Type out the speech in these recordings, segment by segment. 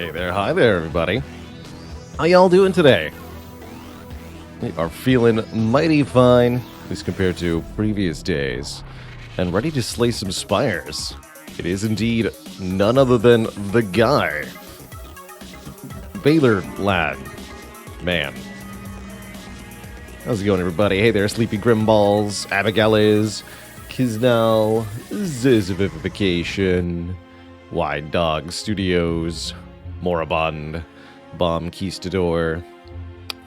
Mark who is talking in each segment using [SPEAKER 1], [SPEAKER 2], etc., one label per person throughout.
[SPEAKER 1] Hey there, hi there, everybody. How y'all doing today? We are feeling mighty fine, at least compared to previous days, and ready to slay some spires. It is indeed none other than the guy, Ironclad. Man. How's it going, everybody? Hey there, Sleepy Grimballs, Abigail's, Kiznal, Zizivification, Wide Dog Studios, Moribund, Bomb Keystador,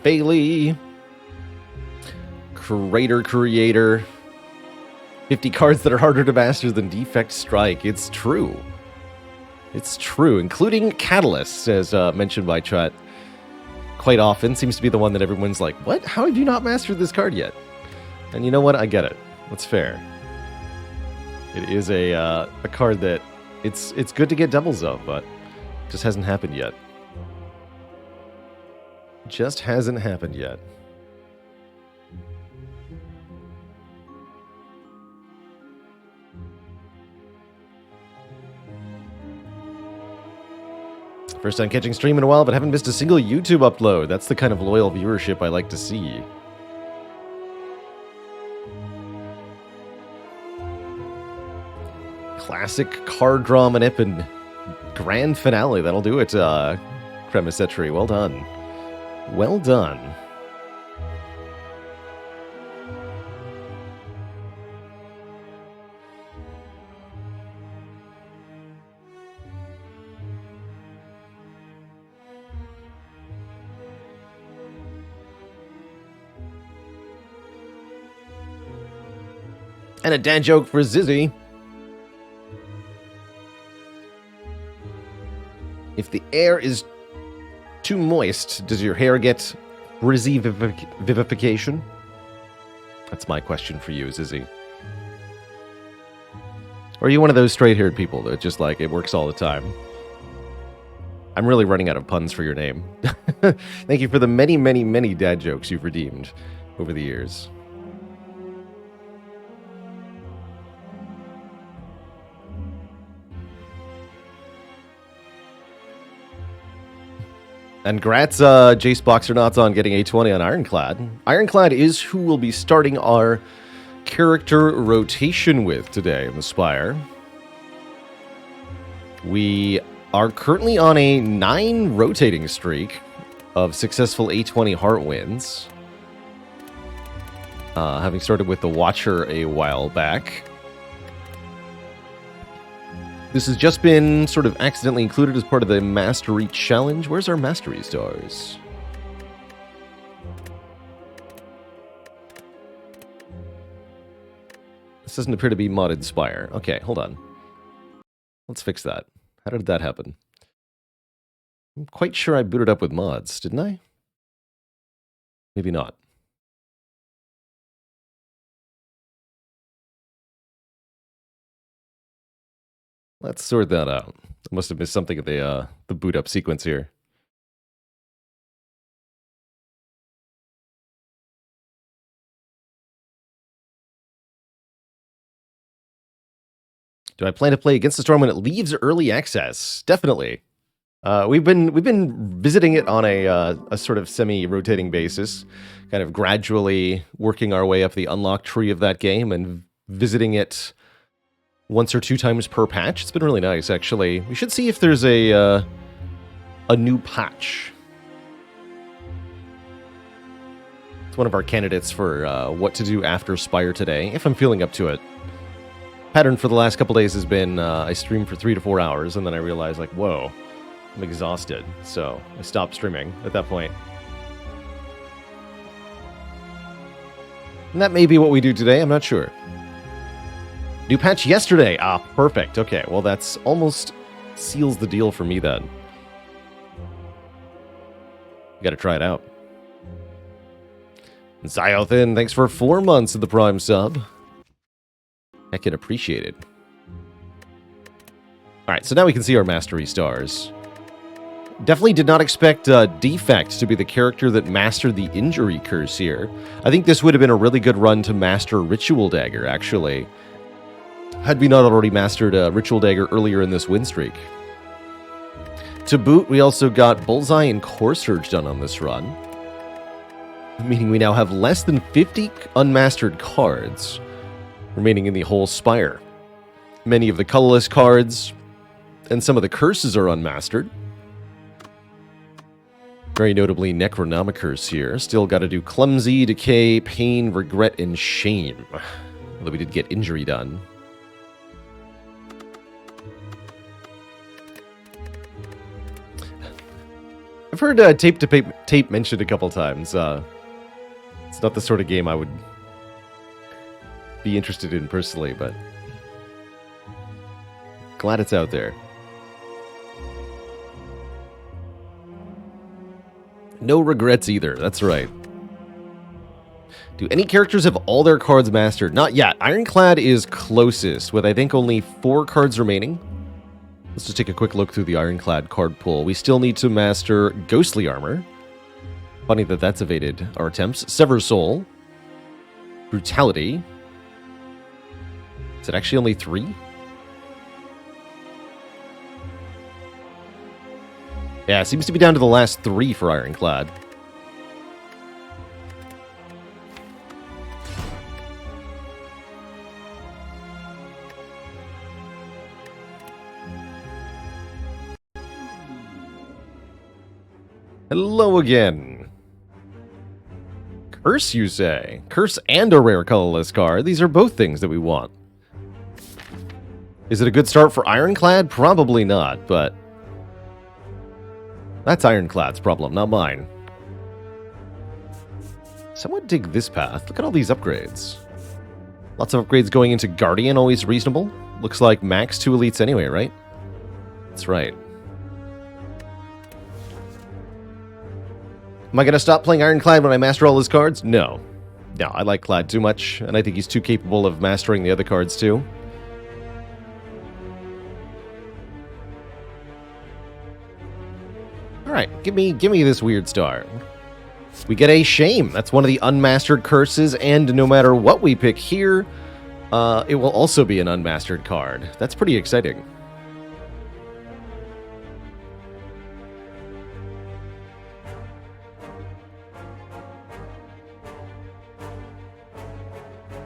[SPEAKER 1] Bailey, Creator, 50 cards that are harder to master than Defect Strike. It's true. It's true, including Catalyst, as mentioned by Chat. Quite often seems to be the one that everyone's like, what? How have you not mastered this card yet? And you know what? I get it. That's fair. It is a card that it's good to get doubles of, but just hasn't happened yet. Just hasn't happened yet. First time catching stream in a while, but haven't missed a single YouTube upload. That's the kind of loyal viewership I like to see. Classic card draw Manipin grand finale. That'll do it, Cremisetri. Well done. Well done. And a dad joke for Zizzy. If the air is too moist, does your hair get frizzy vivification? That's my question for you, Zizzy. Or are you one of those straight-haired people that just like, it works all the time? I'm really running out of puns for your name. Thank you for the many, many, many dad jokes you've redeemed over the years. And congrats, Jace Boxernauts, on getting a 20 on Ironclad. Ironclad is who we'll be starting our character rotation with today in the Spire. We are currently on a 9 rotating streak of successful A20 heart wins. Having started with the Watcher a while back. This has just been sort of accidentally included as part of the Mastery Challenge. Where's our Mastery stars? This doesn't appear to be modded Spire. Okay, hold on. Let's fix that. How did that happen? I'm quite sure I booted up with mods, didn't I? Maybe not. Let's sort that out. I must have missed something at the boot up sequence here. Do I plan to play Against the Storm when it leaves early access? Definitely. We've been visiting it on a sort of semi-rotating basis, kind of gradually working our way up the unlock tree of that game and visiting it once or 2 times per patch. It's been really nice, actually. We should see if there's a new patch. It's one of our candidates for what to do after Spire today, if I'm feeling up to it. Pattern for the last couple days has been I stream for 3 to 4 hours, and then I realized, like, whoa, I'm exhausted. So I stopped streaming at that point. And that may be what we do today, I'm not sure. New patch yesterday. Ah, perfect. Okay, well, that's almost seals the deal for me then. Gotta try it out. And Ziothin, thanks for 4 months of the Prime sub. Heckin' appreciated. Alright, so now we can see our Mastery stars. Definitely did not expect Defect to be the character that mastered the Injury Curse here. I think this would have been a really good run to master Ritual Dagger, actually. Had we not already mastered Ritual Dagger earlier in this win streak. To boot, we also got Bullseye and Core Surge done on this run, meaning we now have less than 50 unmastered cards remaining in the whole Spire. Many of the colorless cards and some of the curses are unmastered. Very notably, Necronomicurse here. Still got to do Clumsy, Decay, Pain, Regret, and Shame. Although we did get Injury done. I've heard Tape to Tape mentioned a couple times. It's not the sort of game I would be interested in personally, but glad it's out there. No regrets either, that's right. Do any characters have all their cards mastered? Not yet. Ironclad is closest, with I think only 4 cards remaining. Let's just take a quick look through the Ironclad card pool. We still need to master Ghostly Armor. Funny that that's evaded our attempts. Sever Soul. Brutality. Is it actually only 3? Yeah, it seems to be down to the last 3 for Ironclad. Hello again. Curse, you say? Curse and a rare colorless card. These are both things that we want. Is it a good start for Ironclad? Probably not, but that's Ironclad's problem, not mine. Someone dig this path. Look at all these upgrades. Lots of upgrades going into Guardian, always reasonable. Looks like max 2 elites anyway, right? That's right. Am I going to stop playing Ironclad when I master all his cards? No. No, I like Clad too much, and I think he's too capable of mastering the other cards too. Alright, give me this weird star. We get a Shame. That's one of the unmastered curses, and no matter what we pick here, it will also be an unmastered card. That's pretty exciting.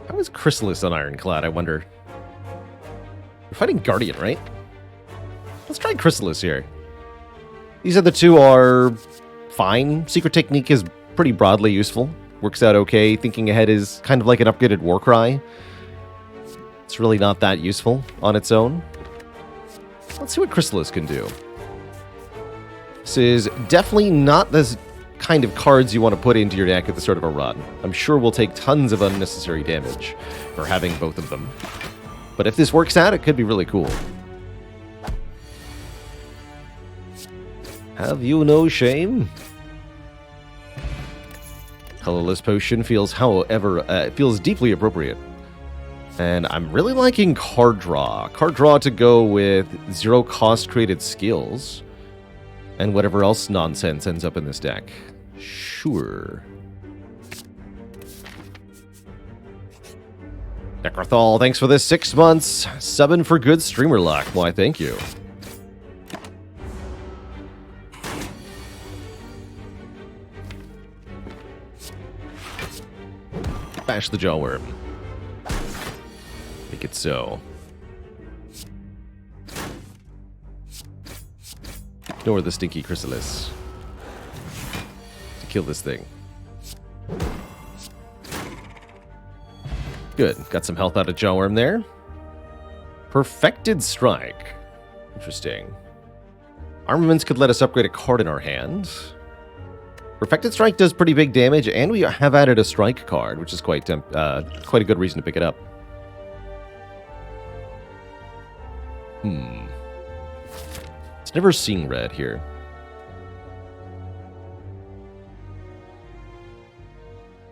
[SPEAKER 1] How is Chrysalis on Ironclad, I wonder? We're fighting Guardian, right? Let's try Chrysalis here. These other two are fine. Secret Technique is pretty broadly useful. Works out okay. Thinking Ahead is kind of like an upgraded Warcry. It's really not that useful on its own. Let's see what Chrysalis can do. This is definitely not the kind of cards you want to put into your deck at the start of a run. I'm sure we'll take tons of unnecessary damage for having both of them. But if this works out, it could be really cool. Have you no shame? Colorless Potion feels, however, feels deeply appropriate. And I'm really liking Card Draw. Card Draw to go with 0 cost created skills. And whatever else nonsense ends up in this deck. Sure. Necrothal, thanks for this 6 months. 7 for good streamer luck. Why, thank you. Bash the Jawworm. Make it so. Ignore the stinky Chrysalis. To kill this thing. Good. Got some health out of Jawworm there. Perfected Strike. Interesting. Armaments could let us upgrade a card in our hand. Perfected Strike does pretty big damage, and we have added a Strike card, which is quite a good reason to pick it up. It's never seen red here.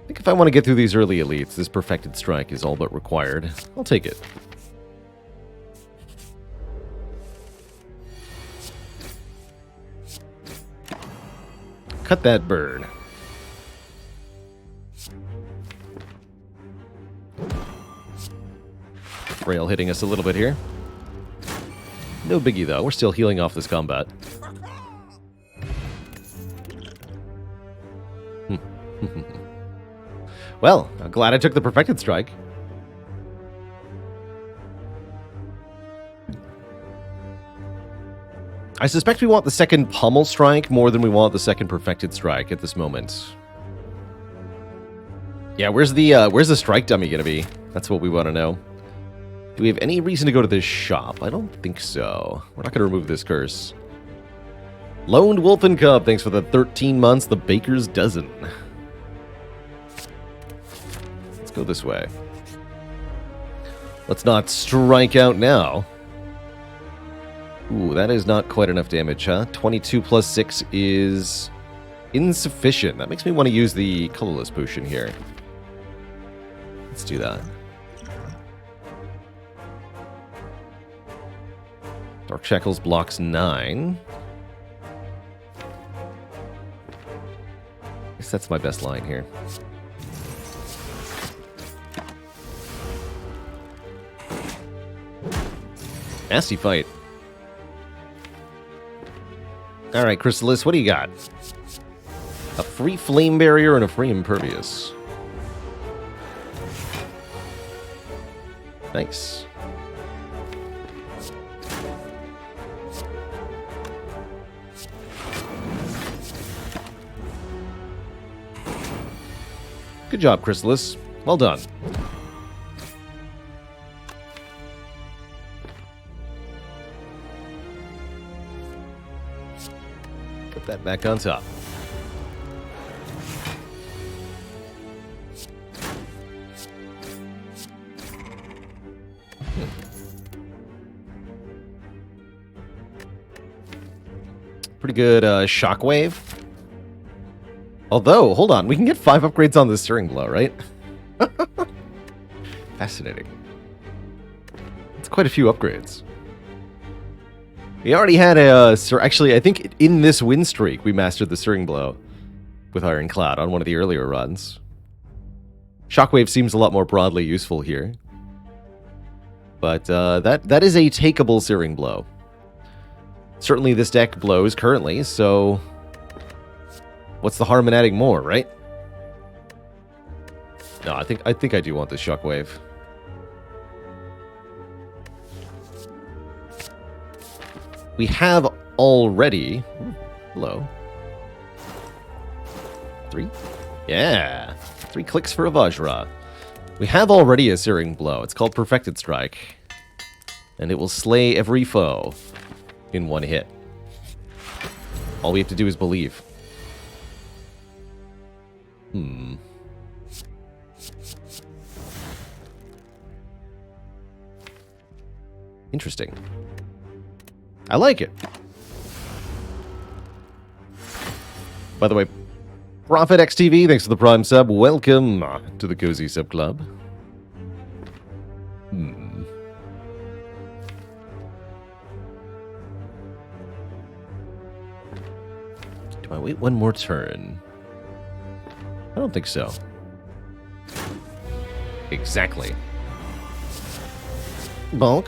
[SPEAKER 1] I think if I want to get through these early elites, this Perfected Strike is all but required. I'll take it. Cut that bird. Rail hitting us a little bit here. No biggie, though. We're still healing off this combat. Well, I'm glad I took the Perfected Strike. I suspect we want the second Pummel Strike more than we want the second Perfected Strike at this moment. Yeah, where's the strike dummy gonna be? That's what we want to know. Do we have any reason to go to this shop? I don't think so. We're not gonna remove this curse. Lone Wolf and Cub, thanks for the 13 months. The Baker's Dozen. Let's go this way. Let's not strike out now. Ooh, that is not quite enough damage, huh? 22 plus 6 is insufficient. That makes me want to use the colorless potion here. Let's do that. Dark Shackles blocks 9. I guess that's my best line here. Nasty fight. Alright, Chrysalis, what do you got? A free Flame Barrier and a free Impervious. Nice. Good job, Chrysalis. Well done. Put that back on top. Pretty good shockwave. Although, hold on, we can get 5 upgrades on the Searing Blow, right? Fascinating. It's quite a few upgrades. We already had a... Actually, I think in this win streak, we mastered the Searing Blow with Ironclad on one of the earlier runs. Shockwave seems a lot more broadly useful here. But that is a takeable Searing Blow. Certainly this deck blows currently, so... What's the harm in adding more, right? No, I think I do want this Shockwave. We have already... Hello. 3? Yeah. 3 clicks for a Vajra. We have already a Searing Blow. It's called Perfected Strike. And it will slay every foe in one hit. All we have to do is believe. Interesting. I like it. By the way, Prophet XTV, thanks for the Prime sub. Welcome to the Cozy Sub Club. Do I wait one more turn? I don't think so. Exactly. Bonk.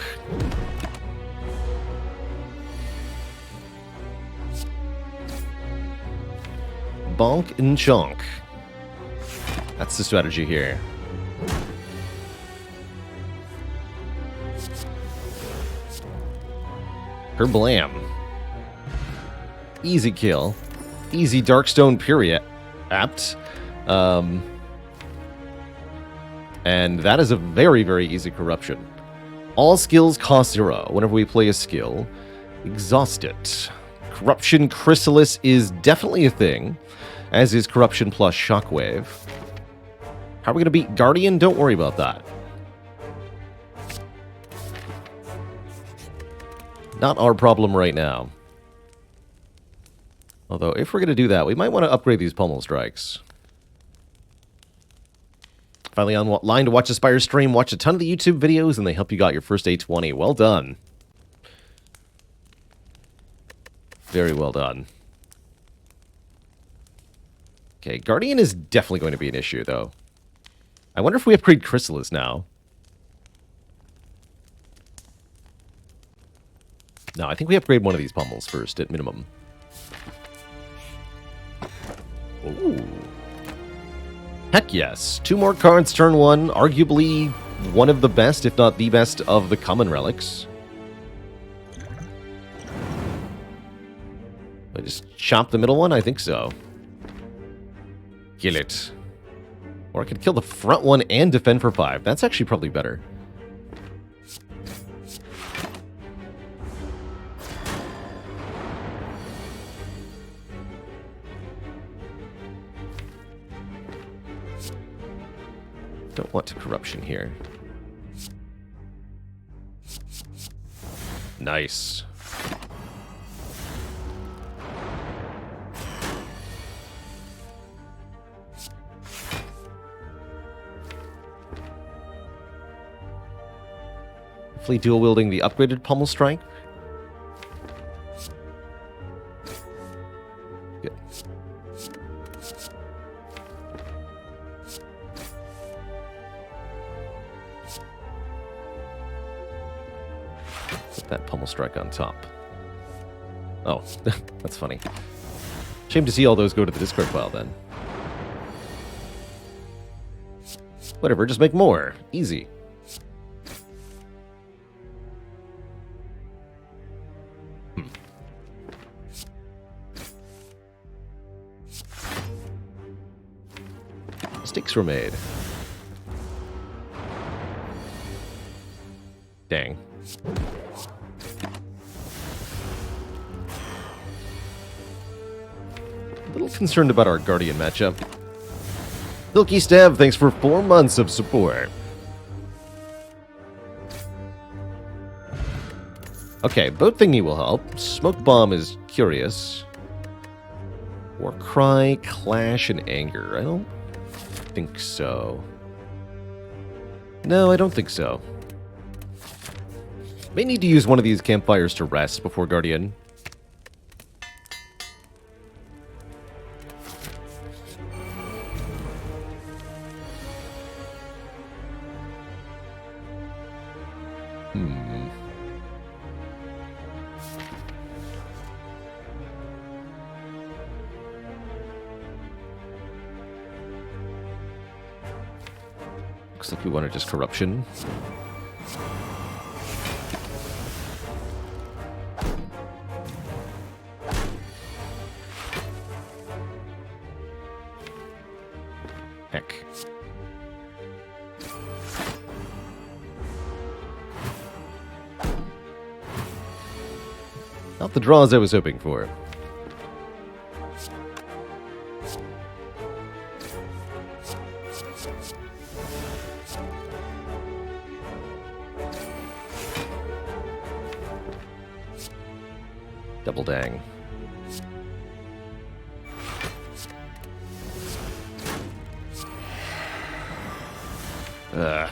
[SPEAKER 1] Bonk and chonk. That's the strategy here. Kerblam. Easy kill. Easy Darkstone period. Apt. And that is a very, very easy corruption. All skills cost 0. Whenever we play a skill, exhaust it. Corruption Chrysalis is definitely a thing, as is Corruption plus Shockwave. How are we going to beat Guardian? Don't worry about that. Not our problem right now. Although, if we're going to do that, we might want to upgrade these Pummel Strikes. Finally online to watch a Spire stream, watch a ton of the YouTube videos, and they help you got your first A20. Well done. Very well done. Okay, Guardian is definitely going to be an issue, though. I wonder if we upgrade Chrysalis now. No, I think we upgrade one of these pummels first, at minimum. Ooh, Heck yes. 2 more cards, turn 1. Arguably one of the best, if not the best, of the common relics. I just chop the middle one? I think so. Kill it. Or I could kill the front one and defend for 5. That's actually probably better. Don't want to corruption here. Nice. Hopefully dual wielding the upgraded pommel strike. Good. Put that pommel strike on top. Oh, that's funny. Shame to see all those go to the discard pile then. Whatever, just make more. Easy. Mistakes were made. Dang. A little concerned about our Guardian matchup. Silky Stab, thanks for 4 months of support. Okay, Boat Thingy will help. Smoke Bomb is curious. Warcry, Clash, and Anger. I don't think so. No, I don't think so. May need to use one of these campfires to rest before Guardian. Looks like we want to just corruption. Heck. Not the draws I was hoping for. Double dang. Ugh.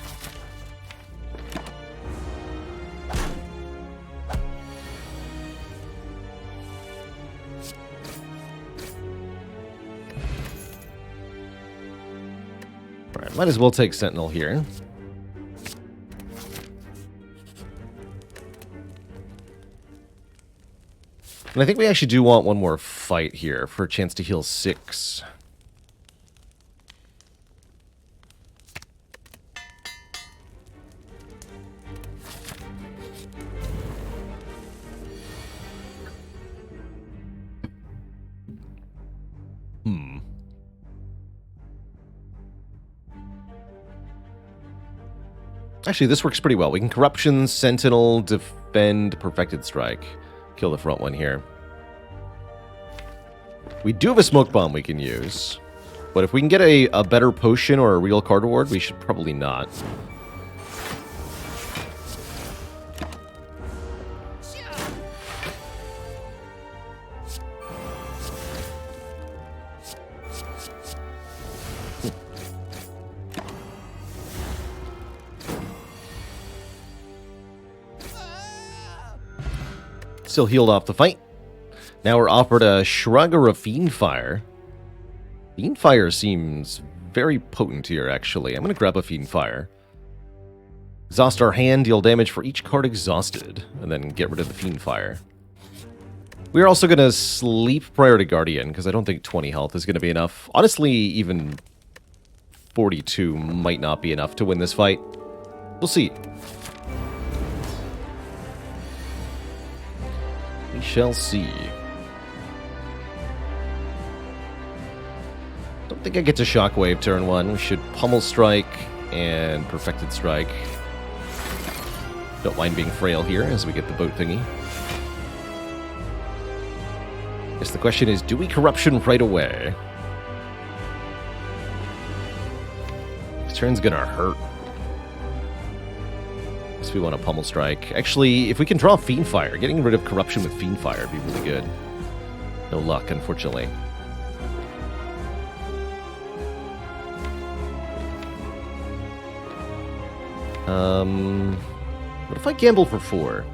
[SPEAKER 1] Alright, might as well take Sentinel here. And I think we actually do want one more fight here for a chance to heal 6. Actually, this works pretty well. We can Corruption, Sentinel, Defend, Perfected Strike. Kill the front one here. We do have a Smoke Bomb we can use. But if we can get a better potion or a real card reward, we should probably not. Still healed off the fight. Now we're offered a Shrug or a Fiendfire. Fiendfire seems very potent here, actually. I'm going to grab a Fiendfire. Exhaust our hand, deal damage for each card exhausted, and then get rid of the Fiendfire. We're also going to sleep prior to Guardian, because I don't think 20 health is going to be enough. Honestly, even 42 might not be enough to win this fight. We'll see. We shall see. Don't think I get to Shockwave turn 1. We should Pummel Strike and Perfected Strike. Don't mind being frail here as we get the boat thingy. Guess the question is, do we Corruption right away? This turn's gonna hurt. Guess we want to Pummel Strike. Actually, if we can draw Fiendfire, getting rid of Corruption with Fiendfire would be really good. No luck, unfortunately. What if I gamble for 4?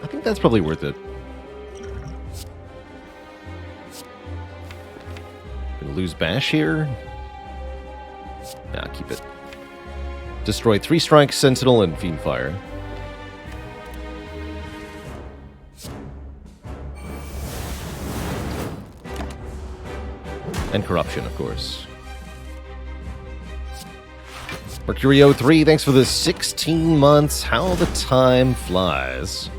[SPEAKER 1] I think that's probably worth it. Gonna lose Bash here? Nah, keep it. Destroy 3 strikes, Sentinel, and Fiendfire. And Corruption, of course. Mercurio3, thanks for the 16 months. How the time flies.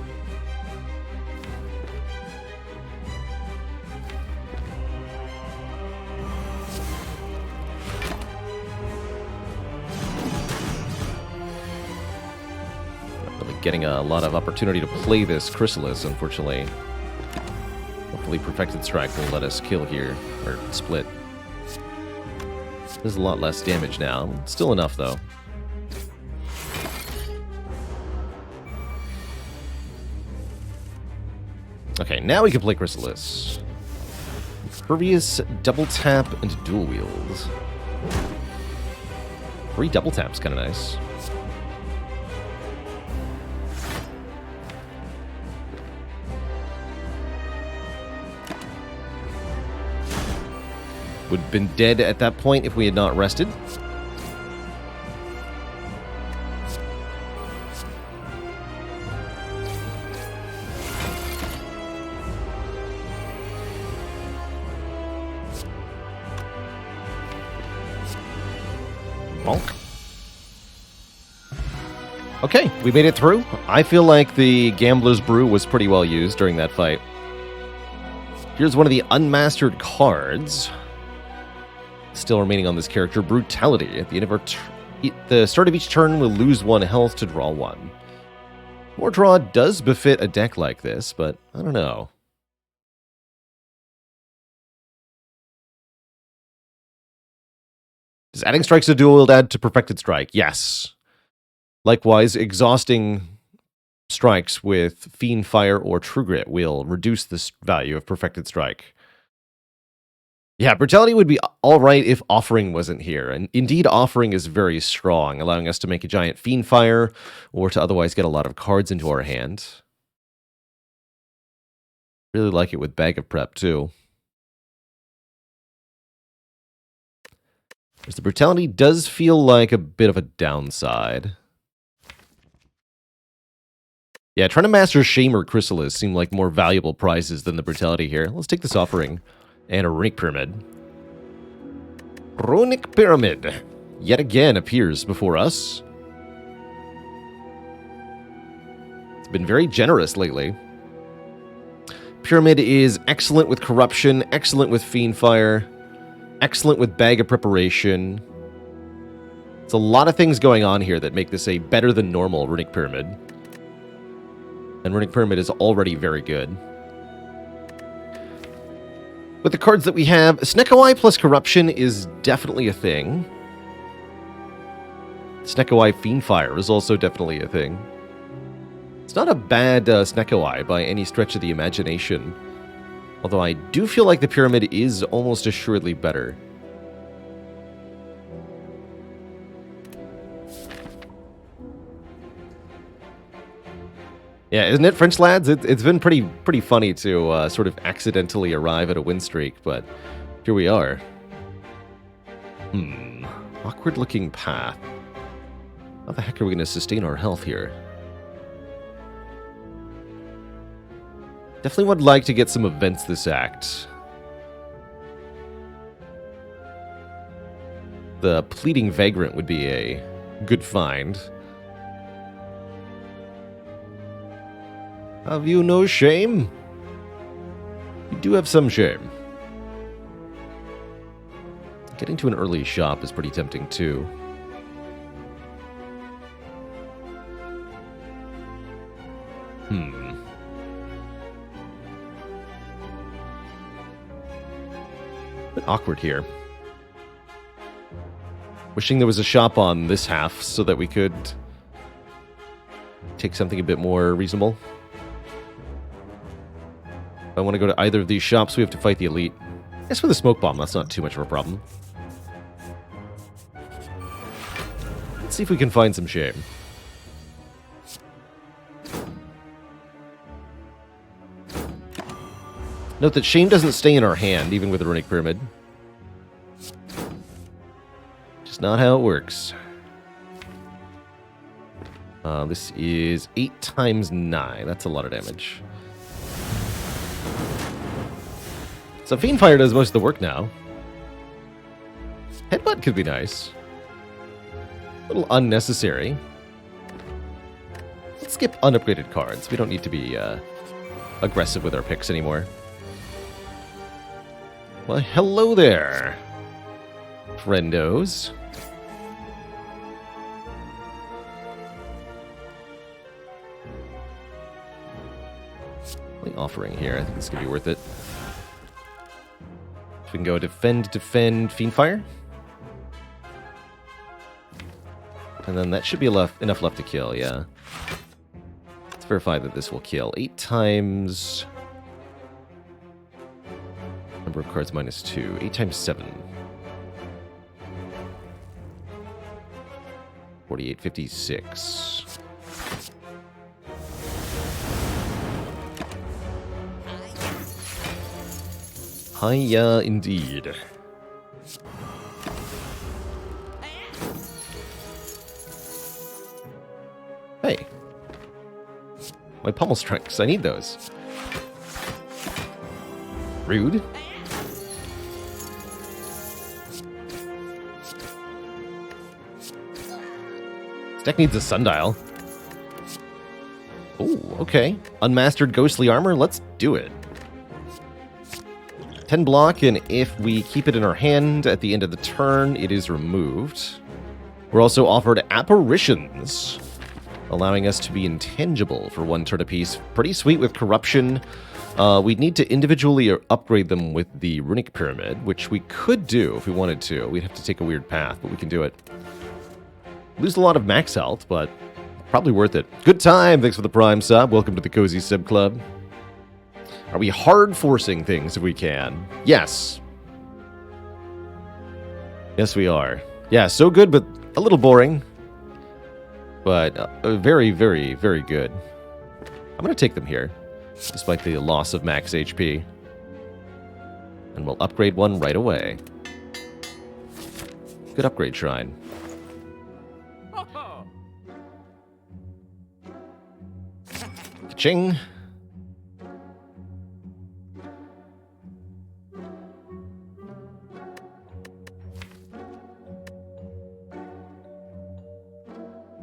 [SPEAKER 1] Getting a lot of opportunity to play this Chrysalis, unfortunately. Hopefully Perfected Strike will let us kill here, or split. There's a lot less damage now. Still enough, though. Okay, now we can play Chrysalis. Impervious, Double Tap, and Dual Wield. 3 Double Taps, kind of nice. Would have been dead at that point if we had not rested. Bonk. Okay, we made it through. I feel like the Gambler's Brew was pretty well used during that fight. Here's one of the unmastered cards. Still remaining on this character, Brutality. At the end of the start of each turn, we'll lose 1 health to draw 1. More draw does befit a deck like this, but I don't know. Does adding strikes to dual wield add to Perfected Strike? Yes. Likewise, exhausting strikes with Fiendfire or True Grit will reduce the value of Perfected Strike. Yeah, Brutality would be alright if Offering wasn't here, and indeed Offering is very strong, allowing us to make a giant Fiendfire, or to otherwise get a lot of cards into our hand. Really like it with Bag of Prep, too. The Brutality does feel like a bit of a downside. Yeah, trying to master Shame or Chrysalis seem like more valuable prizes than the Brutality here. Let's take this Offering. And a Runic Pyramid. Runic Pyramid yet again appears before us. It's been very generous lately. Pyramid is excellent with Corruption, excellent with Fiendfire, excellent with Bag of Preparation. It's a lot of things going on here that make this a better than normal Runic Pyramid. And Runic Pyramid is already very good. With the cards that we have, Snecko-Eye plus Corruption is definitely a thing. Snecko-Eye Fiendfire is also definitely a thing. It's not a bad Snecko-Eye by any stretch of the imagination. Although I do feel like the Pyramid is almost assuredly better. Yeah, isn't it, French lads? It's been pretty funny to sort of accidentally arrive at a win streak, but here we are. Awkward looking path. How the heck are we going to sustain our health here? Definitely would like to get some events this act. The Pleading Vagrant would be a good find. Have you no shame? You do have some shame. Getting to an early shop is pretty tempting too. Bit awkward here. Wishing there was a shop on this half so that we could take something a bit more reasonable. If I want to go to either of these shops, we have to fight the elite. I guess with a smoke bomb, that's not too much of a problem. Let's see if we can find some shame. Note that shame doesn't stay in our hand, even with the runic pyramid. Just not how it works. This is 8 times 9. That's a lot of damage. So Fiendfire does most of the work now. Headbutt could be nice. A little unnecessary. Let's skip unupgraded cards. We don't need to be aggressive with our picks anymore. Well, hello there, friendos. Offering here. I think this could be worth it. We can go defend, Fiendfire. And then that should be enough left to kill, yeah. Let's verify that this will kill. 8 times... Number of cards -2. 8 times 7. 48, 56. Hiya, indeed. Hey. My pommel strikes. I need those. Rude. This deck needs a sundial. Oh, okay. Unmastered ghostly armor. Let's do it. 10 block, and if we keep it in our hand at the end of the turn, it is removed. We're also offered apparitions, allowing us to be intangible for 1 turn apiece. Pretty sweet with corruption. We'd need to individually upgrade them with the runic pyramid, which we could do if we wanted to. We'd have to take a weird path, but we can do it. Lose a lot of max health, but probably worth it. Good time. Thanks for the Prime sub. Welcome to the Cozy Sub Club. Are we hard forcing things if we can? Yes. Yes, we are. Yeah, so good, but a little boring. But very, very, very good. I'm going to take them here, despite the loss of max HP. And we'll upgrade one right away. Good upgrade, Shrine. Ka-ching!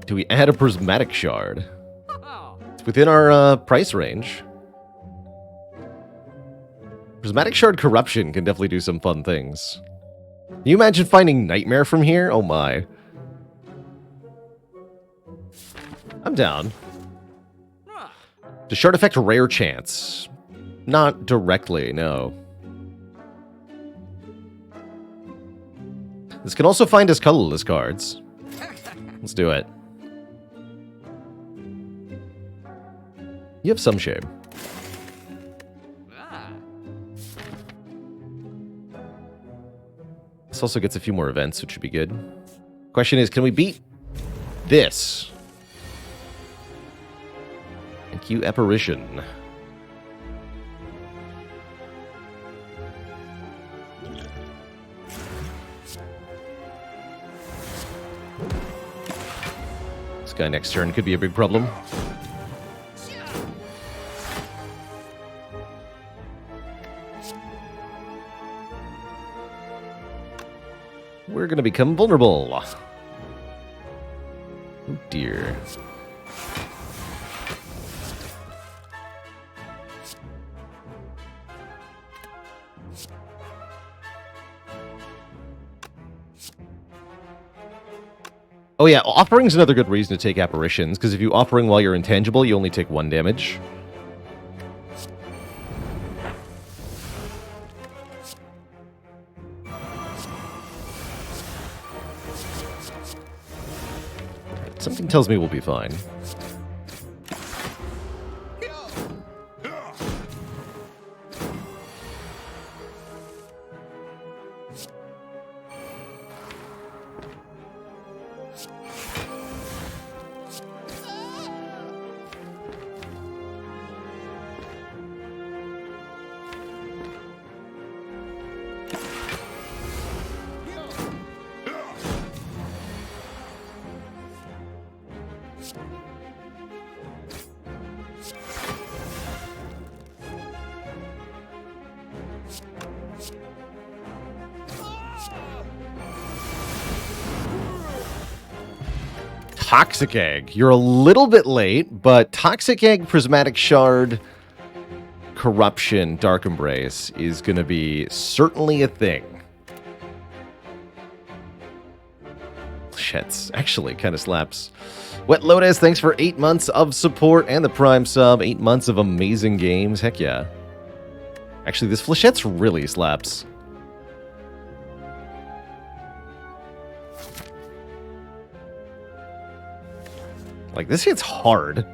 [SPEAKER 1] Do we add a prismatic shard? It's within our price range. Prismatic shard corruption can definitely do some fun things. Can you imagine finding Nightmare from here? Oh my. I'm down. Does shard affect rare chance? Not directly, no. This can also find us colorless cards. Let's do it. You have some shame. This also gets a few more events, which should be good. Question is, can we beat this? Thank you, Apparition. This guy next turn could be a big problem. We're going to become vulnerable. Oh dear. Oh yeah, Offering's another good reason to take Apparitions, because if you Offering while you're intangible, you only take 1 damage. Something tells me we'll be fine. Toxic Egg. You're a little bit late, but Toxic Egg, Prismatic Shard, Corruption, Dark Embrace is going to be certainly a thing. Shit, actually kind of slaps. Wet Lotus, thanks for 8 months of support and the Prime sub. 8 months of amazing games. Heck yeah. Actually, this Flechette's really slaps. Like, this hits hard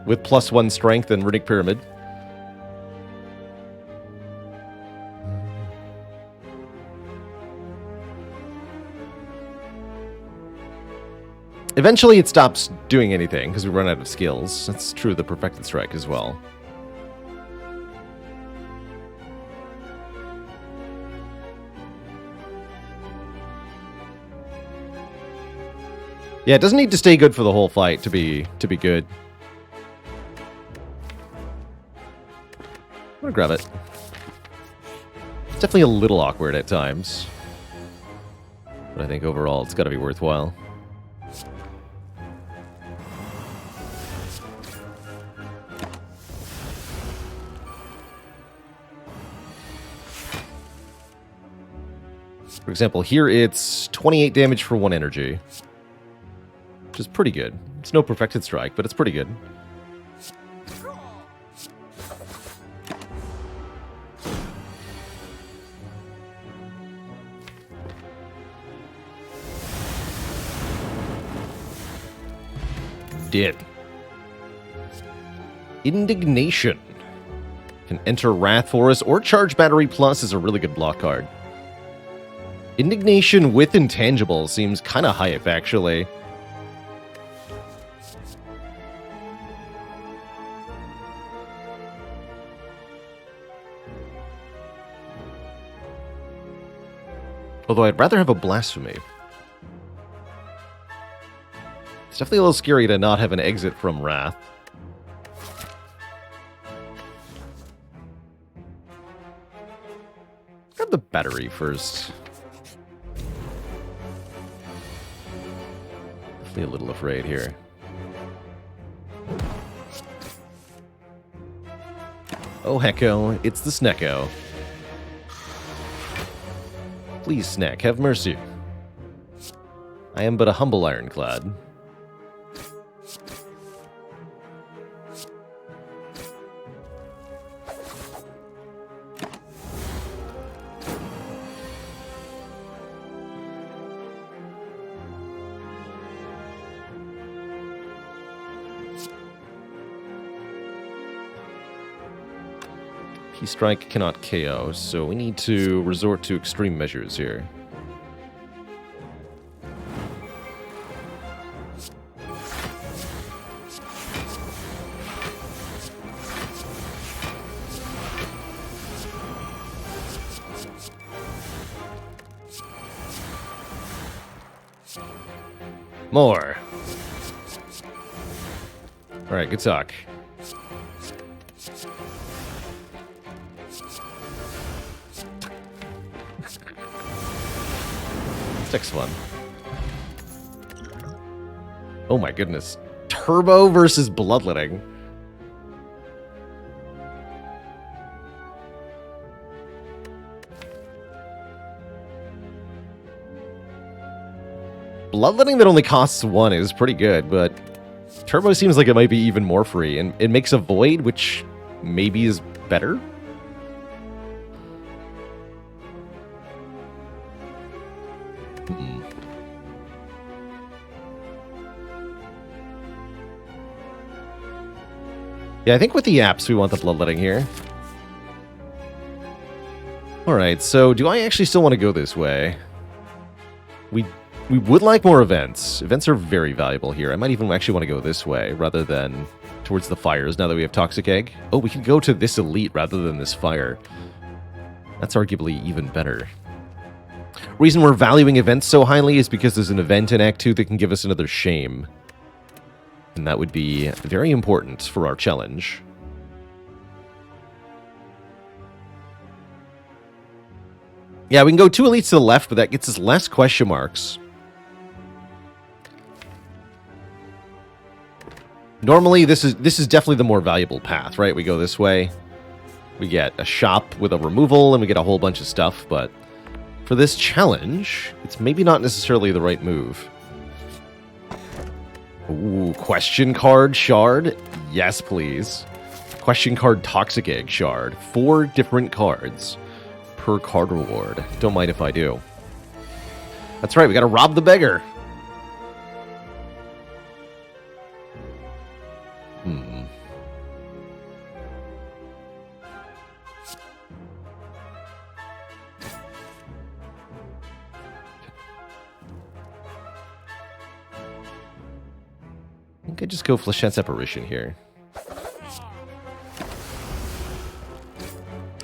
[SPEAKER 1] with +1 strength and Runic Pyramid. Eventually it stops doing anything because we run out of skills. That's true of the Perfected Strike as well. Yeah, it doesn't need to stay good for the whole fight to be good. I'm gonna grab it. It's definitely a little awkward at times, but I think overall it's got to be worthwhile. For example, here it's 28 damage for 1 energy. Which is pretty good. It's no Perfected Strike, but it's pretty good. Did. Indignation. Can enter Wrath Forest or Charge Battery Plus is a really good block card. Indignation with Intangible seems kind of hype, actually. Although I'd rather have a Blasphemy. It's definitely a little scary to not have an exit from Wrath. Grab the battery first. Definitely a little afraid here. Oh hecko, it's the Snecko. Please, Snack, have mercy. I am but a humble Ironclad. Strike cannot KO, so we need to resort to extreme measures here. More. Alright, good talk. Next one. Oh my goodness. Turbo versus Bloodletting. Bloodletting that only costs 1 is pretty good, but Turbo seems like it might be even more free, and it makes a Void, which maybe is better? Yeah, I think with the apps, we want the Bloodletting here. Alright, so do I actually still want to go this way? We would like more events. Events are very valuable here. I might even actually want to go this way, rather than towards the fires, now that we have Toxic Egg. Oh, we can go to this elite rather than this fire. That's arguably even better. Reason we're valuing events so highly is because there's an event in Act 2 that can give us another shame. And that would be very important for our challenge. Yeah, we can go 2 elites to the left, but that gets us less question marks. Normally, this is definitely the more valuable path, right? We go this way. We get a shop with a removal, and we get a whole bunch of stuff, but for this challenge, it's maybe not necessarily the right move. Ooh, question card shard? Yes, please. Question card Toxic Egg shard. 4 different cards per card reward. Don't mind if I do. That's right, we gotta rob the beggar. I think I just go Flechette's Apparition here.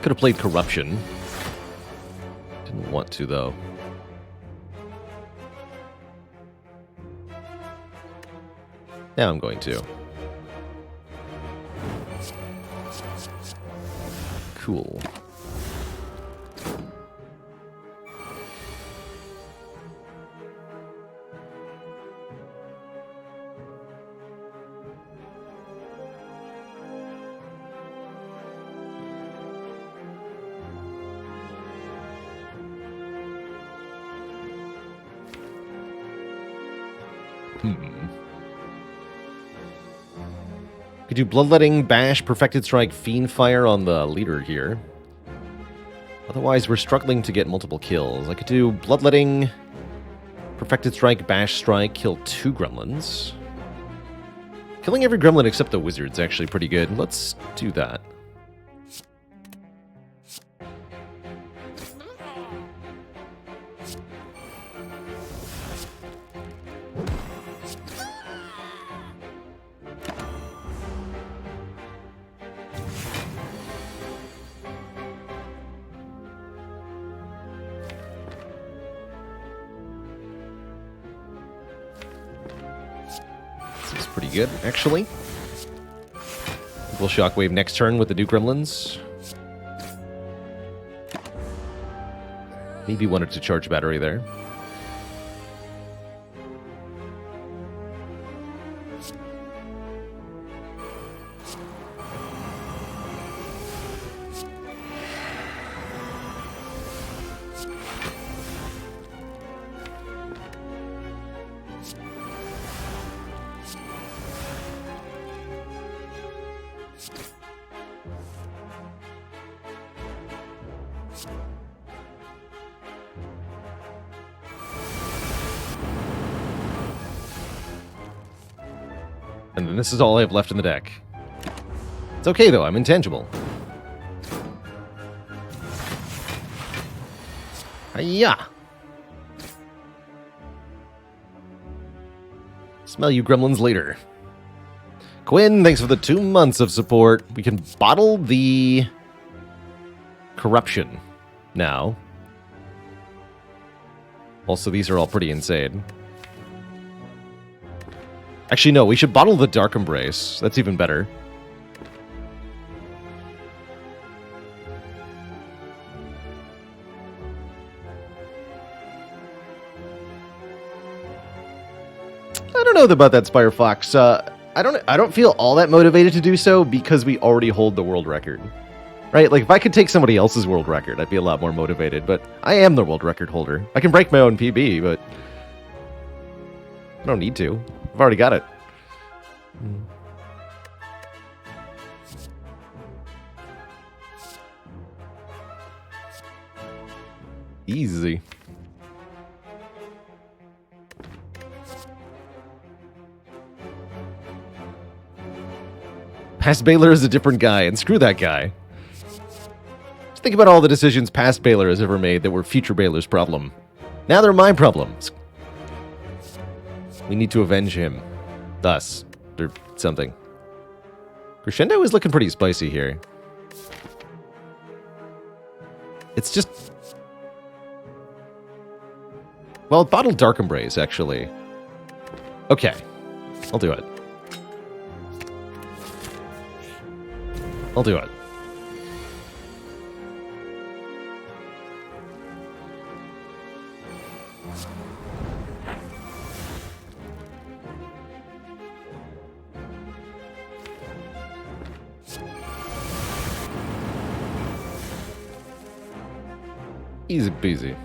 [SPEAKER 1] Could have played Corruption. Didn't want to, though. Now I'm going to. Cool. Could do Bloodletting, Bash, Perfected Strike, Fiend Fire on the leader here. Otherwise, we're struggling to get multiple kills. I could do Bloodletting, Perfected Strike, Bash Strike, kill 2 gremlins. Killing every gremlin except the wizard's actually pretty good. Let's do that. Pretty good, actually. We'll Shockwave next turn with the new gremlins. Maybe wanted to charge battery there. And then this is all I have left in the deck. It's okay, though. I'm intangible. Hiya! Smell you gremlins later. Quinn, thanks for the 2 months of support. We can bottle the Corruption now. Also, these are all pretty insane. Actually, no, we should bottle the Dark Embrace. That's even better. I don't know about that, Spire Fox. I don't feel all that motivated to do so because we already hold the world record. Right? Like, if I could take somebody else's world record, I'd be a lot more motivated, but I am the world record holder. I can break my own PB, but I don't need to. I've already got it. Easy. Past Baylor is a different guy, and screw that guy. Just think about all the decisions past Baylor has ever made that were future Baylor's problem. Now they're my problems. We need to avenge him. Thus. Or something. Crescendo is looking pretty spicy here. It's just... Well, bottled Dark Embrace, actually. Okay. I'll do it. I'll do it. Easy peasy.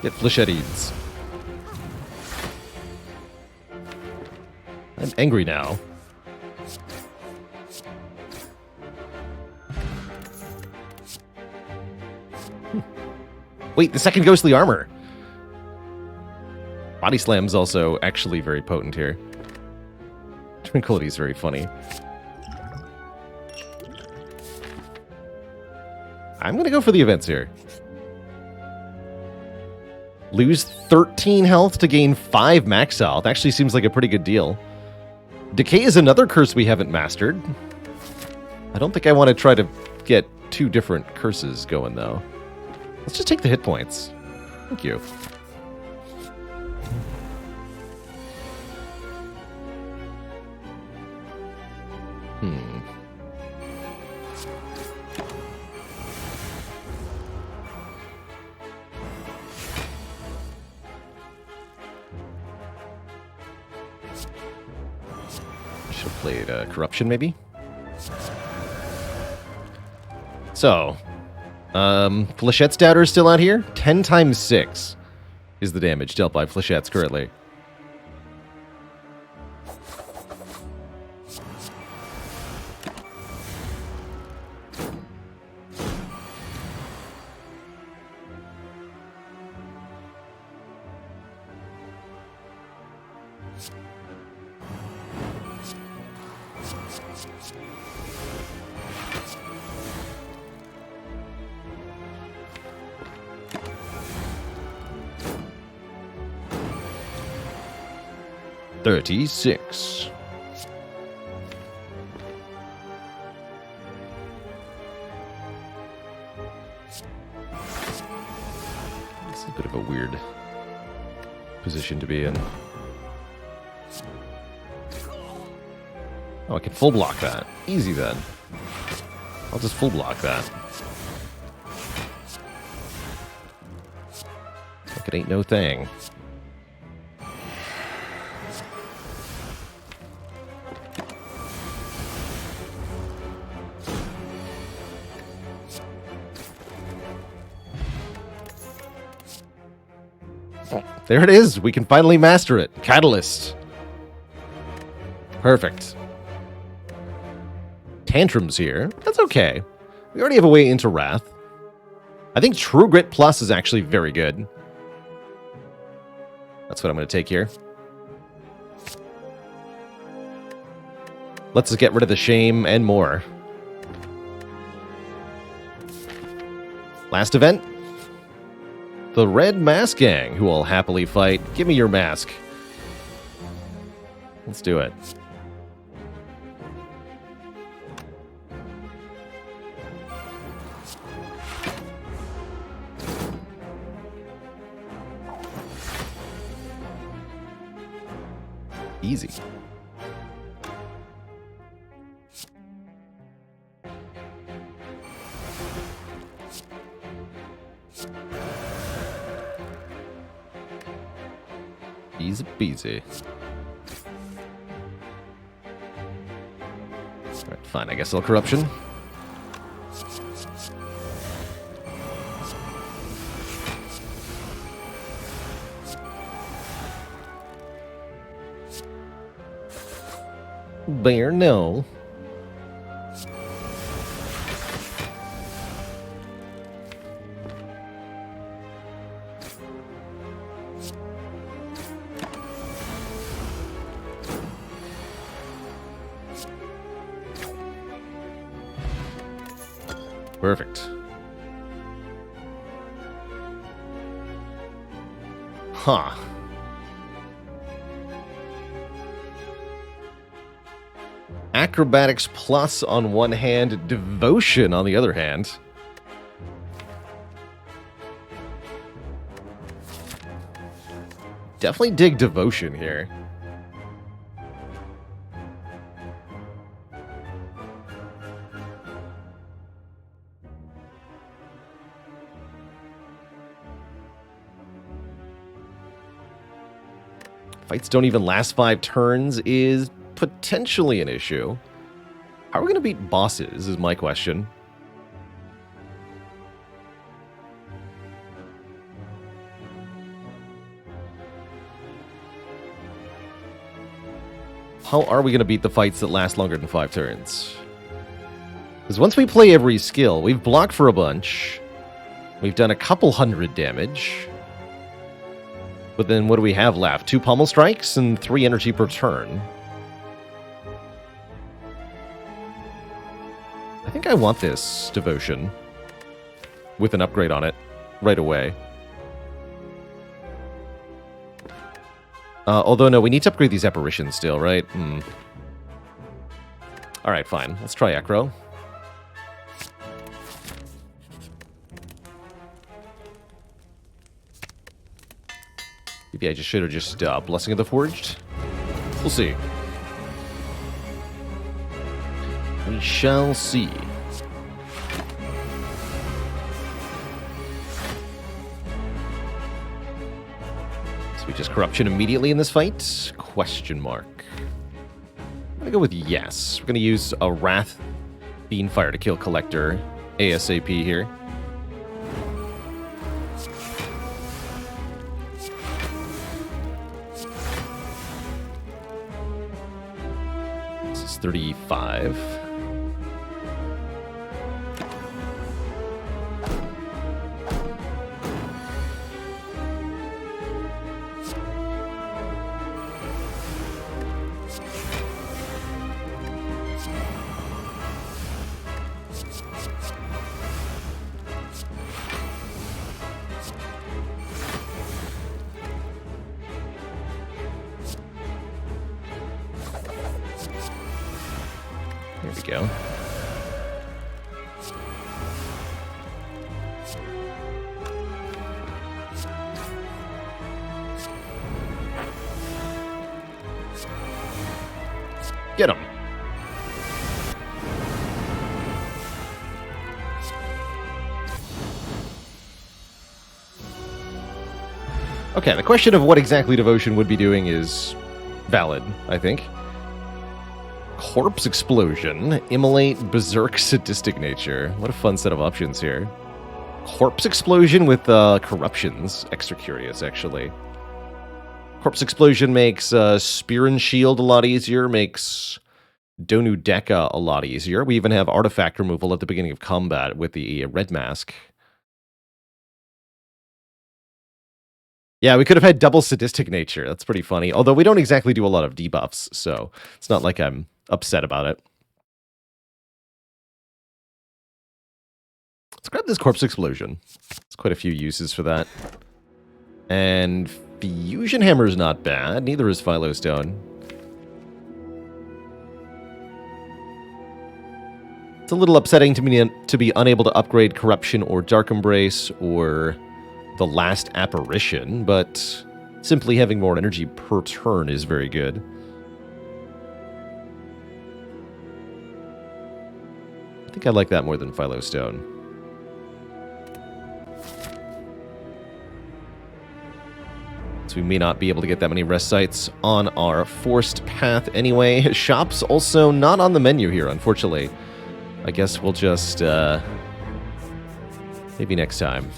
[SPEAKER 1] Get flechettes. I'm angry now. Wait, the second ghostly armor. Body Slam's also actually very potent here. Tranquility is very funny. I'm gonna go for the events here. Lose 13 health to gain 5 max health. Actually seems like a pretty good deal. Decay is another curse we haven't mastered. I don't think I want to try to get 2 different curses going, though. Let's just take the hit points. Thank you. Should have played Corruption, maybe? So, Flechette's Doubter is still out here. 10 times 6 is the damage dealt by Flechette's currently. $36. This is a bit of a weird position to be in. Oh, I can full block that. Easy then. I'll just full block that. Like it ain't no thing. There it is. We can finally master it. Catalyst. Perfect. Tantrums here. That's okay. We already have a way into Wrath. I think True Grit Plus is actually very good. That's what I'm going to take here. Let's just get rid of the shame and more. Last event. The Red Mask Gang, who will happily fight. Give me your mask. Let's do it. Easy. Easy peasy. Alright, fine. I guess I'll corruption. Bear, no. Perfect. Huh. Acrobatics plus on one hand, devotion on the other hand. Definitely dig devotion here. Fights don't even last 5 turns is potentially an issue. How are we going to beat bosses is my question. How are we going to beat the fights that last longer than 5 turns? Because once we play every skill, we've blocked for a bunch. We've done a couple hundred damage. But then what do we have left? 2 pommel strikes and 3 energy per turn. I think I want this devotion with an upgrade on it right away. Although, no, we need to upgrade these apparitions still, right? Alright, fine. Let's try Acro. Maybe I just should have just Blessing of the Forged. We'll see. We shall see. So we just corruption immediately in this fight? Question mark. I'm gonna go with yes. We're gonna use a Wrath Beanfire to kill Collector ASAP here. This is 35. There we go. Get him. Okay, the question of what exactly devotion would be doing is valid, I think. Corpse Explosion, Immolate, Berserk, Sadistic Nature. What a fun set of options here. Corpse Explosion with Corruptions. Extra curious, actually. Corpse Explosion makes Spear and Shield a lot easier, makes Donu Deka a lot easier. We even have Artifact Removal at the beginning of combat with the Red Mask. Yeah, we could have had double Sadistic Nature. That's pretty funny. Although we don't exactly do a lot of debuffs, so it's not like I'm upset about it. Let's grab this Corpse Explosion. There's quite a few uses for that. And Fusion Hammer's not bad. Neither is Philostone. It's a little upsetting to be unable to upgrade Corruption or Dark Embrace or the Last Apparition, but simply having more energy per turn is very good. think I like that more than Philo Stone. So we may not be able to get that many rest sites on our forced path anyway. Shops also not on the menu here, unfortunately. I guess we'll just, maybe next time.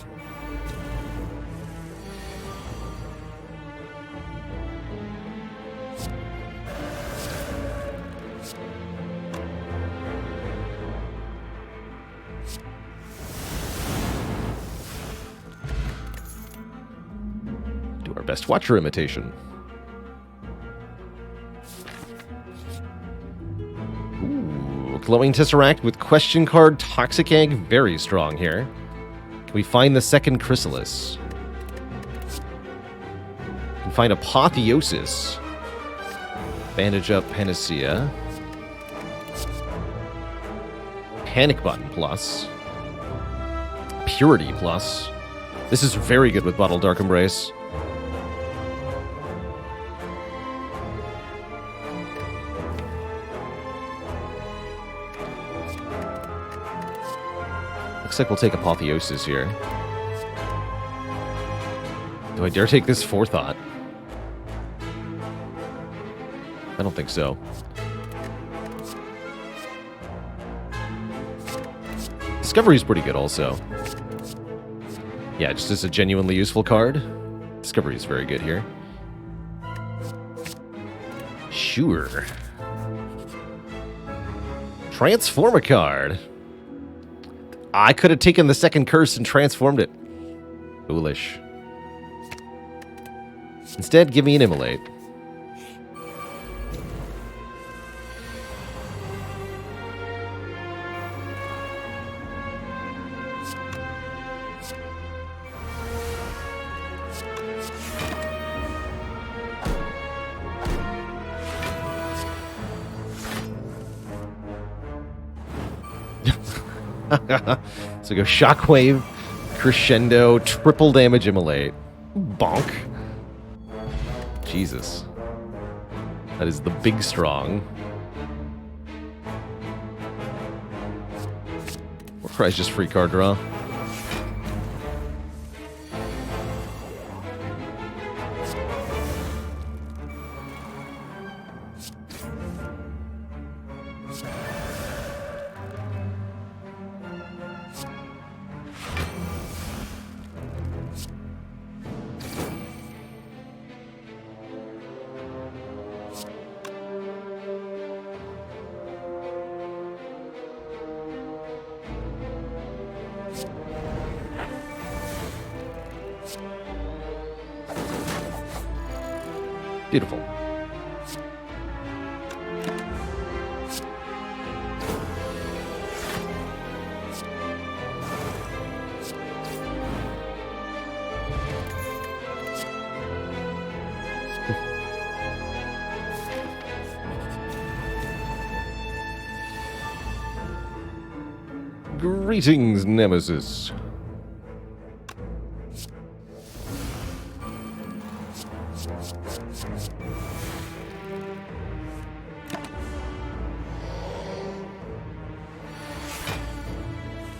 [SPEAKER 1] Best Watcher imitation. Ooh, glowing Tesseract with question card, Toxic Egg, very strong here. Can we find the second Chrysalis? We can find Apotheosis. Bandage up Panacea. Panic Button plus. Purity plus. This is very good with Bottle Dark Embrace. Looks like we'll take Apotheosis here. Do I dare take this Forethought? I don't think so. Discovery is pretty good also. Yeah, just as a genuinely useful card. Discovery is very good here. Sure. Transform a card. I could have taken the second curse and transformed it. Foolish. Instead, give me an Immolate. So go Shockwave, Crescendo, triple damage Immolate. Bonk. Jesus. That is the big strong. Warcry's just free card draw. Beautiful. Greetings, Nemesis.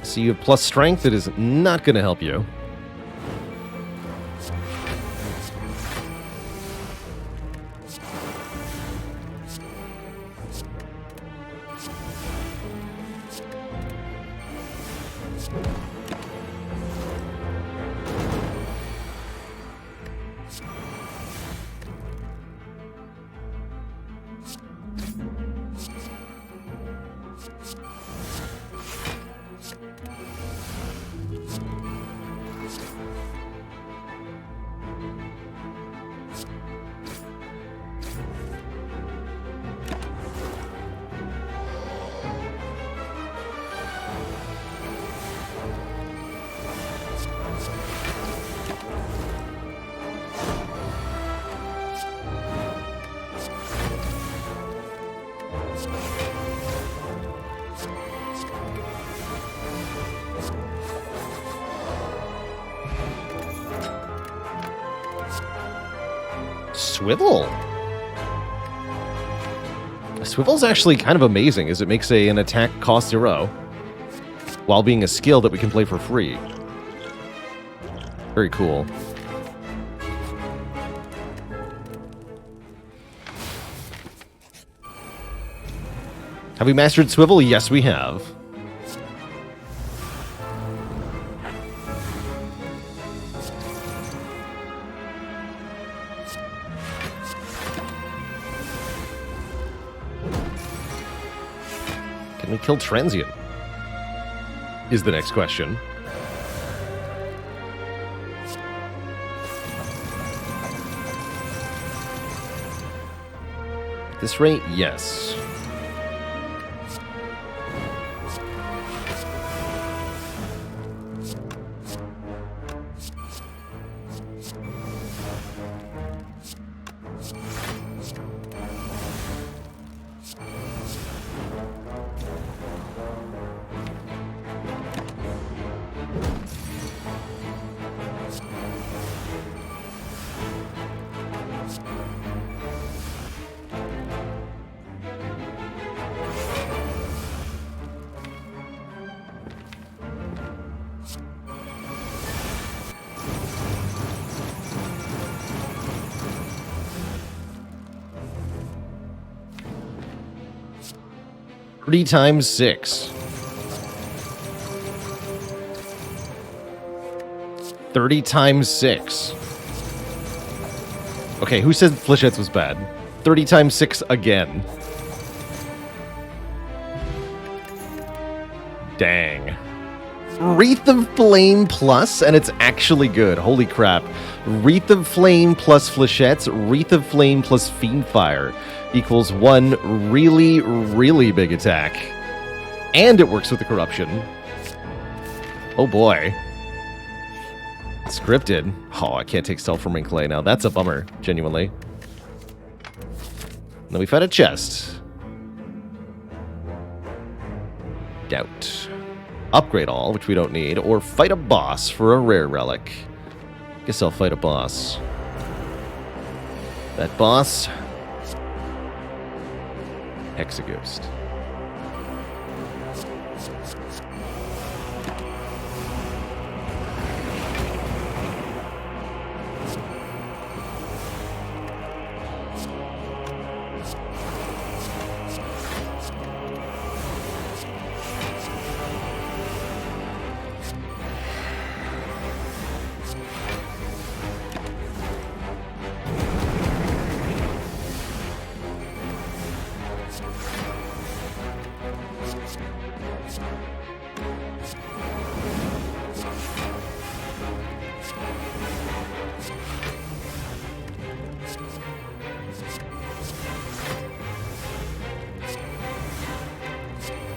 [SPEAKER 1] So you have plus strength. It is not going to help you. Swivel. Swivel's actually kind of amazing, as it makes an attack cost 0. while being a skill that we can play for free. Very cool. Have we mastered Swivel? Yes, we have. Can we kill Transient? Is the next question. At this rate, yes. Three times 6. 30 times 6. Okay, who said Flechettes was bad? 30 times 6 again. Dang. Wreath of Flame plus, and it's actually good. Holy crap. Wreath of Flame plus Flechettes, Wreath of Flame plus Fiendfire equals one really, really big attack. And it works with the Corruption. Oh boy. Scripted. Oh, I can't take Stealth from Ring Clay now. That's a bummer, genuinely. Then we find a chest. Doubt. Upgrade all, which we don't need, or fight a boss for a rare relic. Guess I'll fight a boss. That boss... Hexaghost.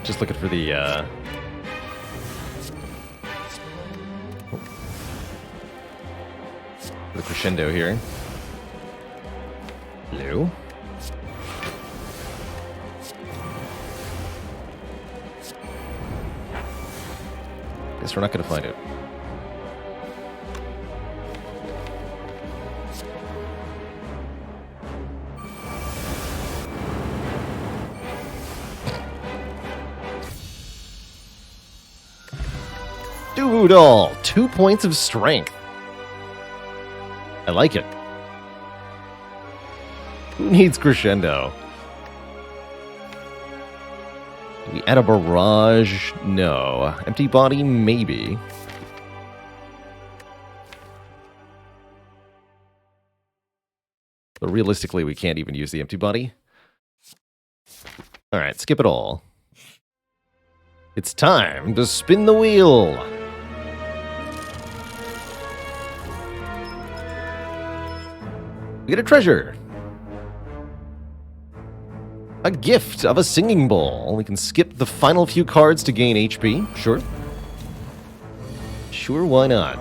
[SPEAKER 1] Just looking for the crescendo here. Hello? Guess we're not going to find it. Doodle! 2 points of strength. I like it. Who needs crescendo? Do we add a barrage? No. Empty body? Maybe. But realistically, we can't even use the empty body. Alright, skip it all. It's time to spin the wheel! We get a treasure! A gift of a singing bowl. We can skip the final few cards to gain HP. Sure. Sure, why not?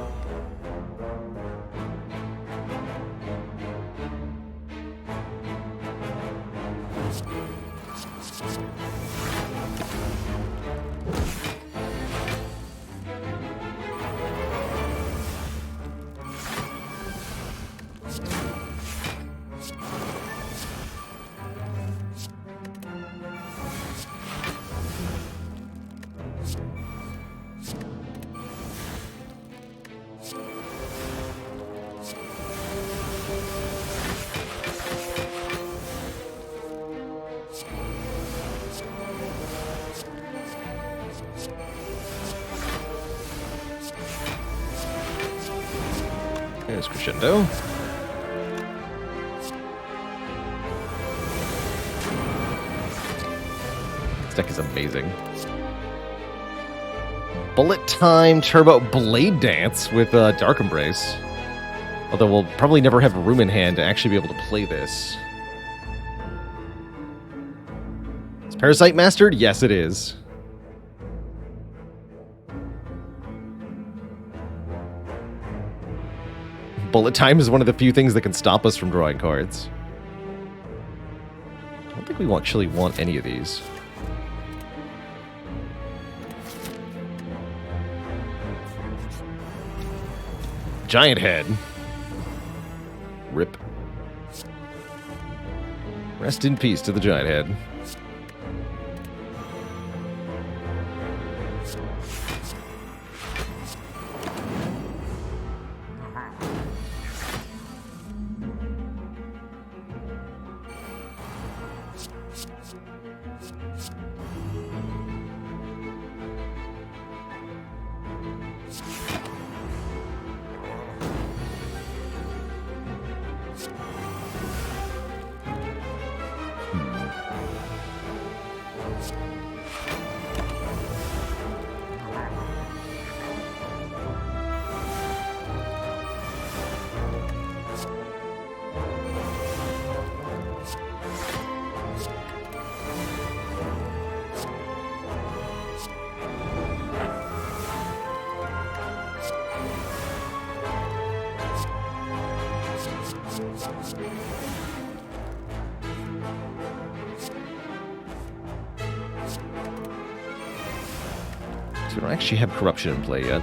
[SPEAKER 1] There's Crescendo. This deck is amazing. Bullet Time Turbo Blade Dance with Dark Embrace. Although we'll probably never have room in hand to actually be able to play this. Is Parasite mastered? Yes, it is. Bullet Time is one of the few things that can stop us from drawing cards. I don't think we actually want any of these. Giant Head. Rip. Rest in peace to the Giant Head. So we don't actually have Corruption in play yet.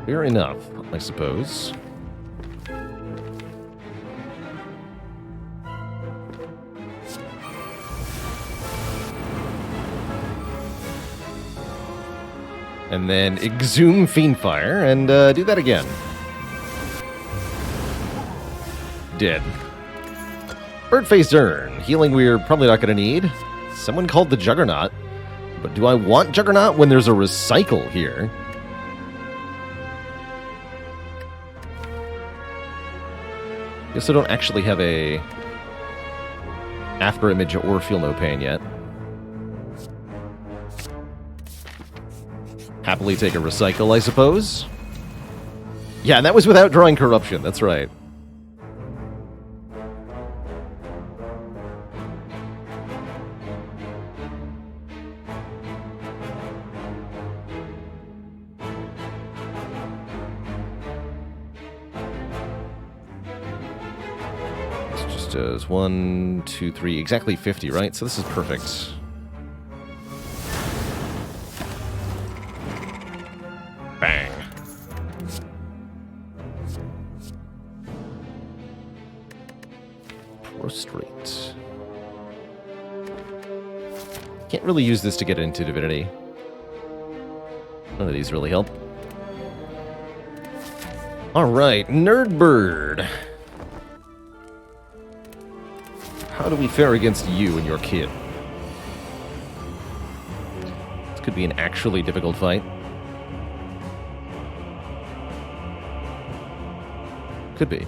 [SPEAKER 1] Fair enough, I suppose. And then Exhume Fiendfire and do that again. Dead. Bird-Faced Urn. Healing we're probably not going to need. Someone called the Juggernaut. But do I want Juggernaut when there's a recycle here? Guess I don't actually have a After Image or Feel No Pain yet. Happily take a recycle, I suppose. Yeah, and that was without drawing Corruption, that's right. Does 1, 2, 3, exactly 50, right? So this is perfect. Bang. Prostrate. Can't really use this to get into Divinity. None of these really help. Alright, Nerdbird. How do we fare against you and your kid? This could be an actually difficult fight. Could be.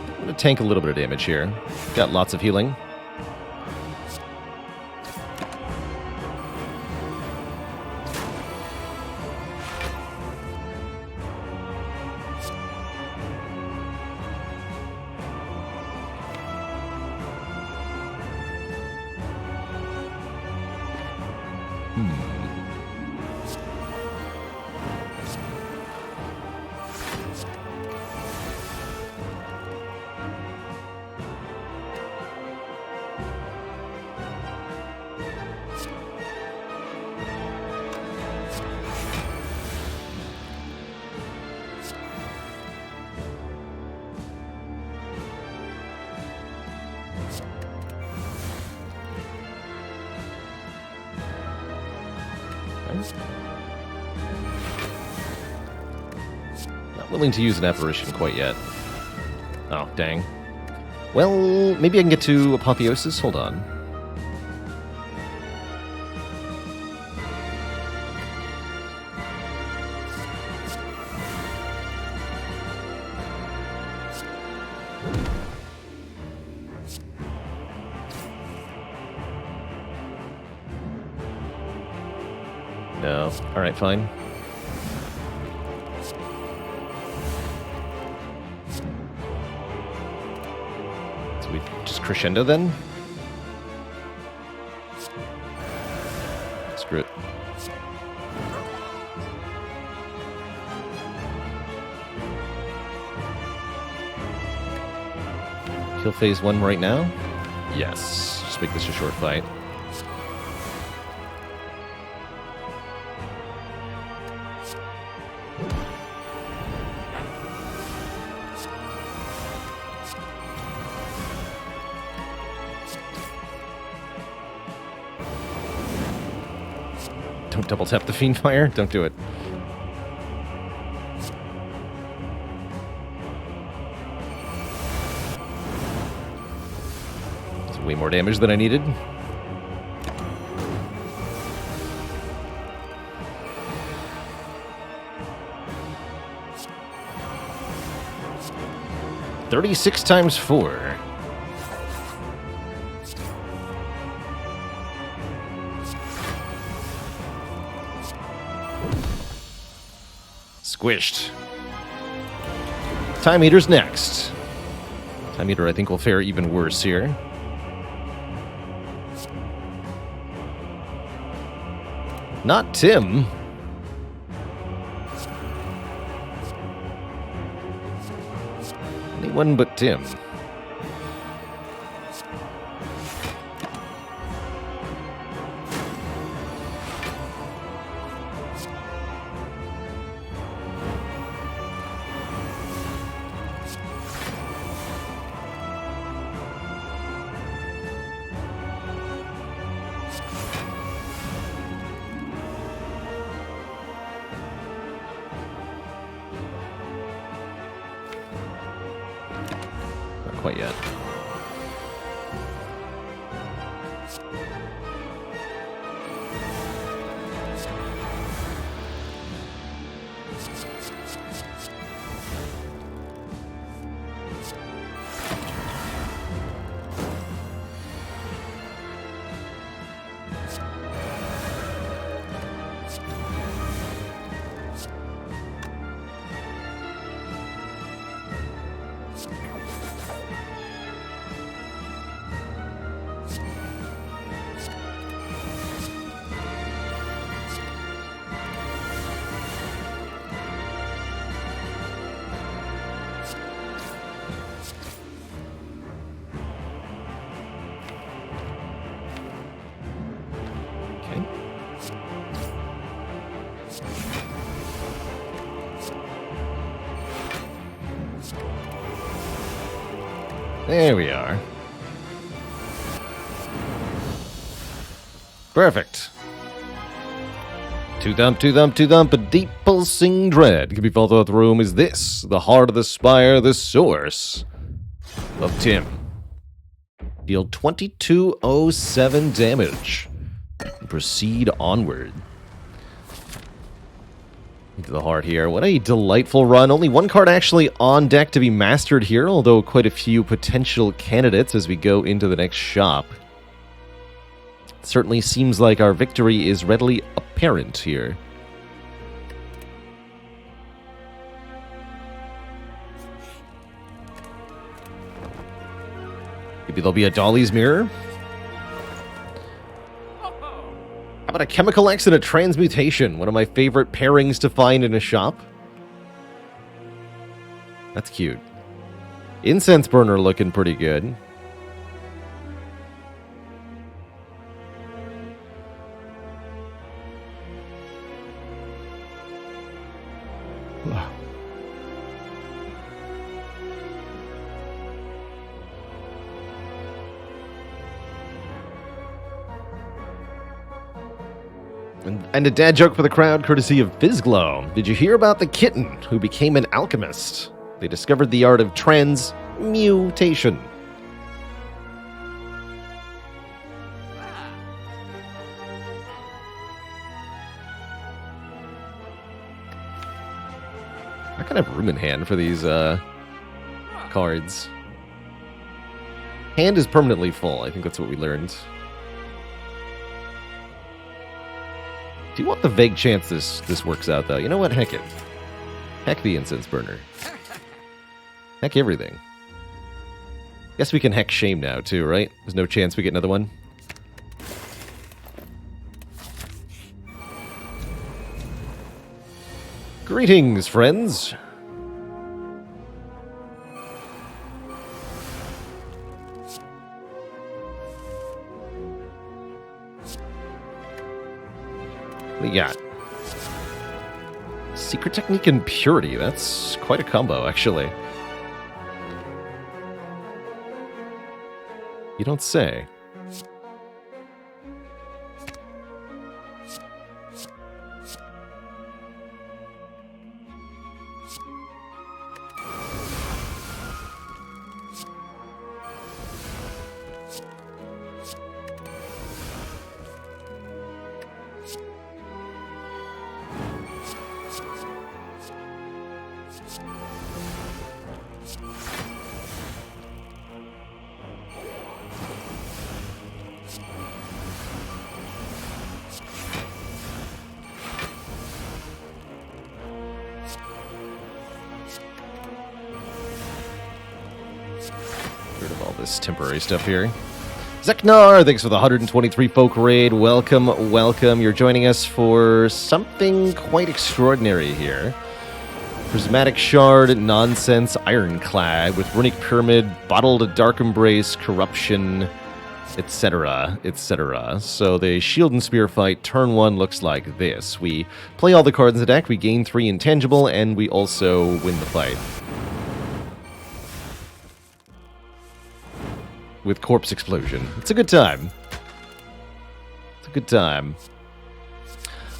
[SPEAKER 1] I'm going to tank a little bit of damage here. Got lots of healing. Not willing to use an apparition quite yet. Oh, dang. Well, maybe I can get to Apotheosis? Hold on. No. Alright, fine. So we just crescendo then? Screw it. Kill phase 1 right now? Yes. Just make this a short fight. Don't double tap the Fiend Fire. Don't do it. That's way more damage than I needed. $36 times 4. Squished. Time Eater's next. Time Eater, I think, will fare even worse here. Not Tim. Anyone but Tim. Quite yet. There we are. Perfect. Two thump, a deep pulsing dread can be felt throughout the room. Is this the heart of the spire, the source of Tim? Deal 2207 damage. Proceed onward. Into the heart here. What a delightful run. Only one card actually on deck to be mastered here, although quite a few potential candidates as we go into the next shop. It certainly seems like our victory is readily apparent here. Maybe there'll be a Dolly's Mirror. How about a Chemical X and a Transmutation? One of my favorite pairings to find in a shop. That's cute. Incense Burner looking pretty good. And a dad joke for the crowd, courtesy of Fizzglow. Did you hear about the kitten who became an alchemist? They discovered the art of transmutation. I kind of have room in hand for these cards. Hand is permanently full. I think that's what we learned. Do you want the vague chance this works out, though? You know what? Heck it. Heck the incense burner. Heck everything. Guess we can heck shame now, too, right? There's no chance we get another one. Greetings, friends. What do you got? Secret Technique and Purity. That's quite a combo, actually. You don't say. Temporary stuff here. Zeknar, thanks for the 123 folk raid. Welcome, welcome. You're joining us for something quite extraordinary here. Prismatic Shard, Nonsense, Ironclad, with Runic Pyramid, Bottled Dark Embrace, Corruption, etc., etc. So the Shield and Spear fight, turn 1 looks like this. We play all the cards in the deck, we gain 3 intangible, and we also win the fight. With Corpse Explosion. It's a good time. It's a good time.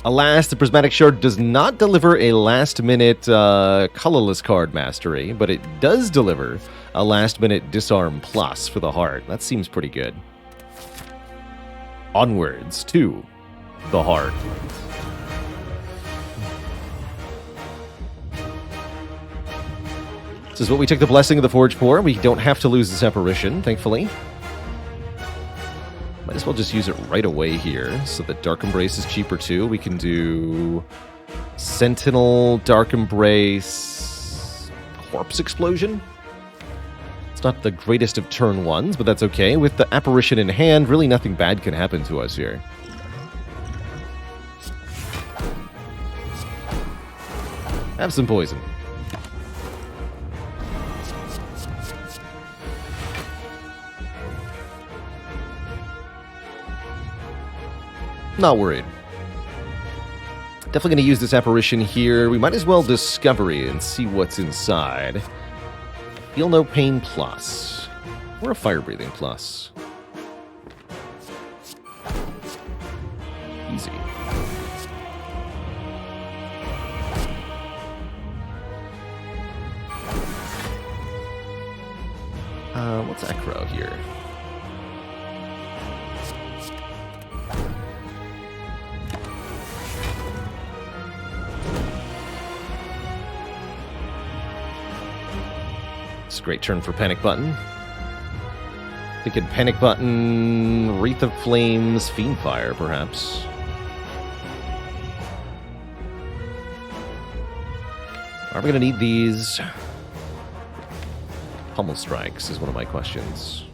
[SPEAKER 1] Alas, the Prismatic Shard does not deliver a last-minute colorless card mastery, but it does deliver a last-minute Disarm Plus for the heart. That seems pretty good. Onwards to the heart. This is what we took the Blessing of the Forge for. We don't have to lose this apparition, thankfully. Might as well just use it right away here, so that Dark Embrace is cheaper too. We can do Sentinel, Dark Embrace, Corpse Explosion. It's not the greatest of turn 1s, but that's okay. With the apparition in hand, really nothing bad can happen to us here. Have some poison. Not worried. Definitely going to use this apparition here. We might as well Discovery and see what's inside. Feel No Pain Plus. Or a Fire Breathing Plus. Easy. What's Acro here? It's a great turn for Panic Button. Thinking Panic Button, Wreath of Flames, Fiendfire, perhaps. Are we going to need these? Pummel Strikes is one of my questions.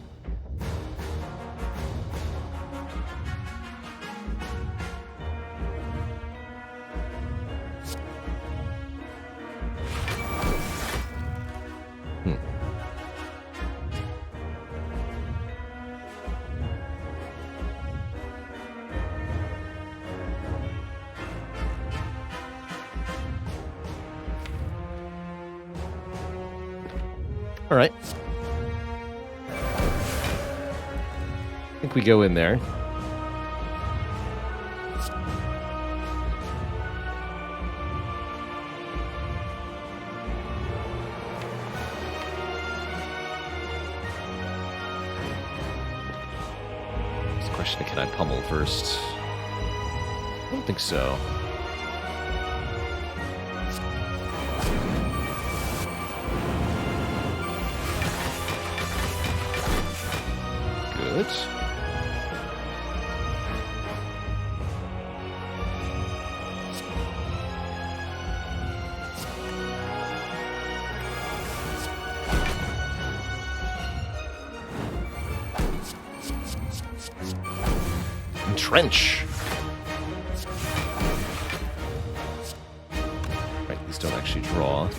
[SPEAKER 1] All right. I think we go in there. Just a question of, can I pummel first? I don't think so. Good. Trench. Right, these don't actually draw.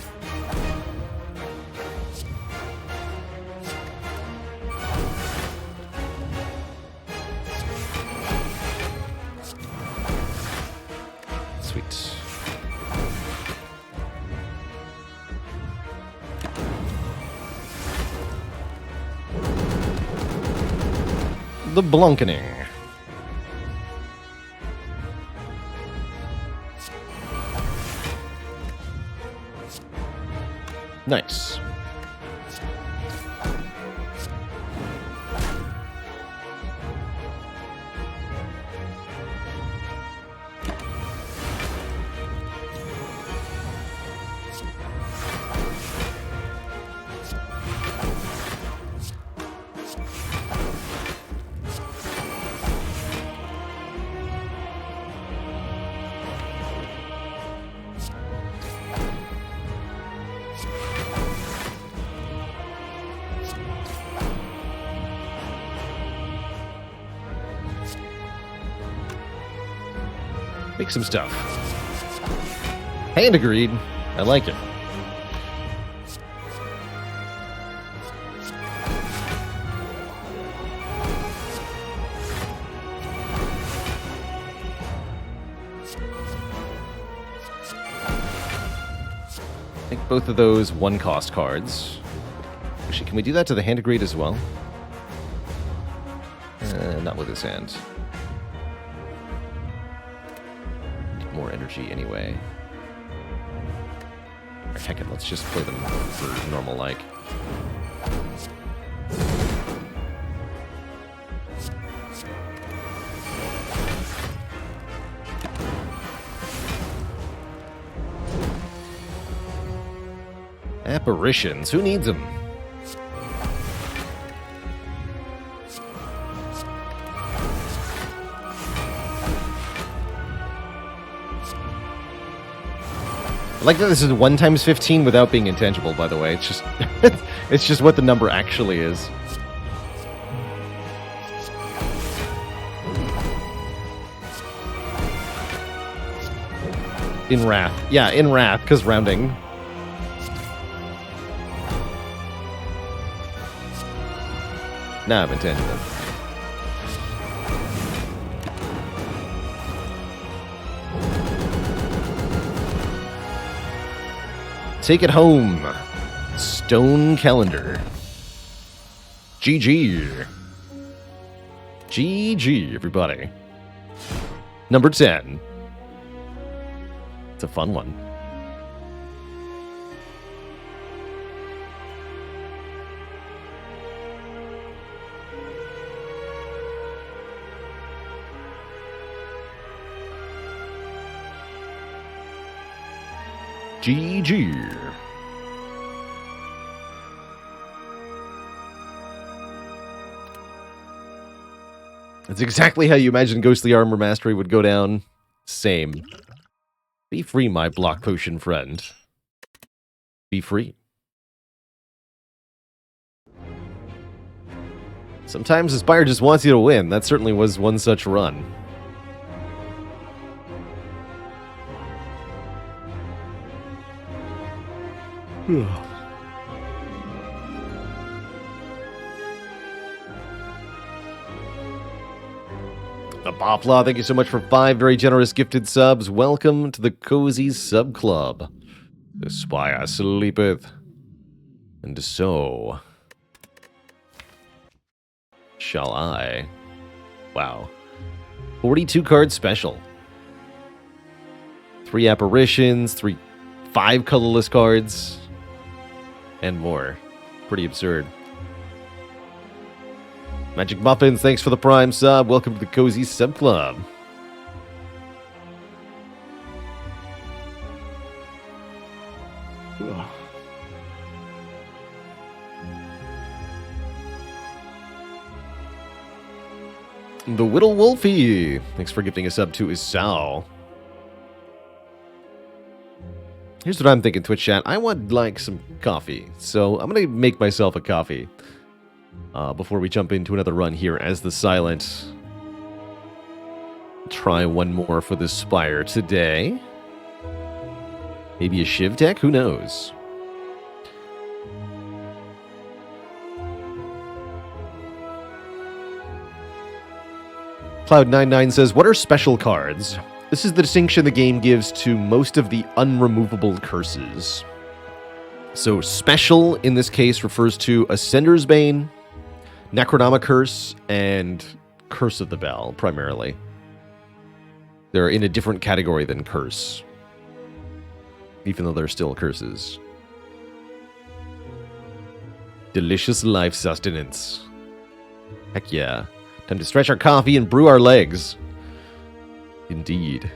[SPEAKER 1] Sweet. The Blunkening. Nice. Make some stuff. Hand agreed. I like it. Make both of those one-cost cards. Actually, can we do that to the hand agreed as well? Not with his hand. More energy anyway. Or heck it, let's just play them for normal like. Apparitions, who needs them? I like that this is 1 times 15 without being intangible, by the way. It's just it's just what the number actually is. In Wrath. Yeah, in Wrath, because rounding. Nah, I'm intangible. Take it home. Stone Calendar. GG. GG, everybody. Number 10. It's a fun one. GG. That's exactly how you imagine Ghostly Armor Mastery would go down. Same. Be free, my block potion friend. Be free. Sometimes the Spire just wants you to win. That certainly was one such run. The Bopla, thank you so much for 5 very generous gifted subs. Welcome to the Cozy Sub Club. The Spire sleepeth, and so shall I. Wow. 42 card special. 3 apparitions, 5 colorless cards, and more. Pretty absurd. Magic Muffins, thanks for the Prime sub. Welcome to the Cozy Sub Club. The Whittle Wolfie, thanks for gifting a sub to Isao. Here's what I'm thinking, Twitch chat. I want, like, some coffee. So I'm going to make myself a coffee before we jump into another run here as the Silent Try one more for the Spire today. Maybe a Shiv deck? Who knows? Cloud99 says, what are special cards? This is the distinction the game gives to most of the unremovable curses. So special, in this case, refers to Ascender's Bane, Necronoma Curse, and Curse of the Bell, primarily. They're in a different category than Curse, even though they're still curses. Delicious life sustenance. Heck yeah. Time to stretch our coffee and brew our legs. Indeed.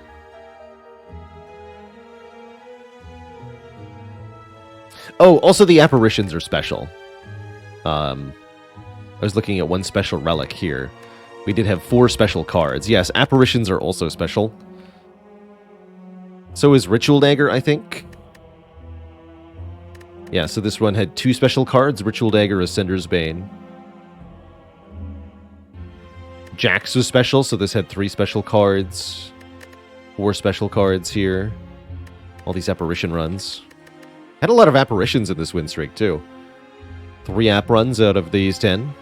[SPEAKER 1] Oh, also the apparitions are special. I was looking at one special relic here. We did have 4 special cards. Yes, apparitions are also special. So is Ritual Dagger, I think. Yeah, so this one had 2 special cards. Ritual Dagger, Ascender's Bane. Jax was special, so this had 3 special cards. 4 special cards here. All these apparition runs. Had a lot of apparitions in this win streak, too. 3 app runs out of these 10.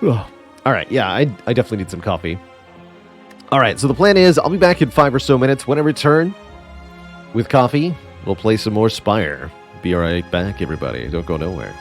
[SPEAKER 1] Ugh. Alright, yeah, I definitely need some coffee. Alright, so the plan is, I'll be back in 5 or so minutes. When I return with coffee, we'll play some more Spire. Be right back, everybody. Don't go nowhere.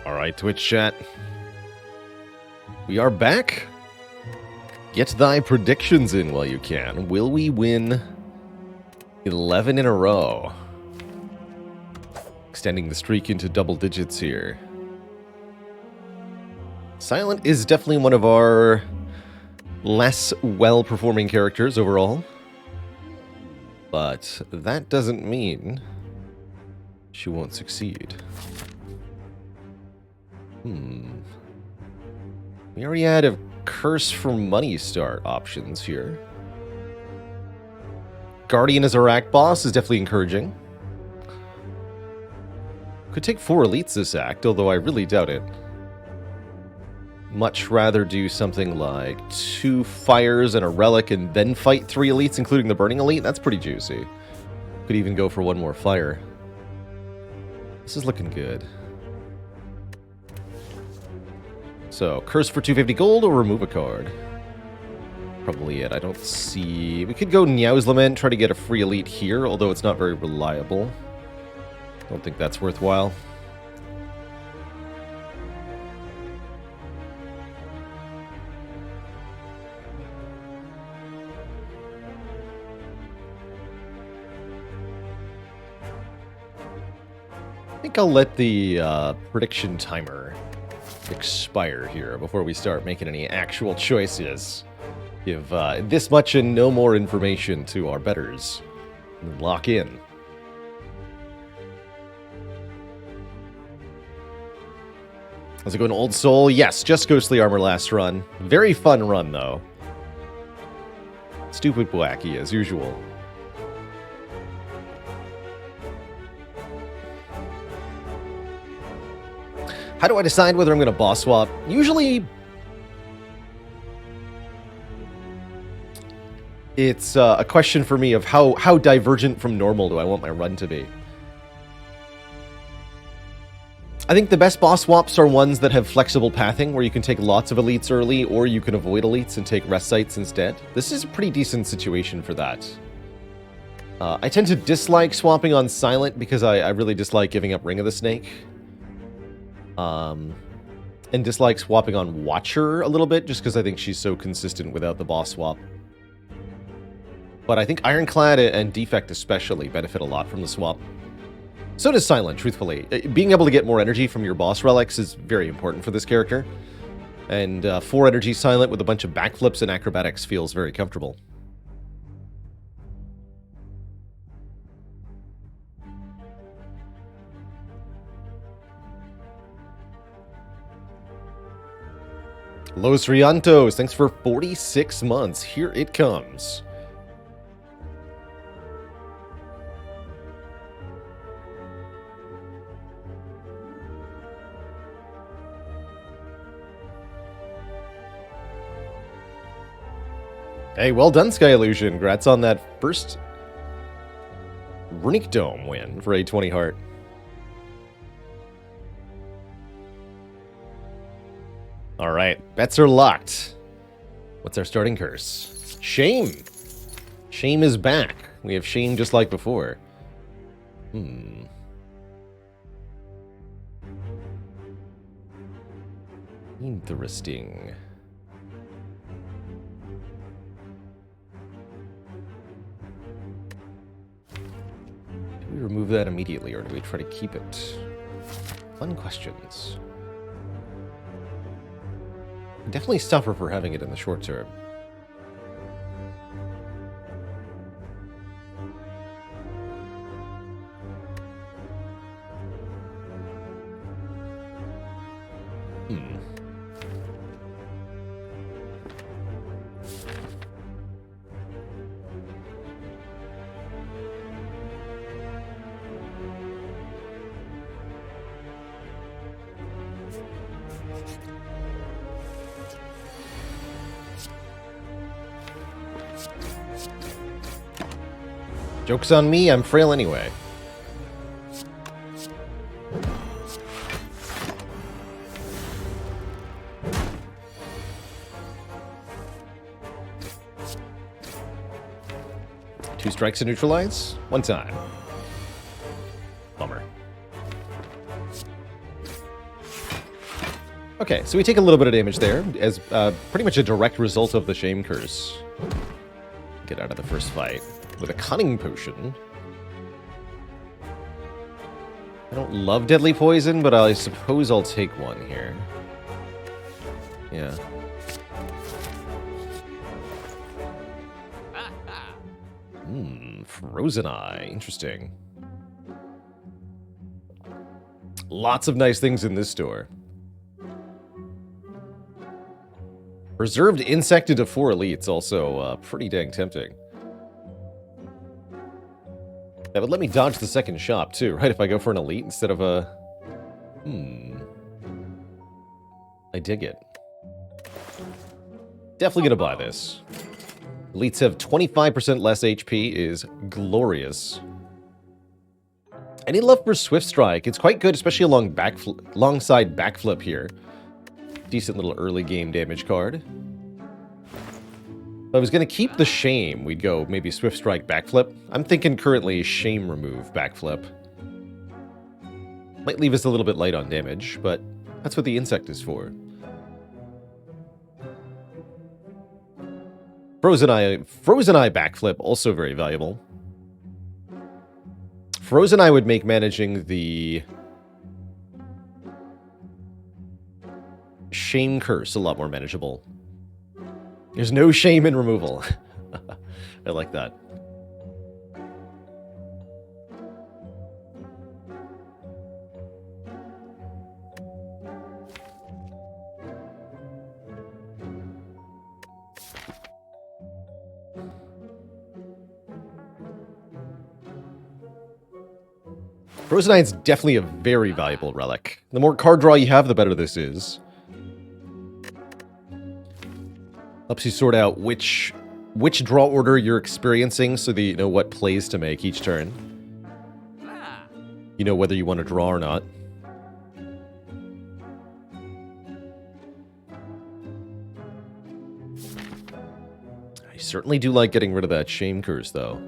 [SPEAKER 1] Alright, Twitch chat. We are back. Get thy predictions in while you can. Will we win 11 in a row? Extending the streak into double digits here. Silent is definitely one of our less well-performing characters overall. But that doesn't mean she won't succeed. We already had a curse for money start options here. Guardian as a rack boss is definitely encouraging. Could take 4 elites this act, although I really doubt it. Much rather do something like 2 fires and a relic and then fight 3 elites, including the burning elite. That's pretty juicy. Could even go for 1 more fire. This is looking good. So, curse for 250 gold or remove a card. Probably it. I don't see... We could go Niao's Lament, try to get a free elite here, although it's not very reliable. Don't think that's worthwhile. I think I'll let the prediction timer expire here before we start making any actual choices. Give this much and no more information to our bettors. And lock in. How's it going, Old Soul? Yes, just Ghostly Armor last run. Very fun run, though. Stupid wacky, as usual. How do I decide whether I'm going to boss swap? Usually, it's a question for me of how divergent from normal do I want my run to be. I think the best boss swaps are ones that have flexible pathing, where you can take lots of elites early, or you can avoid elites and take rest sites instead. This is a pretty decent situation for that. I tend to dislike swapping on Silent because I really dislike giving up Ring of the Snake. And dislike swapping on Watcher a little bit, just because I think she's so consistent without the boss swap. But I think Ironclad and Defect especially benefit a lot from the swap. So does Silent, truthfully. Being able to get more energy from your boss relics is very important for this character. And 4 energy Silent with a bunch of backflips and acrobatics feels very comfortable. Los Riantos, thanks for 46 months. Here it comes. Hey, well done, Sky Illusion. Congrats on that first Runic Dome win for A20 Heart. All right, bets are locked. What's our starting curse? Shame. Shame is back. We have shame just like before. Interesting. Do we remove that immediately, or do we try to keep it? Fun questions. Definitely suffer for having it in the short term. Joke's on me, I'm frail anyway. Two strikes to neutralize? One time. Bummer. Okay, so we take a little bit of damage there, as pretty much a direct result of the Shame Curse. Get out of the first fight with a Cunning Potion. I don't love Deadly Poison, but I suppose I'll take one here. Yeah. Frozen Eye. Interesting. Lots of nice things in this store. Reserved Insect into 4 elites, also pretty dang tempting. That would let me dodge the second shop, too, right? If I go for an elite instead of a... I dig it. Definitely gonna buy this. Elites have 25% less HP is glorious. Any love for Swift Strike? It's quite good, especially alongside Backflip here. Decent little early game damage card. If I was going to keep the Shame, we'd go maybe Swift Strike Backflip. I'm thinking currently Shame Remove Backflip. Might leave us a little bit light on damage, but that's what the Insect is for. Frozen Eye Backflip, also very valuable. Frozen Eye would make managing the Shame Curse a lot more manageable. There's no shame in removal. I like that. Frozen Eye is definitely a very valuable relic. The more card draw you have, the better this is. Helps you sort out which draw order you're experiencing so that you know what plays to make each turn. You know whether you want to draw or not. I certainly do like getting rid of that Shame Curse, though.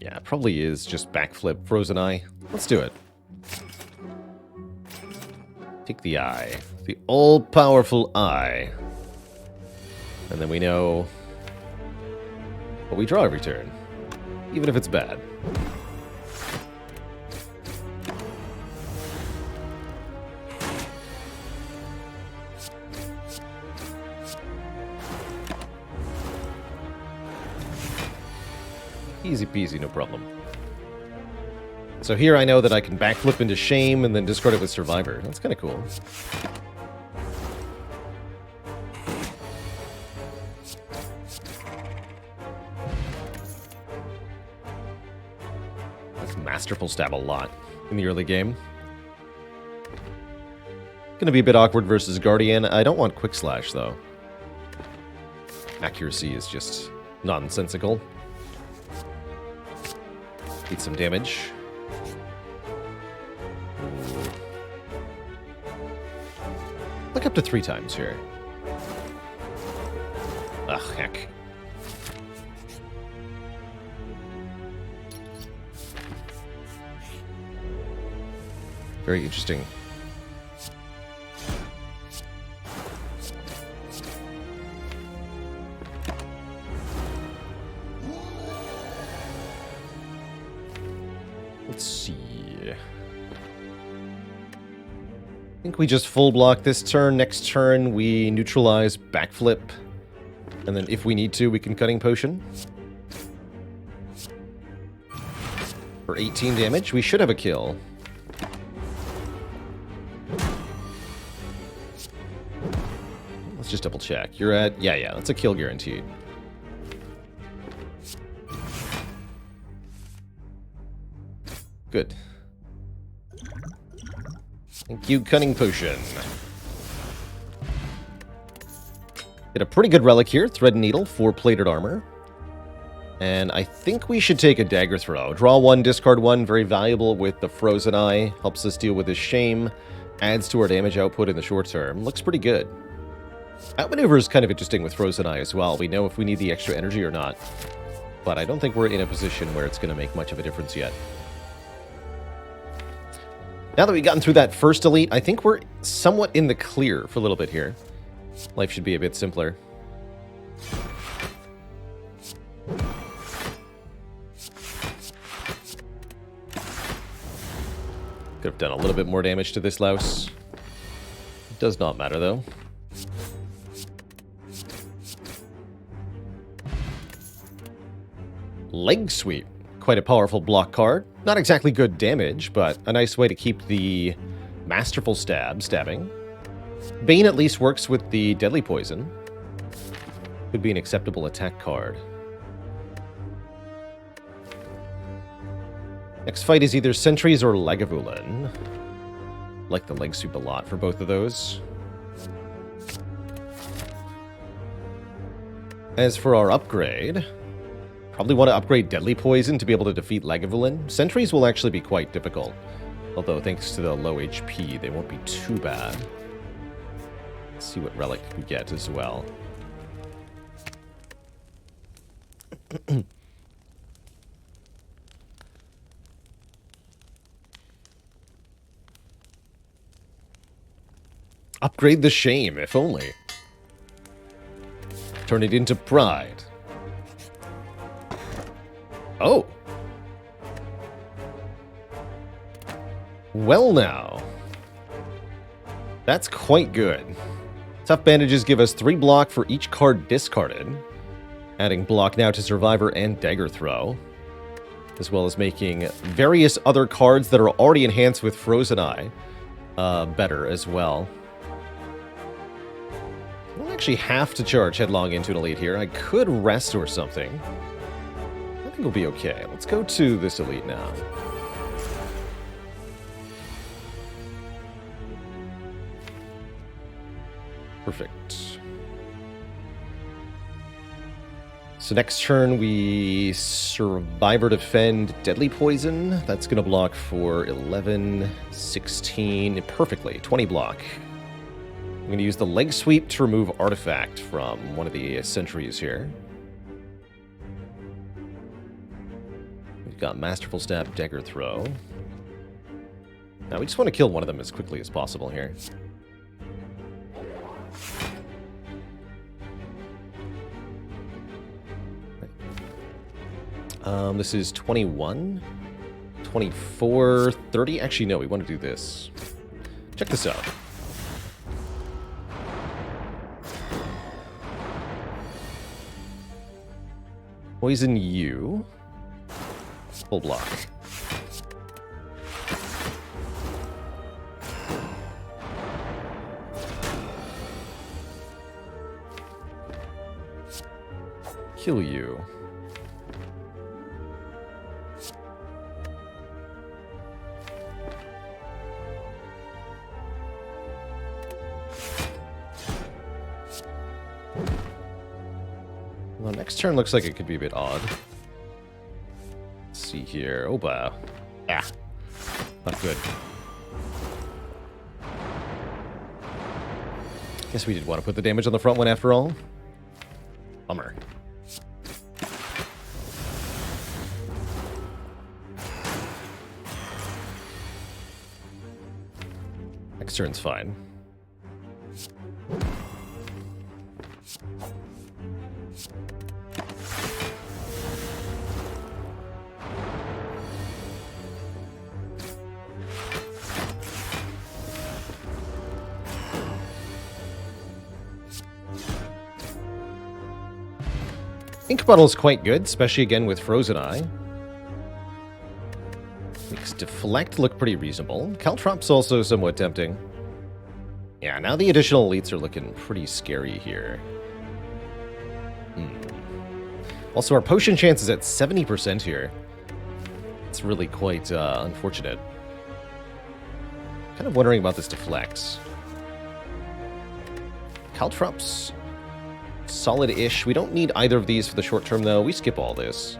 [SPEAKER 1] Yeah, it probably is just Backflip Frozen Eye. Let's do it. Take the Eye. The all-powerful Eye. And then we know what we draw every turn. Even if it's bad. Easy peasy, no problem. So here I know that I can backflip into Shame and then discard it with Survivor. That's kind of cool. That's Masterful Stab a lot in the early game. Gonna be a bit awkward versus Guardian. I don't want Quick Slash, though. Accuracy is just nonsensical. Need some damage. Look up to 3 times here. Ugh, heck. Very interesting. Let's see. I think we just full block this turn. Next turn, we neutralize Backflip. And then if we need to, we can Cutting Potion. For 18 damage, we should have a kill. Let's just double check. You're at... Yeah, that's a kill guaranteed. Good. Thank you, Cunning Potion. Get a pretty good relic here. Thread and Needle, 4 plated armor. And I think we should take a Dagger Throw. Draw 1, discard 1. Very valuable with the Frozen Eye. Helps us deal with his Shame. Adds to our damage output in the short term. Looks pretty good. Outmaneuver is kind of interesting with Frozen Eye as well. We know if we need the extra energy or not. but I don't think we're in a position where it's going to make much of a difference yet. Now that we've gotten through that first elite, I think we're somewhat in the clear for a little bit here. Life should be a bit simpler. Could have done a little bit more damage to this louse. It does not matter, though. Leg Sweep. Quite a powerful block card. Not exactly good damage, but a nice way to keep the Masterful stabbing. Bane at least works with the Deadly Poison. Could be an acceptable attack card. Next fight is either Sentries or Lagavulin. Like the Leg Sweep a lot for both of those. As for our upgrade, probably want to upgrade Deadly Poison to be able to defeat Lagavulin. Sentries will actually be quite difficult. Although, thanks to the low HP, they won't be too bad. Let's see what relic we get as well. Upgrade the Shame, if only. Turn it into Pride. Oh. Well now. That's quite good. Tough Bandages give us 3 block for each card discarded. Adding block now to Survivor and Dagger Throw. As well as making various other cards that are already enhanced with Frozen Eye better as well. I don't actually have to charge headlong into an elite here. I could rest or something. I think we'll be okay. Let's go to this elite now. Perfect. So next turn we Survivor Defend Deadly Poison. That's going to block for 11, 16, perfectly. 20 block. I'm going to use the Leg Sweep to remove Artifact from one of the Sentries here. We've got Masterful Stab, Dagger Throw. Now we just want to kill one of them as quickly as possible here. This is 21, 24, 30. Actually, no, we want to do this. Check this out. Poison you. Full block. Kill you. Well, next turn looks like it could be a bit odd. Let's see here. Oh, wow. Ah. Not good. Guess we did want to put the damage on the front one after all. Bummer. Next turn's fine. Ink Bottle is quite good, especially again with Frozen Eye. Makes Deflect look pretty reasonable. Caltrop's also somewhat tempting. Yeah, now the additional elites are looking pretty scary here. Also, our potion chance is at 70% here. It's really quite unfortunate. Kind of wondering about this Deflect. Caltrop's solid-ish. We don't need either of these for the short term, though. We skip all this,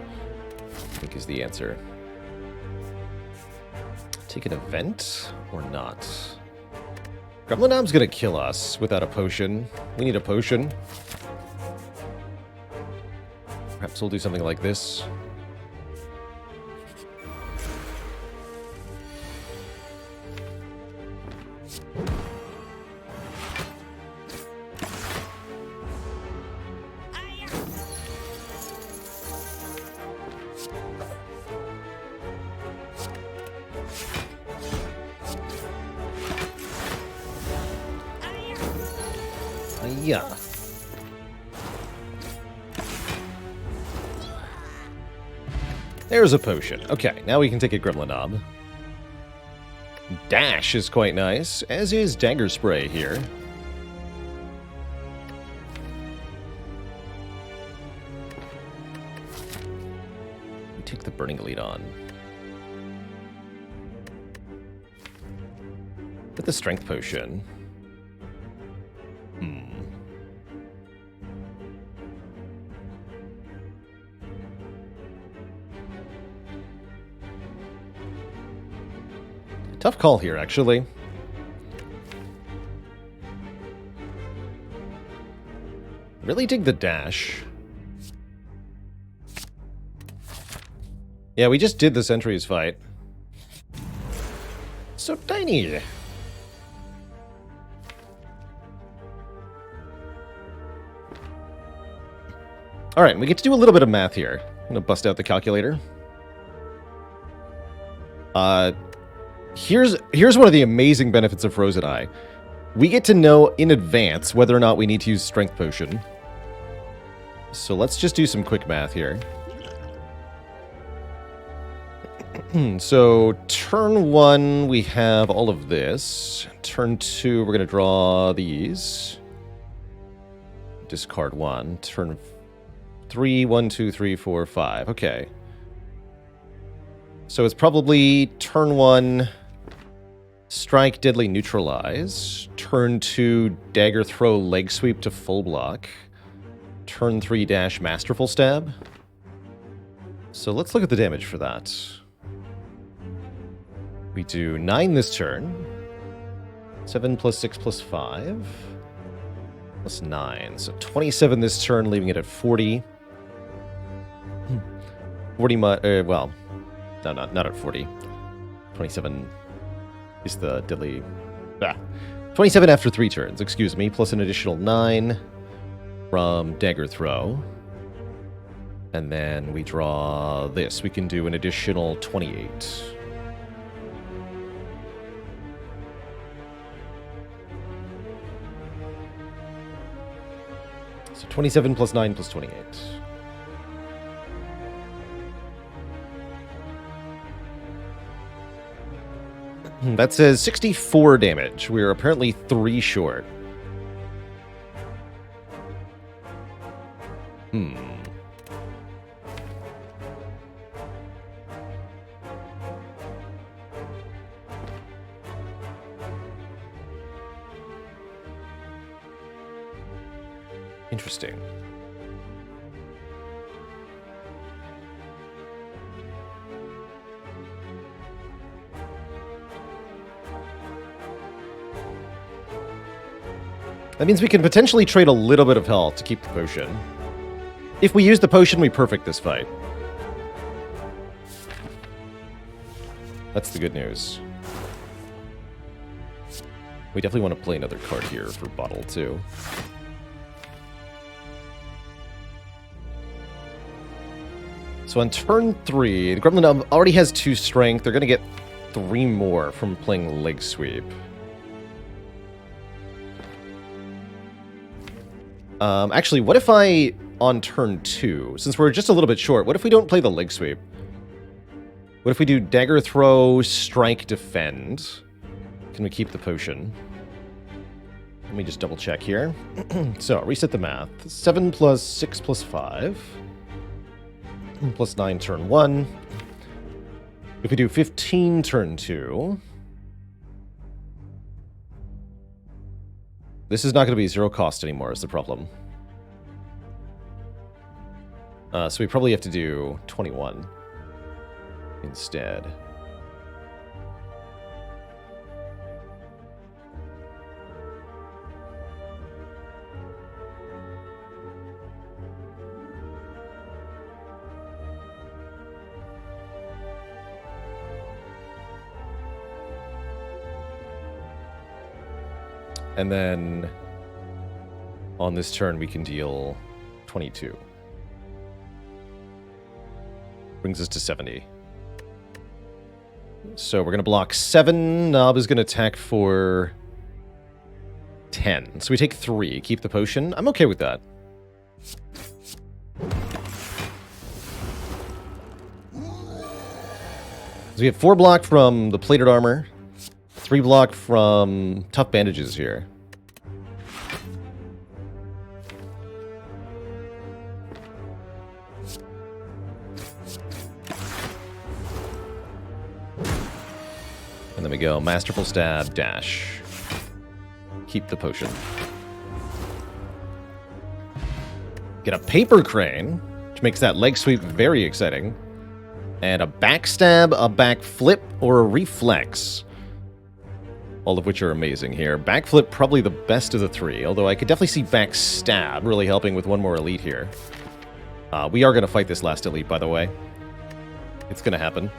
[SPEAKER 1] I think is the answer. Take an event or not? Gremlinob's gonna kill us without a potion. We need a potion. Perhaps we'll do something like this. Yeah. There's a potion. Okay, now we can take a Gremlin Knob. Dash is quite nice, as is Dagger Spray here. We take the Burning Elite on. With the Strength Potion. Tough call here, actually. Really dig the dash. Yeah, we just did the Sentries fight. So tiny. Alright, we get to do a little bit of math here. I'm gonna bust out the calculator. Here's one of the amazing benefits of Frozen Eye. We get to know in advance whether or not we need to use Strength Potion. So let's just do some quick math here. So turn 1, we have all of this. Turn 2, we're going to draw these. Discard 1. Turn 3, 1, 2, 3, 4, 5. Okay. So it's probably turn 1, strike, deadly, neutralize. Turn 2, dagger throw, leg sweep to full block. Turn 3, dash, masterful stab. So let's look at the damage for that. We do 9 this turn. 7 plus 6 plus 5. Plus 9. So 27 this turn, leaving it at 40. 40, well... No, not at 40. 27 is the deadly... 27 after 3 turns, excuse me, plus an additional 9 from Dagger Throw. And then we draw this. We can do an additional 28. So 27 plus 9 plus 28. That says 64 damage. We're apparently 3 short. Interesting. That means we can potentially trade a little bit of health to keep the potion. If we use the potion, we perfect this fight. That's the good news. We definitely want to play another card here for Bottle, too. So on turn 3, the Gremlin already has 2 strength. They're going to get 3 more from playing Leg Sweep. Actually, what if I, on turn 2, since we're just a little bit short, what if we don't play the Leg Sweep? What if we do Dagger Throw, Strike, Defend? Can we keep the potion? Let me just double check here. So, reset the math. 7 plus 6 plus 5. Plus 9 turn 1. If we do 15 turn 2... This is not going to be 0 cost anymore, is the problem. So we probably have to do 21 instead. And then on this turn, we can deal 22. Brings us to 70. So we're going to block 7. Nob is going to attack for 10. So we take 3, keep the potion. I'm okay with that. So we have 4 block from the plated armor, 3 block from tough bandages here. And then we go Masterful Stab, Dash. Keep the potion. Get a Paper Crane, which makes that leg sweep very exciting. And a backstab, a backflip, or a reflex. All of which are amazing here. Backflip, probably the best of the 3, although I could definitely see backstab really helping with one more elite here. We are going to fight this last elite, by the way. It's going to happen.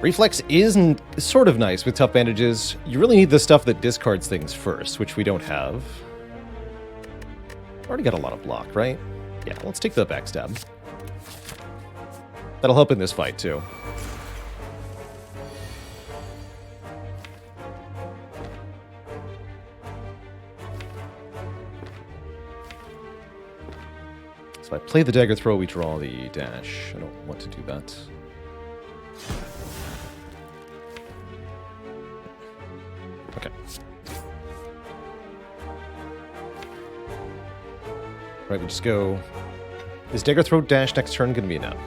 [SPEAKER 1] Reflex is sort of nice with tough bandages. You really need the stuff that discards things first, which we don't have. Already got a lot of block, right? Yeah, let's take the backstab. That'll help in this fight, too. So if I play the dagger throw, we draw the dash. I don't want to do that. Okay. Right, we just go... Is dagger throw dash next turn going to be enough?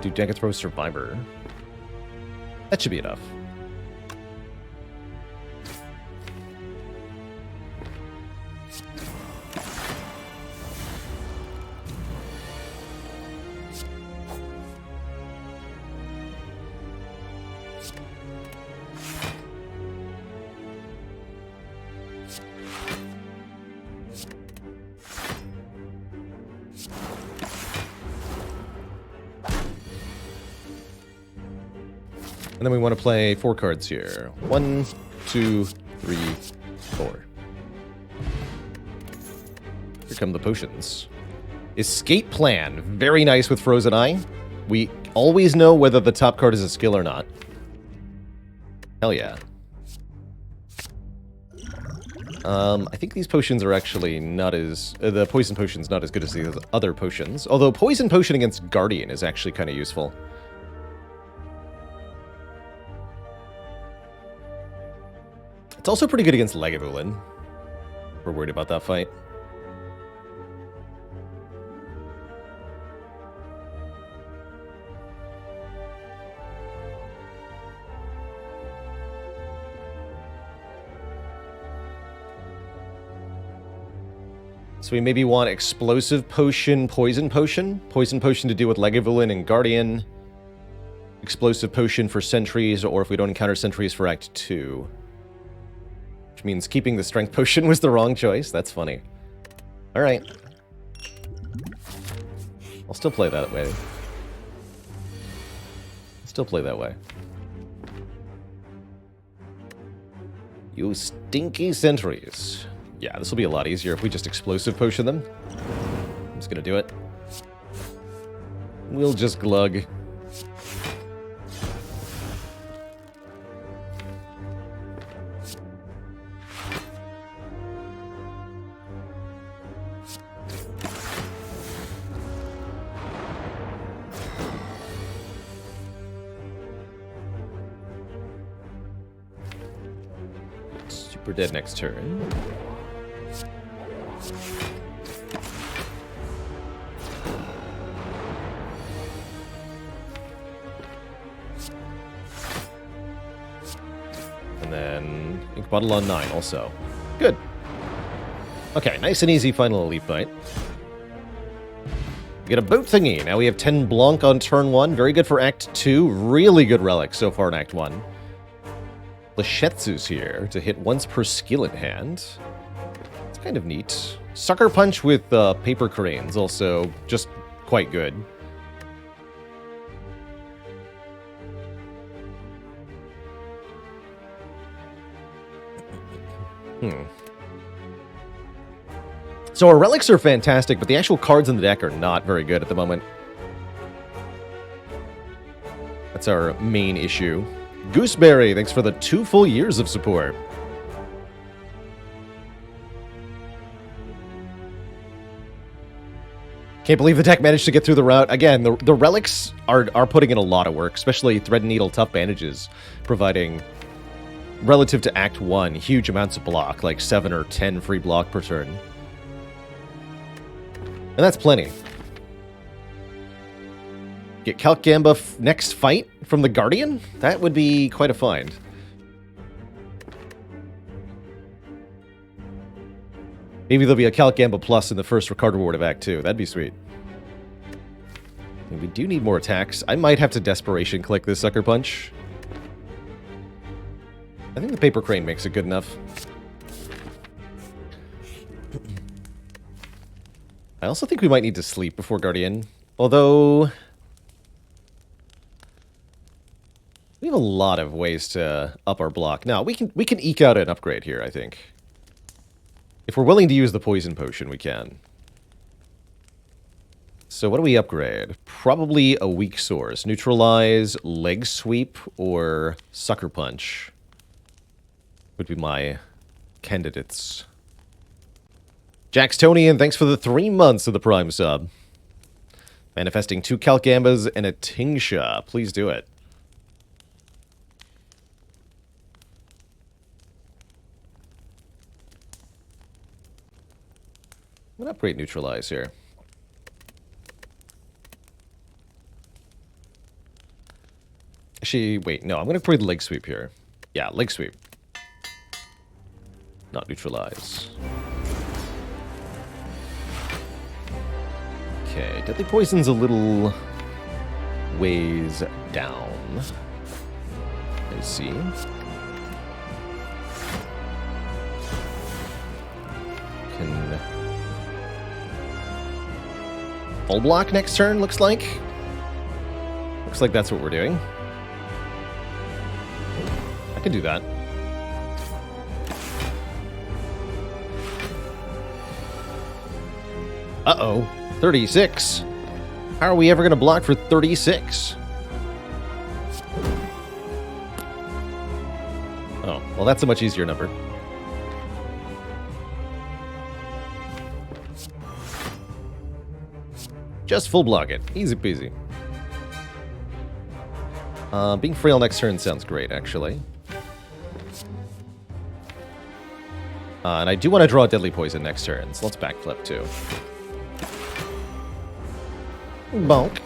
[SPEAKER 1] Do dagger throw survivor. That should be enough. And then we want to play 4 cards here. 1, 2, 3, 4. Here come the potions. Escape Plan. Very nice with Frozen Eye. We always know whether the top card is a skill or not. Hell yeah. I think these potions are actually not as... the poison potion's not as good as the other potions. Although poison potion against Guardian is actually kind of useful. It's also pretty good against Lagavulin. We're worried about that fight. So we maybe want Explosive Potion, Poison Potion. Poison Potion to deal with Lagavulin and Guardian. Explosive Potion for Sentries, or if we don't encounter Sentries for Act 2. Which means keeping the Strength Potion was the wrong choice. That's funny. Alright. I'll still play that way. Still play that way. You stinky sentries. Yeah, this will be a lot easier if we just Explosive Potion them. I'm just gonna do it. We'll just glug. Super dead next turn. And then Ink Bottle on 9 also. Good. Okay, nice and easy final elite fight. We get a boat thingy. Now we have 10 Blanc on turn 1. Very good for Act 2. Really good relic so far in Act 1. Lashetsu's here to hit once per skill in hand. It's kind of neat. Sucker Punch with Paper Cranes, also just quite good. So our relics are fantastic, but the actual cards in the deck are not very good at the moment. That's our main issue. Gooseberry, thanks for the 2 full years of support. Can't believe the deck managed to get through the route. Again, the relics are putting in a lot of work, especially Thread and Needle Tough Bandages, providing, relative to Act 1, huge amounts of block, like 7 or 10 free block per turn. And that's plenty. Get Calc Gamba next fight from the Guardian? That would be quite a find. Maybe there'll be a Calc Gamba Plus in the first card reward of Act 2. That'd be sweet. And we do need more attacks. I might have to Desperation click this Sucker Punch. I think the Paper Crane makes it good enough. I also think we might need to sleep before Guardian. Although we have a lot of ways to up our block. Now, we can eke out an upgrade here, I think. If we're willing to use the Poison Potion, we can. So what do we upgrade? Probably a Weak Source. Neutralize, Leg Sweep, or Sucker Punch would be my candidates. Jackstonian, thanks for the 3 months of the Prime sub. Manifesting 2 Calc Gambas and a Tingsha. Please do it. I'm going to upgrade Neutralize here. Actually, wait, no, I'm going to upgrade Leg Sweep here. Yeah, Leg Sweep. Not Neutralize. Okay, Deadly Poison's a little ways down. I see. Can full block next turn, looks like. Looks like that's what we're doing. I can do that. Uh-oh. 36. How are we ever going to block for 36? Oh, well, that's a much easier number. Just full block it. Easy peasy. Being frail next turn sounds great, actually. And I do want to draw Deadly Poison next turn, so let's backflip too. Bonk.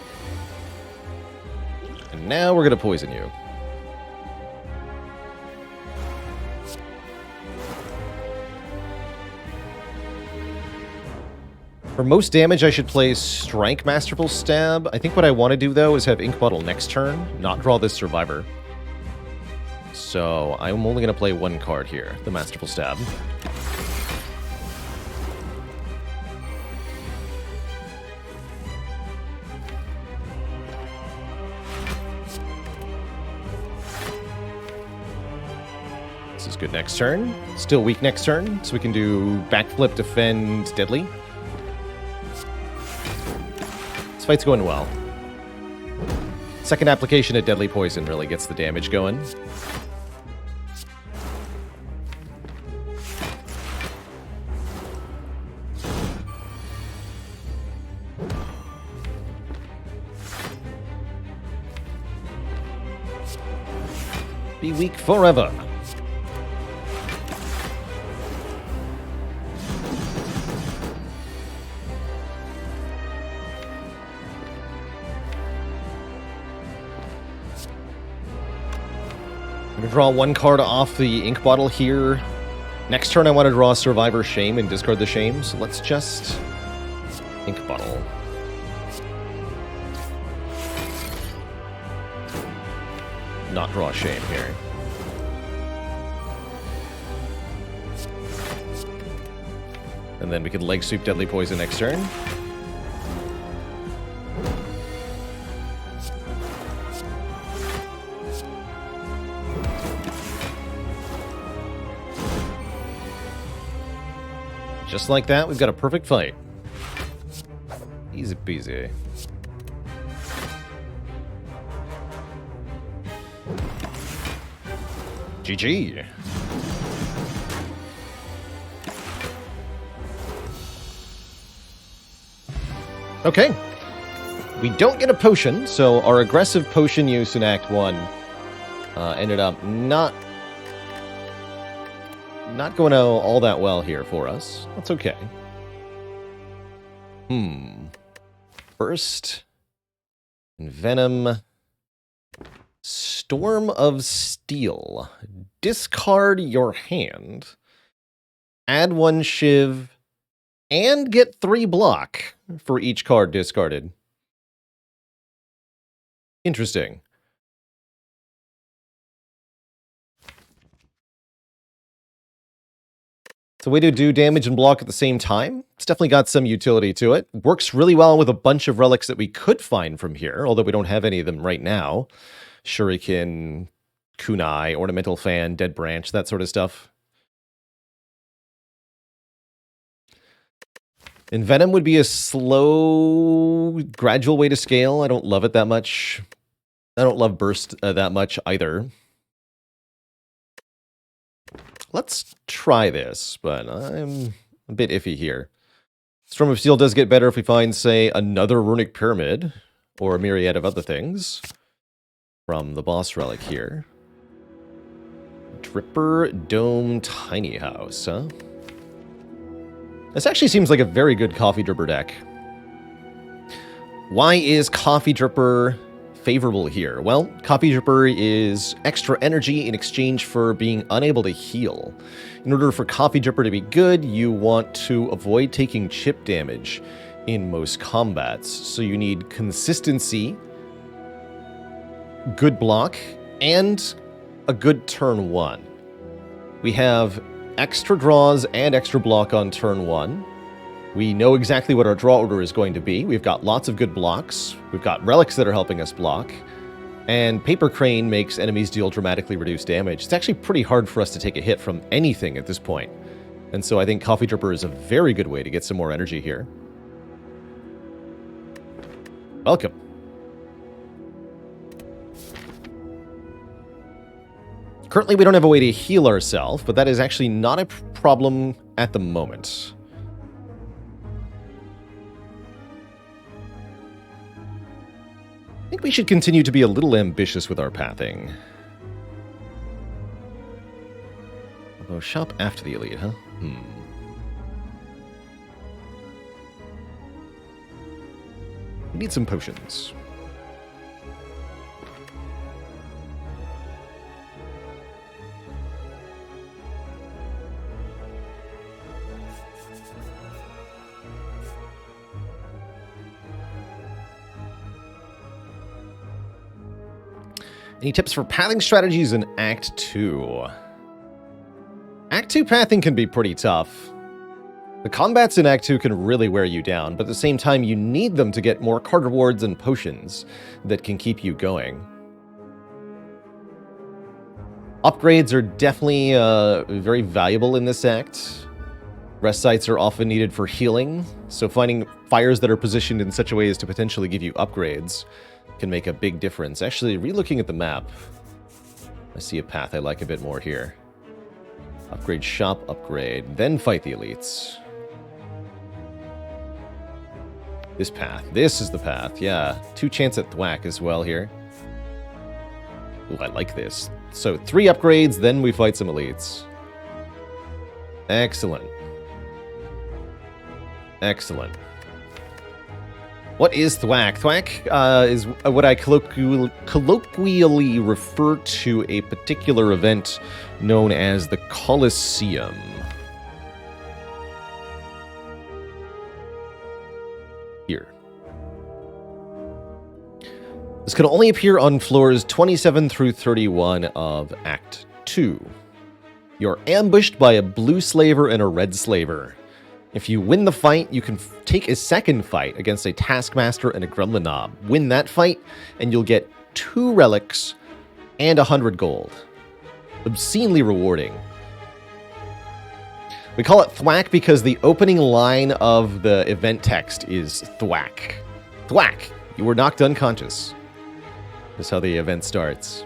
[SPEAKER 1] And now we're going to poison you. For most damage, I should play Strike Masterful Stab. I think what I want to do, though, is have Ink Bottle next turn, not draw this Survivor. So I'm only going to play 1 card here, the Masterful Stab. This is good next turn. Still weak next turn, so we can do Backflip, Defend, Deadly. This fight's going well. Second application of Deadly Poison really gets the damage going. Be weak forever. I'm going to draw 1 card off the Ink Bottle here. Next turn I want to draw Survivor Shame and discard the Shame, so let's just Ink Bottle. Not draw Shame here. And then we can Leg Sweep Deadly Poison next turn. Just like that, we've got a perfect fight. Easy peasy. GG. Okay. We don't get a potion, so our aggressive potion use in Act 1 ended up not going all that well here for us. That's okay. Burst. Venom. Storm of Steel. Discard your hand. Add 1 Shiv. And get 3 block for each card discarded. Interesting. It's a way to do damage and block at the same time. It's definitely got some utility to it. Works really well with a bunch of relics that we could find from here, although we don't have any of them right now. Shuriken, Kunai, Ornamental Fan, Dead Branch, that sort of stuff. And Venom would be a slow, gradual way to scale. I don't love it that much. I don't love Burst that much either. Let's try this, but I'm a bit iffy here. Storm of Steel does get better if we find, say, another Runic Pyramid, or a myriad of other things from the boss relic here. Dripper Dome Tiny House, huh? This actually seems like a very good Coffee Dripper deck. Why is Coffee Dripper favorable here? Well, Coffee Dripper is extra energy in exchange for being unable to heal. In order for Coffee Dripper to be good, you want to avoid taking chip damage in most combats. So you need consistency, good block, and a good turn 1. We have extra draws and extra block on turn 1. We know exactly what our draw order is going to be. We've got lots of good blocks. We've got relics that are helping us block. And Paper Crane makes enemies deal dramatically reduced damage. It's actually pretty hard for us to take a hit from anything at this point. And so I think Coffee Dripper is a very good way to get some more energy here. Welcome. Currently, we don't have a way to heal ourselves, but that is actually not a problem at the moment. I think we should continue to be a little ambitious with our pathing. Although, shop after the elite, huh? We need some potions. Any tips for pathing strategies in Act 2? Act 2 pathing can be pretty tough. The combats in Act 2 can really wear you down, but at the same time you need them to get more card rewards and potions that can keep you going. Upgrades are definitely very valuable in this act. Rest sites are often needed for healing, so finding fires that are positioned in such a way as to potentially give you upgrades can make a big difference. Actually, re-looking at the map, I see a path I like a bit more here. Upgrade shop, upgrade, then fight the elites. This path. This is the path, yeah. 2 chance at thwack as well here. Ooh, I like this. So 3 upgrades, then we fight some elites. Excellent. Excellent. What is thwack? Thwack is what I colloquially refer to a particular event known as the Colosseum. Here. This can only appear on floors 27 through 31 of Act 2. You're ambushed by a blue slaver and a red slaver. If you win the fight, you can take a second fight against a Taskmaster and a Gremlinob. Win that fight, and you'll get 2 relics and 100 gold. Obscenely rewarding. We call it thwack because the opening line of the event text is thwack. Thwack! You were knocked unconscious. That's how the event starts.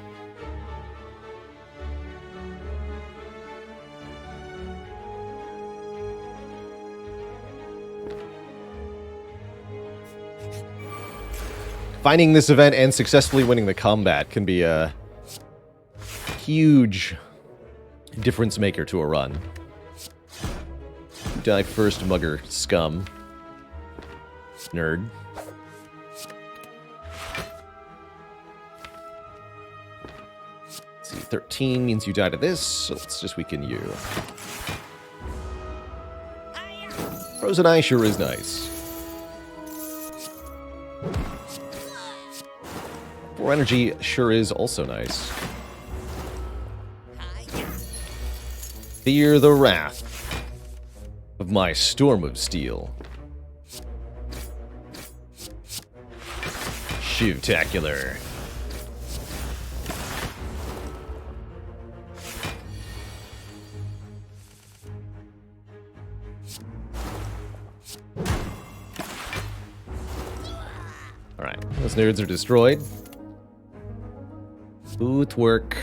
[SPEAKER 1] Finding this event and successfully winning the combat can be a huge difference maker to a run. Die first, mugger scum. Nerd. Let's see, 13 means you die to this, so let's just weaken you. Frozen Eye sure is nice. 4 energy sure is also nice. Fear the wrath of my storm of steel. Shivtacular. Alright, those nerds are destroyed. Footwork.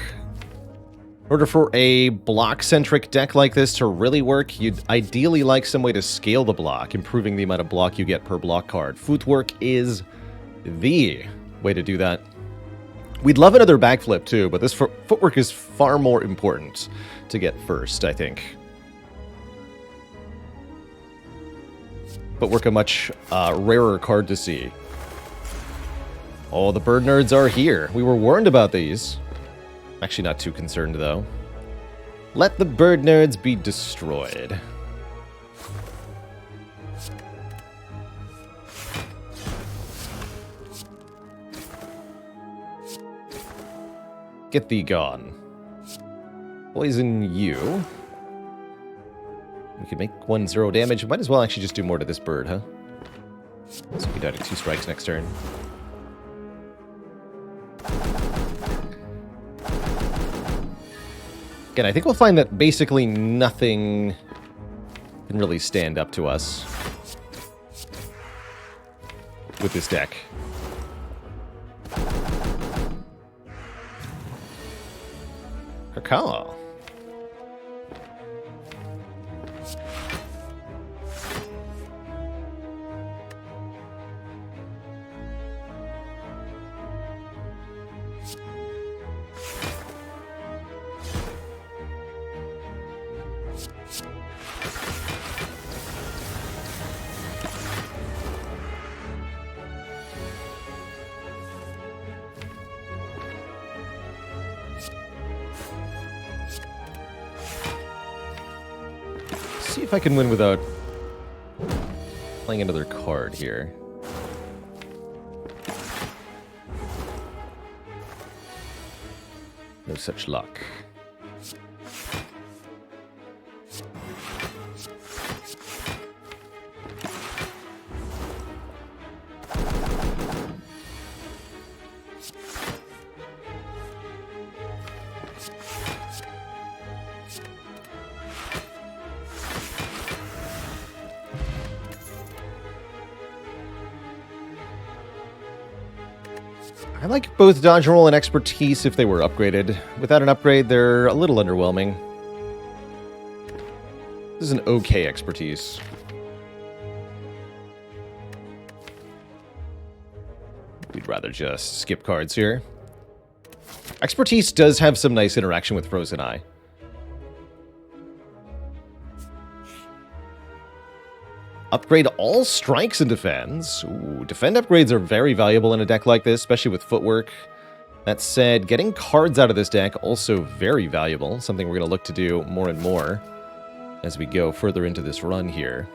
[SPEAKER 1] In order for a block-centric deck like this to really work, you'd ideally like some way to scale the block, improving the amount of block you get per block card. Footwork is the way to do that. We'd love another backflip too, but this footwork is far more important to get first, I think. Footwork a much rarer card to see. Oh, the bird nerds are here. We were warned about these. Actually not too concerned, though. Let the bird nerds be destroyed. Get thee gone. Poison you. We could make 1-0 damage. Might as well actually just do more to this bird, huh? So we die to 2 strikes next turn. Again, I think we'll find that basically nothing can really stand up to us with this deck. Kakao. See if I can win without playing another card here. No such luck. I like both dodge roll and expertise if they were upgraded. Without an upgrade, they're a little underwhelming. This is an okay expertise. We'd rather just skip cards here. Expertise does have some nice interaction with Frozen Eye. Upgrade all strikes and defends. Ooh, defend upgrades are very valuable in a deck like this, especially with footwork. That said, getting cards out of this deck also very valuable, something we're going to look to do more and more as we go further into this run here.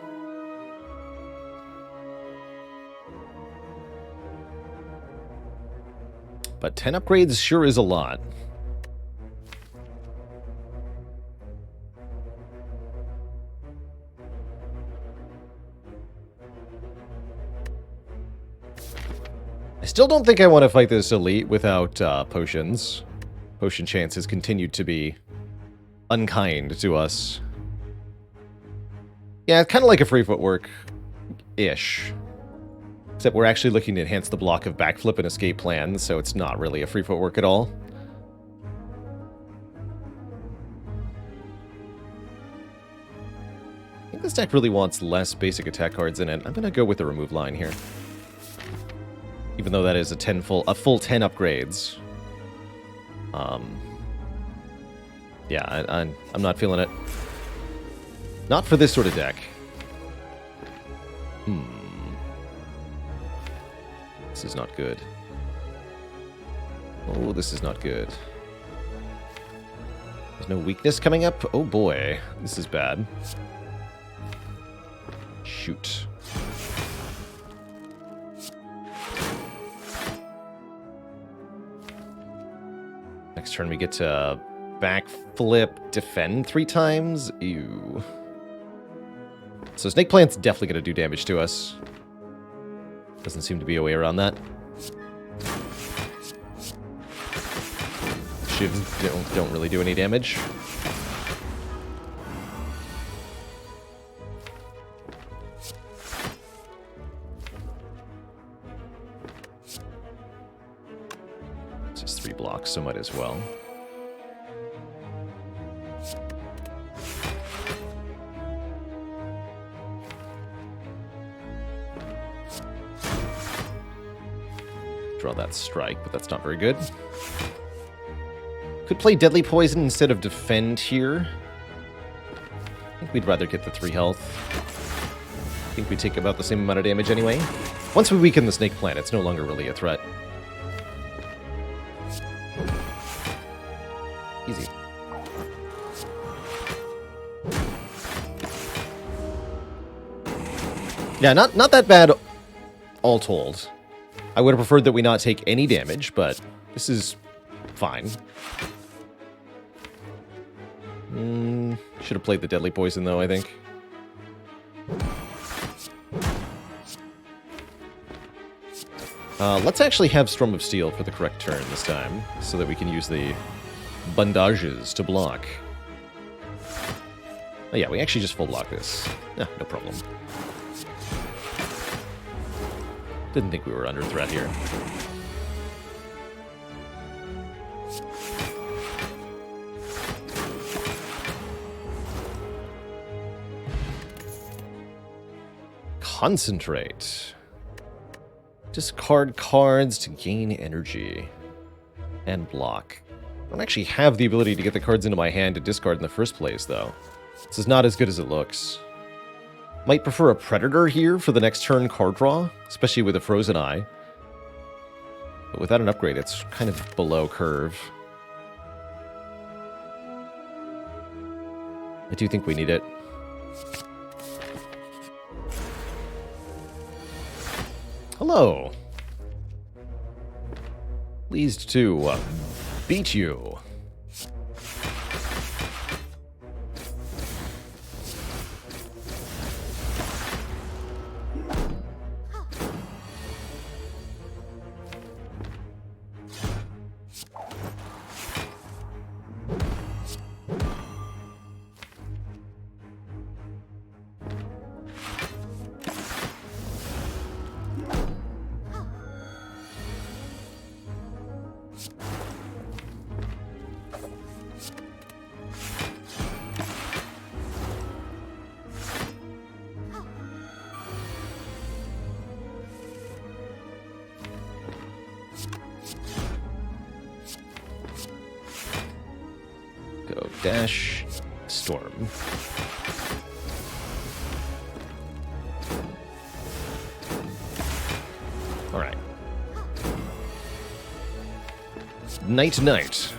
[SPEAKER 1] But 10 upgrades sure is a lot. I still don't think I want to fight this elite without potions. Potion chances continued to be unkind to us. Yeah, it's kind of like a free footwork-ish. Except we're actually looking to enhance the block of backflip and escape plan, so it's not really a free footwork at all. I think this deck really wants less basic attack cards in it. I'm going to go with the remove line here. Even though that is a full 10 upgrades. Yeah, I'm not feeling it. Not for this sort of deck. This is not good. Oh, this is not good. There's no weakness coming up? Oh boy, this is bad. Shoot. Next turn we get to backflip, defend 3 times. Ew. So Snake Plant's definitely going to do damage to us. Doesn't seem to be a way around that. Shivs don't really do any damage. It's just 3 blocks, so might as well. Draw that strike, but that's not very good. Could play Deadly Poison instead of Defend here. I think we'd rather get the 3 health. I think we take about the same amount of damage anyway. Once we weaken the Snake Plant, it's no longer really a threat. Easy. Yeah, not that bad all told. I would have preferred that we not take any damage, but this is fine. Should have played the Deadly Poison, though, I think. Let's actually have Storm of Steel for the correct turn this time, so that we can use the bandages to block. Oh yeah, we actually just full block this. Yeah, no problem. Didn't think we were under threat here. Concentrate. Discard cards to gain energy. And block. I don't actually have the ability to get the cards into my hand to discard in the first place, though. This is not as good as it looks. Might prefer a Predator here for the next turn card draw, especially with a Frozen Eye. But without an upgrade, it's kind of below curve. I do think we need it. Hello. Pleased to beat you. Go dash, storm. All right. Night, night.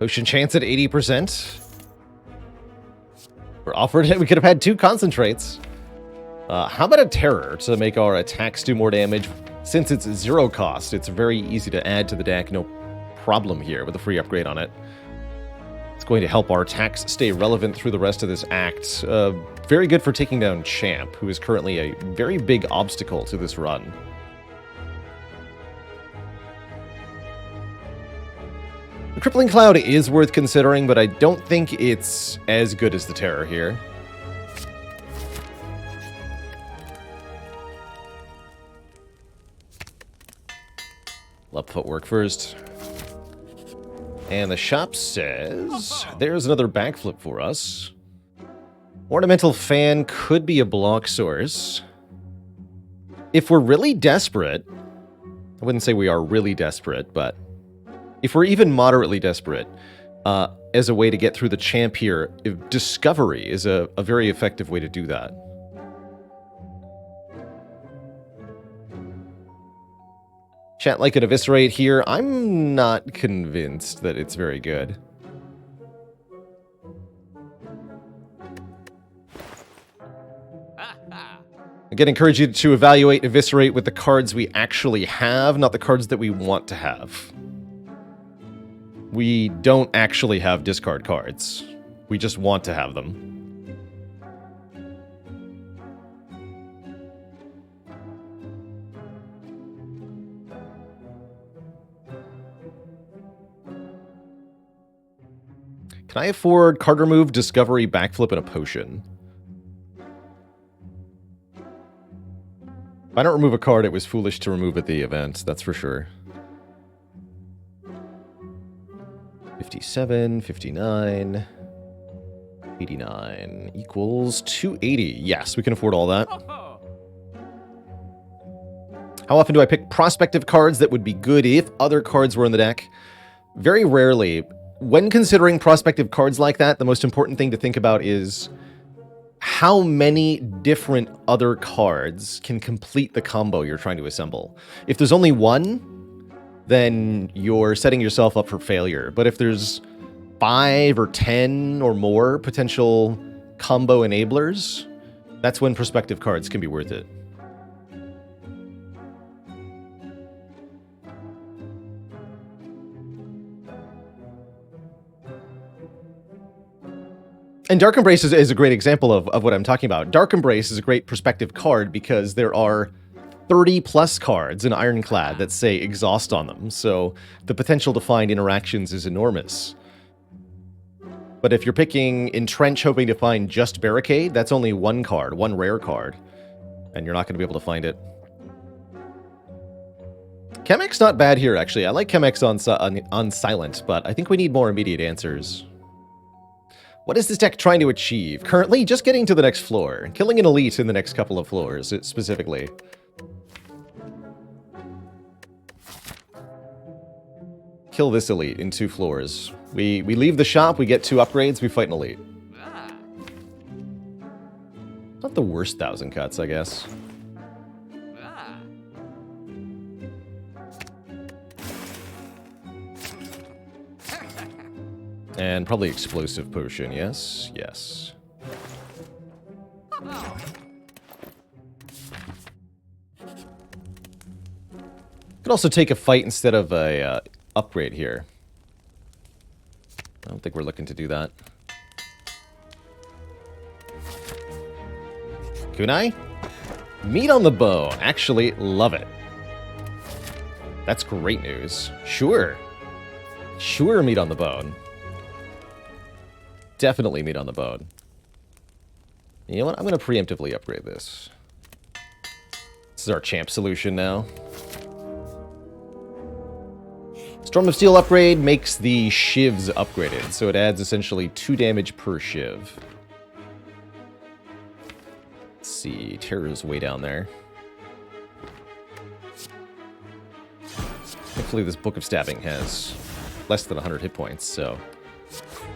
[SPEAKER 1] Potion chance at 80%. We're offered it. We could have had 2 concentrates. How about a terror to make our attacks do more damage? Since it's 0 cost, it's very easy to add to the deck. No problem here with a free upgrade on it. It's going to help our attacks stay relevant through the rest of this act. Very good for taking down Champ, who is currently a very big obstacle to this run. The Crippling Cloud is worth considering, but I don't think it's as good as the Terror here. Love footwork first. And the shop says, there's another backflip for us. Ornamental Fan could be a block source. If we're really desperate, I wouldn't say we are really desperate, but if we're even moderately desperate, as a way to get through the champ here, Discovery is a very effective way to do that. Chat like an Eviscerate here. I'm not convinced that it's very good. Again, encourage you to evaluate Eviscerate with the cards we actually have, not the cards that we want to have. We don't actually have discard cards. We just want to have them. Can I afford card remove, Discovery, Backflip, and a Potion? If I don't remove a card, it was foolish to remove at the event, that's for sure. 57, 59, 89 equals 280. Yes, we can afford all that. How often do I pick prospective cards that would be good if other cards were in the deck? Very rarely. When considering prospective cards like that, the most important thing to think about is how many different other cards can complete the combo you're trying to assemble. If there's only one, then you're setting yourself up for failure. But if there's 5 or 10 or more potential combo enablers, that's when prospective cards can be worth it. And Dark Embrace is a great example of what I'm talking about. Dark Embrace is a great prospective card because there are 30 plus cards in Ironclad that say exhaust on them, so the potential to find interactions is enormous. But if you're picking Entrench hoping to find just Barricade, that's only one card, one rare card, and you're not going to be able to find it. Chemex's not bad here, actually. I like Chemex on Silent, but I think we need more immediate answers. What is this deck trying to achieve? Currently, just getting to the next floor. Killing an elite in the next couple of floors, specifically. Kill this elite in 2 floors. We leave the shop, we get 2 upgrades, we fight an elite. Not the worst 1,000 cuts, I guess. And probably Explosive Potion, yes? Yes. Could also take a fight instead of a upgrade here. I don't think we're looking to do that. Kunai? Meat on the bone. Actually, love it. That's great news. Sure. Sure, meat on the bone. Definitely meat on the bone. You know what? I'm going to preemptively upgrade this. This is our champ solution now. Storm of Steel upgrade makes the shivs upgraded, so it adds essentially 2 damage per shiv. Let's see, Terror's way down there. Hopefully this Book of Stabbing has less than 100 hit points, so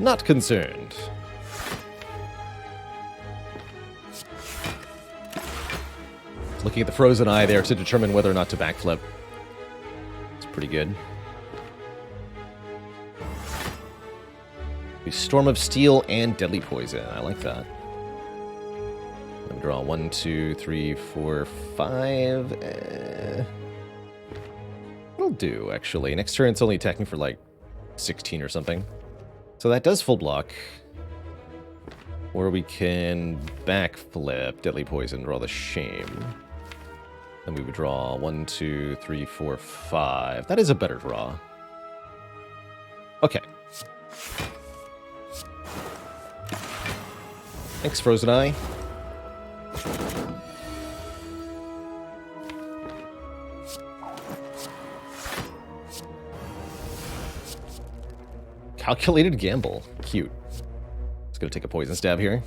[SPEAKER 1] not concerned. Looking at the frozen eye there to determine whether or not to backflip. It's pretty good. Storm of Steel and Deadly Poison. I like that. Let me draw 1, 2, 3, 4, 5. It'll do, actually. Next turn, it's only attacking for like 16 or something. So that does full block. Or we can backflip Deadly Poison, draw the Shame. Then we would draw 1, 2, 3, 4, 5. That is a better draw. Okay. Thanks, Frozen Eye. Calculated gamble. Cute. Just gonna take a poison stab here.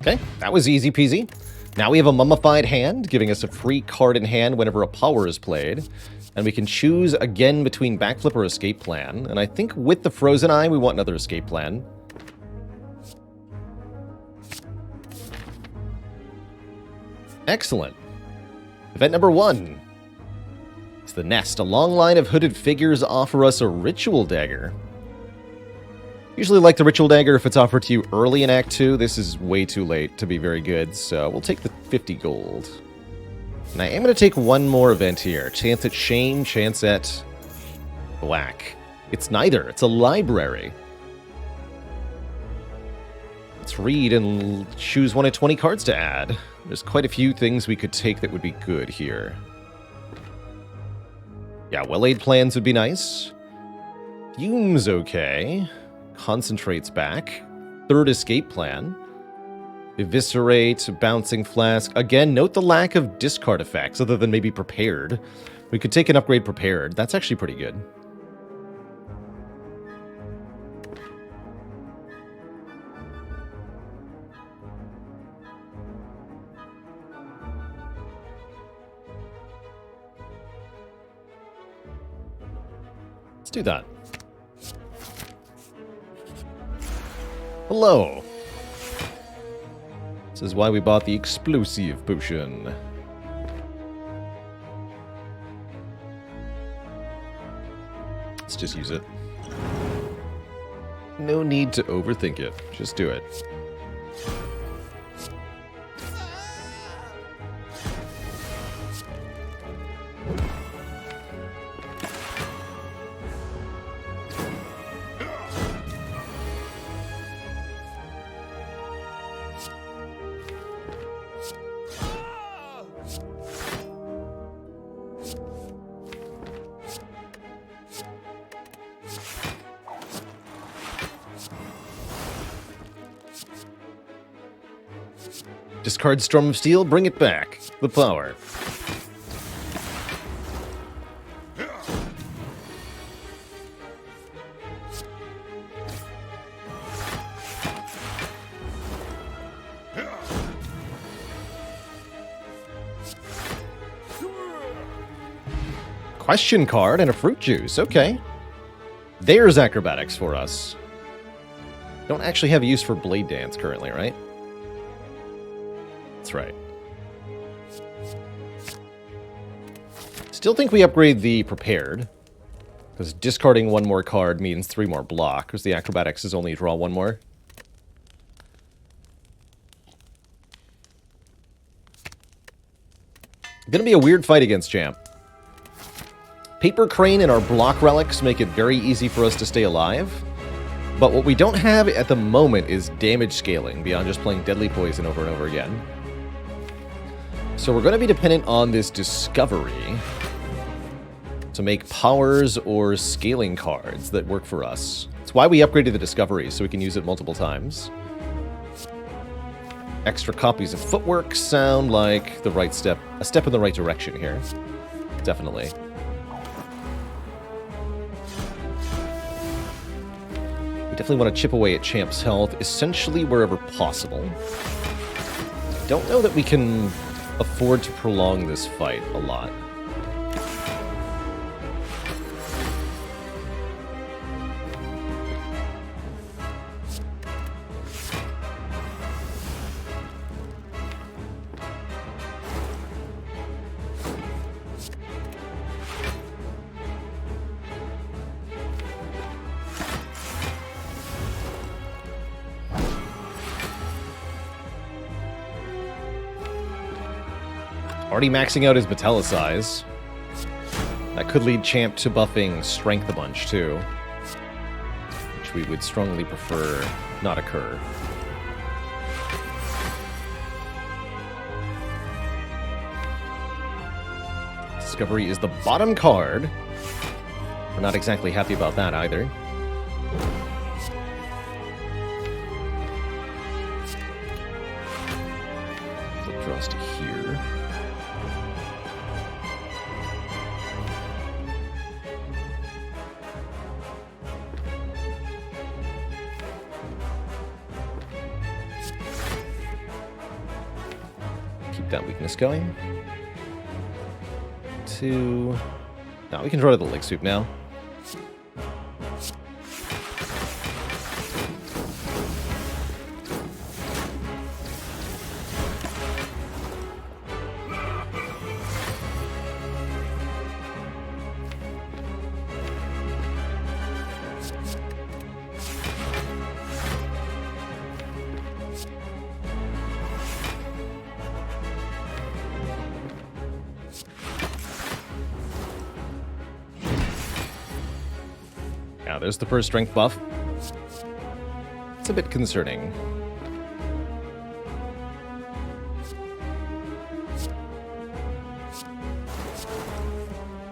[SPEAKER 1] Okay, that was easy peasy. Now we have a mummified hand, giving us a free card in hand whenever a power is played. And we can choose again between backflip or escape plan. And I think with the Frozen Eye, we want another escape plan. Excellent. Event number 1. It's the Nest. A long line of hooded figures offer us a Ritual Dagger. Usually like the Ritual Dagger if it's offered to you early in Act 2. This is way too late to be very good, so we'll take the 50 gold. And I am going to take one more event here. Chance at Shame, chance at Black. It's neither. It's a library. Let's read and choose one of 20 cards to add. There's quite a few things we could take that would be good here. Yeah, well-laid plans would be nice. Fume's okay. Concentrates back. Third escape plan. Eviscerate, Bouncing Flask. Again, note the lack of discard effects, other than maybe Prepared. We could take an upgrade Prepared. That's actually pretty good. Let's do that. Hello. This is why we bought the explosive potion. Let's just use it. No need to overthink it. Just do it. Discard Storm of Steel, bring it back. The power. Question card and a fruit juice. Okay. There's acrobatics for us. Don't actually have a use for Blade Dance currently, right? That's right. Still think we upgrade the Prepared, because discarding one more card means 3 more block, because the acrobatics is only draw 1 more. Gonna be a weird fight against Champ. Paper Crane and our block relics make it very easy for us to stay alive. But what we don't have at the moment is damage scaling, beyond just playing Deadly Poison over and over again. So we're going to be dependent on this Discovery to make powers or scaling cards that work for us. That's why we upgraded the Discovery, so we can use it multiple times. Extra copies of Footwork sound like the right step, a step in the right direction here. Definitely. We definitely want to chip away at Champ's health, essentially wherever possible. Don't know that we can afford to prolong this fight a lot. Already maxing out his Metallicize. That could lead Champ to buffing Strength a bunch, too. Which we would strongly prefer not occur. Discovery is the bottom card. We're not exactly happy about that either. Flip draws to here. Keep that weakness going. No, we can draw to the leg sweep now. Now, there's the first strength buff. It's a bit concerning.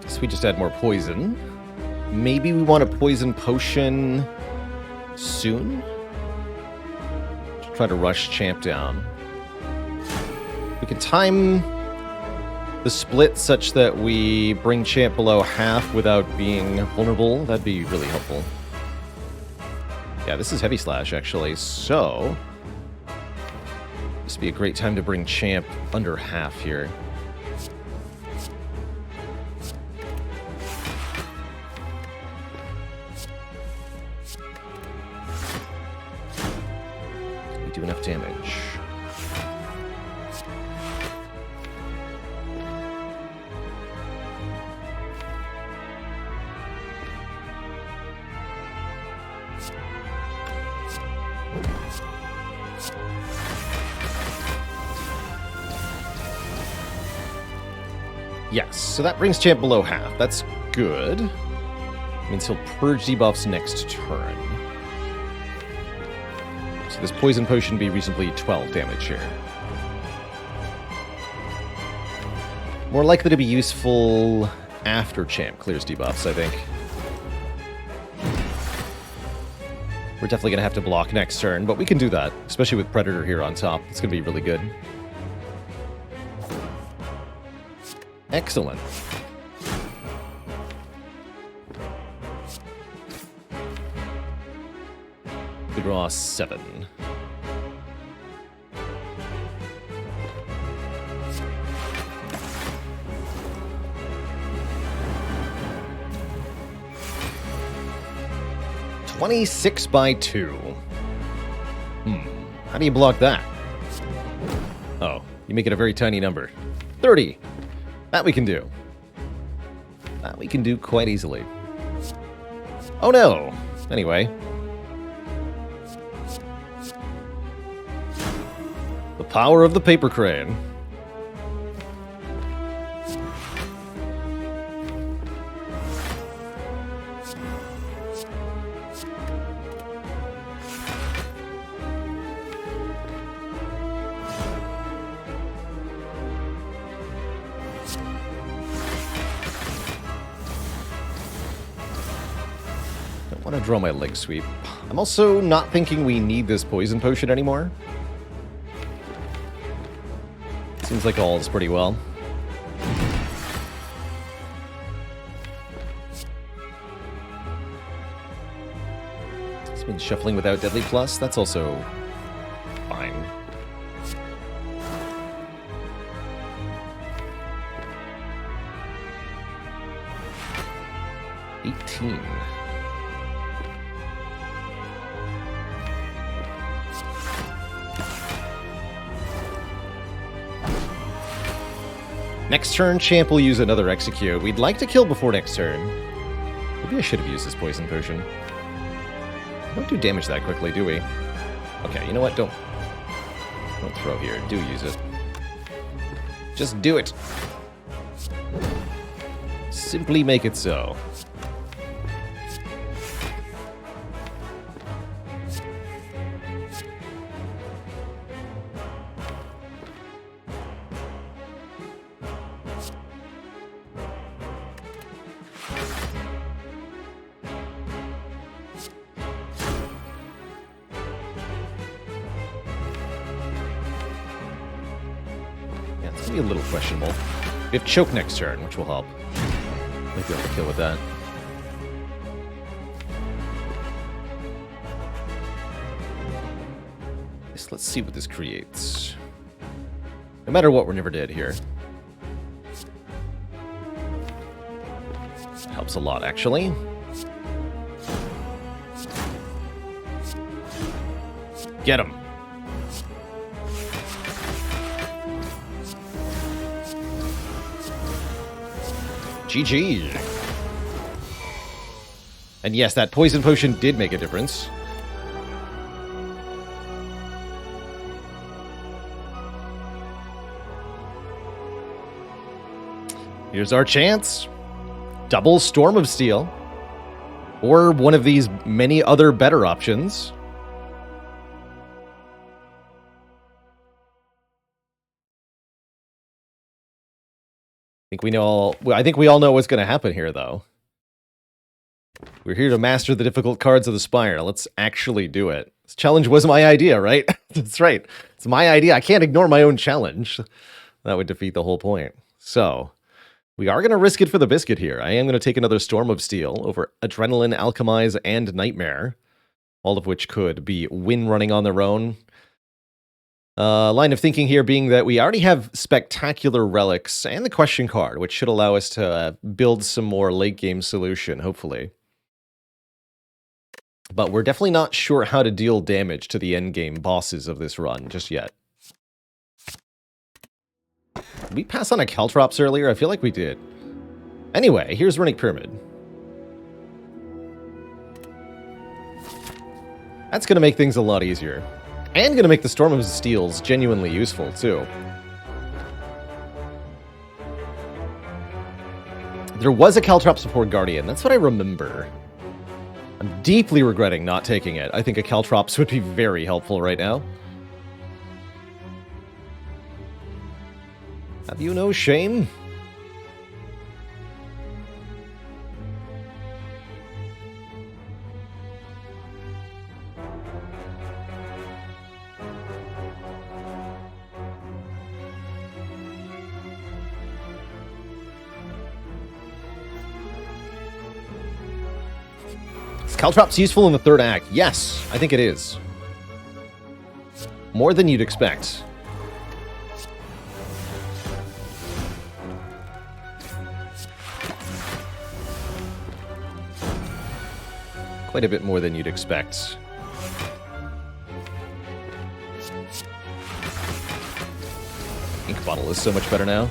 [SPEAKER 1] So we just add more poison. Maybe we want a poison potion soon? Try to rush Champ down. We can time the split such that we bring Champ below half without being vulnerable. That'd be really helpful. Yeah, this is Heavy Slash, actually, so this would be a great time to bring Champ under half here. We do enough damage. Yes, so that brings Champ below half. That's good. Means he'll purge debuffs next turn. So this poison potion be reasonably 12 damage here. More likely to be useful after Champ clears debuffs, I think. We're definitely going to have to block next turn, but we can do that, especially with Predator here on top. It's going to be really good. Excellent. We draw 7. $26 by 2. How do you block that? Oh, you make it a very tiny number. 30. That we can do. That we can do quite easily. Oh no! Anyway. The power of the paper crane. I want to draw my leg sweep. I'm also not thinking we need this poison potion anymore. Seems like all's pretty well. It's been shuffling without Deadly Plus. That's also fine. $18. Next turn, Champ will use another Execute. We'd like to kill before next turn. Maybe I should have used this poison potion. Don't do damage that quickly, do we? Okay, you know what? Don't throw here. Do use it. Just do it. Simply make it so. A little questionable. We have choke next turn, which will help. Might be able to kill with that. Let's see what this creates. No matter what, we're never dead here. Helps a lot, actually. Get him. GG. And yes, that poison potion did make a difference. Here's our chance. Double Storm of Steel. Or one of these many other better options. I think we all know what's going to happen here, though. We're here to master the difficult cards of the Spire. Let's actually do it. This challenge was my idea, right? That's right. It's my idea. I can't ignore my own challenge. That would defeat the whole point. So, we are going to risk it for the biscuit here. I am going to take another Storm of Steel over Adrenaline, Alchemize, and Nightmare. All of which could be win running on their own. Line of thinking here being that we already have Spectacular Relics and the Question card, which should allow us to build some more late-game solution, hopefully. But we're definitely not sure how to deal damage to the endgame bosses of this run just yet. Did we pass on a Caltrops earlier? I feel like we did. Anyway, here's Runic Pyramid. That's going to make things a lot easier. And going to make the Storm of Steels genuinely useful, too. There was a Caltrops before Guardian. That's what I remember. I'm deeply regretting not taking it. I think a Caltrops would be very helpful right now. Have you no shame? Caltrops useful in the third act? Yes, I think it is. More than you'd expect. Quite a bit more than you'd expect. Ink bottle is so much better now.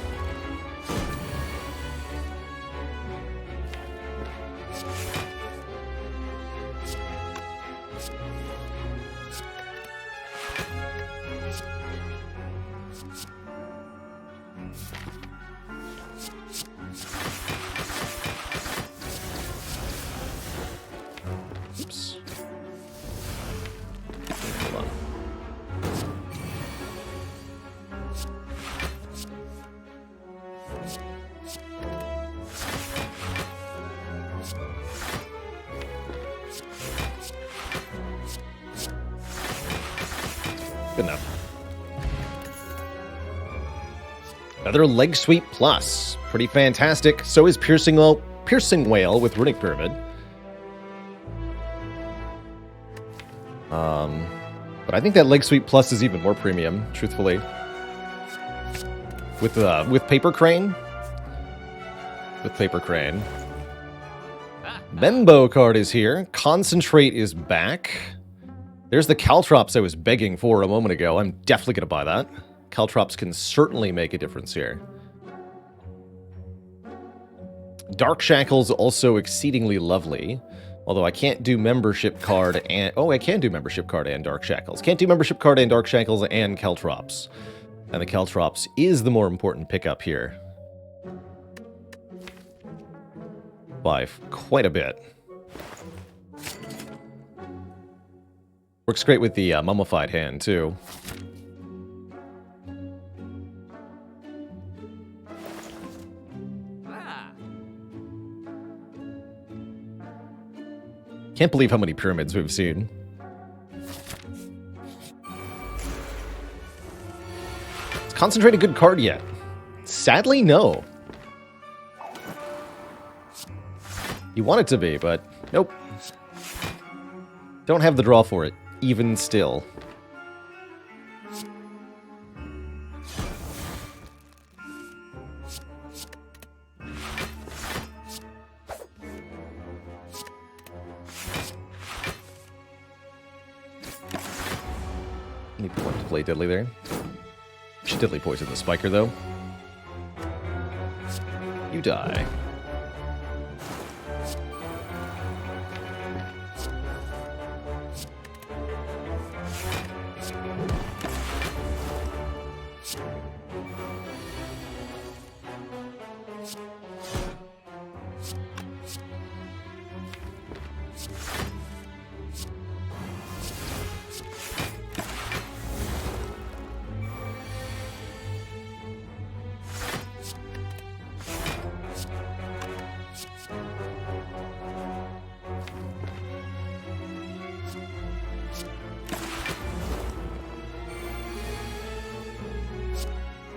[SPEAKER 1] Good enough. Another Leg Sweep Plus. Pretty fantastic. So is Piercing Whale with Runic Pyramid. But I think that Leg Sweep Plus is even more premium, truthfully. With Paper Crane. With Paper Crane. Membo card is here. Concentrate is back. There's the Caltrops I was begging for a moment ago. I'm definitely going to buy that. Caltrops can certainly make a difference here. Dark Shackles also exceedingly lovely. Although I can't do membership card and... Oh, I can do membership card and Dark Shackles. Can't do membership card and Dark Shackles and Caltrops. And the Caltrops is the more important pickup here. By quite a bit. Works great with the mummified hand, too. Can't believe how many pyramids we've seen. Is Concentrate a good card yet? Sadly, no. You want it to be, but nope. Don't have the draw for it, even still. Need one to play Deadly there. Should Deadly poison the Spiker, though. You die.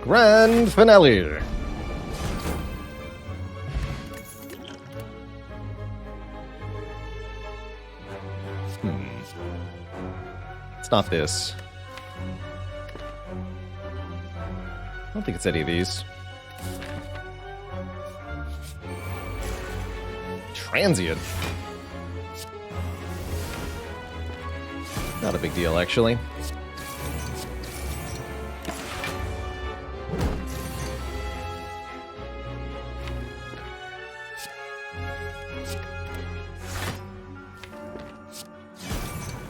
[SPEAKER 1] Grand finale. It's not this. I don't think it's any of these. Transient. Not a big deal, actually.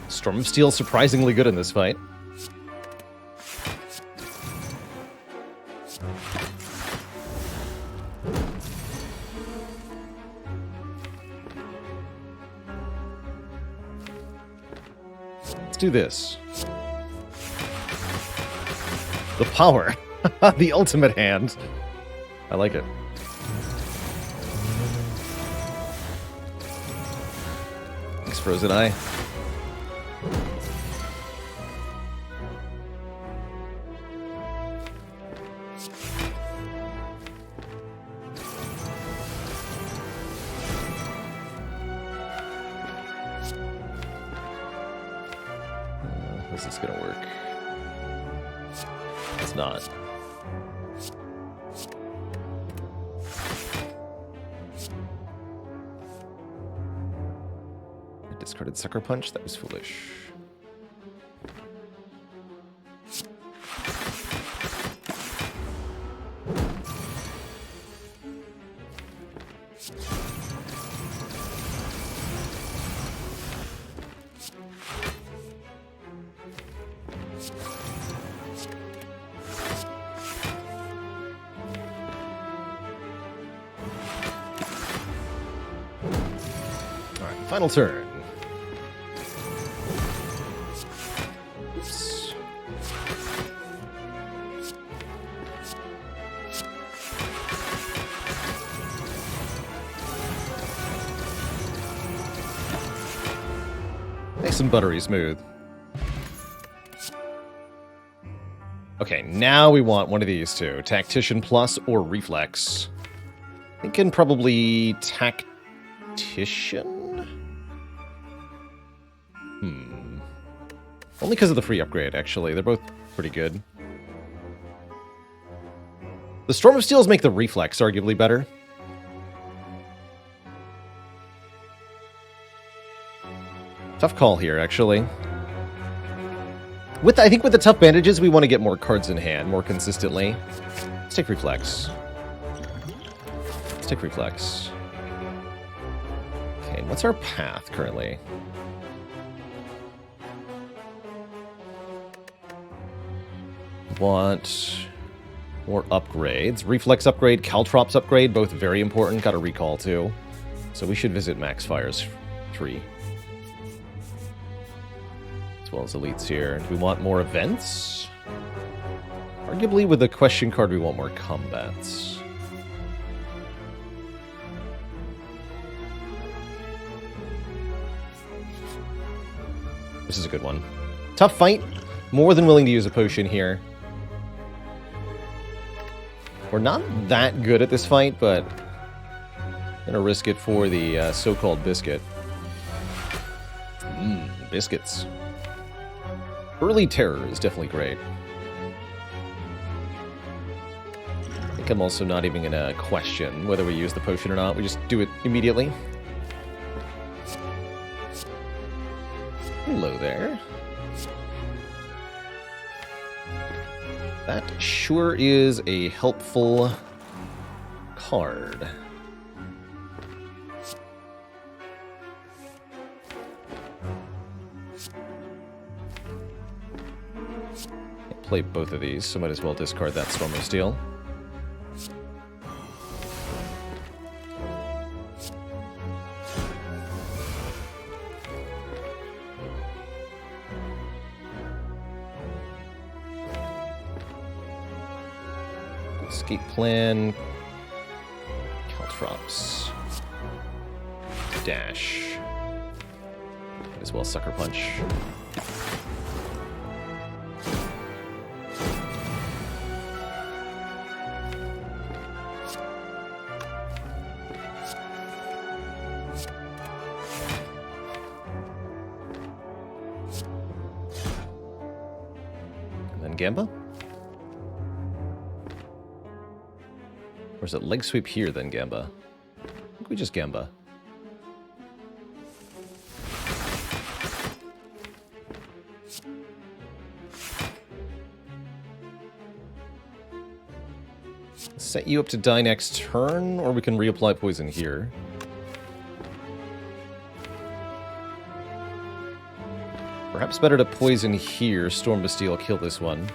[SPEAKER 1] Storm of Steel surprisingly good in this fight. Let's do this. The power. The ultimate hand. I like it. Thanks, Frozen Eye. Is this gonna work? It's not. I discarded Sucker Punch. That was foolish. Final turn. Oops. Nice and buttery smooth. Okay, now we want one of these two. Tactician Plus or Reflex. Thinking probably Tactician? Only because of the free upgrade, actually. They're both pretty good. The Storm of Steels make the Reflex arguably better. Tough call here, actually. I think with the tough bandages, we want to get more cards in hand more consistently. Let's take Reflex. Let's take Reflex. Okay, what's our path currently? Want more upgrades. Reflex upgrade, Caltrops upgrade, both very important. Got a recall too. So we should visit Max Fire's tree. As well as elites here. Do we want more events? Arguably with the question card we want more combats. This is a good one. Tough fight. More than willing to use a potion here. We're not that good at this fight, but gonna risk it for the so-called biscuit. Biscuits. Early terror is definitely great. I think I'm also not even gonna question whether we use the potion or not. We just do it immediately. Hello there. That sure is a helpful card. Can't play both of these, so might as well discard that Storm of Steel. Escape plan. Caltrops. Dash. Might as well Sucker Punch. And then Gamba? Or is it leg sweep here, then Gamba? I think we just Gamba. Set you up to die next turn, or we can reapply poison here. Perhaps better to poison here. Storm Bastille, kill this one.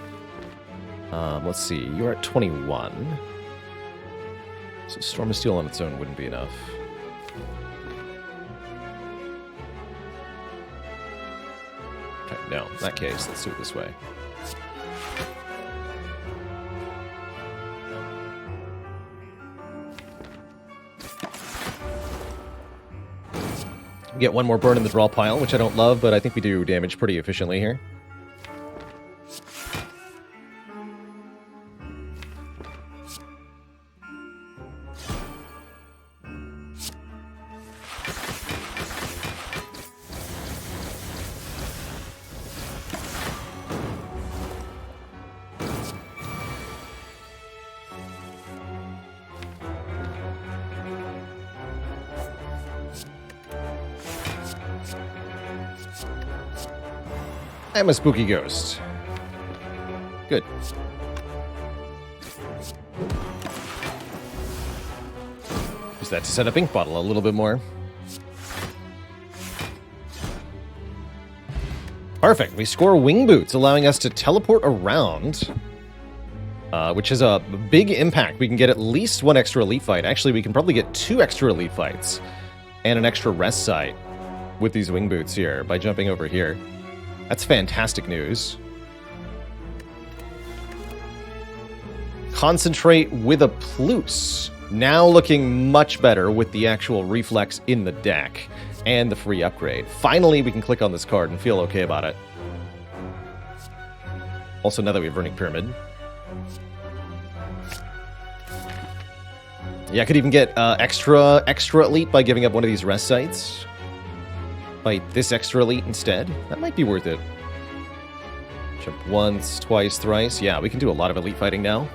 [SPEAKER 1] Let's see, you're at 21. So Storm of Steel on its own wouldn't be enough. Okay, no. In that case, let's do it this way. We get one more burn in the draw pile, which I don't love, but I think we do damage pretty efficiently here. I'm a spooky ghost. Good. Use that to set up Ink Bottle a little bit more. Perfect. We score Wing Boots, allowing us to teleport around, which is a big impact. We can get at least one extra elite fight. Actually, we can probably get 2 extra elite fights and an extra rest site with these Wing Boots here by jumping over here. That's fantastic news. Concentrate with a Plus. Now looking much better with the actual reflex in the deck and the free upgrade. Finally, we can click on this card and feel okay about it. Also, now that we have Burning Pyramid. Yeah, I could even get extra elite by giving up one of these rest sites. Fight this extra elite instead. That might be worth it. Jump once, twice, thrice. Yeah, we can do a lot of elite fighting now.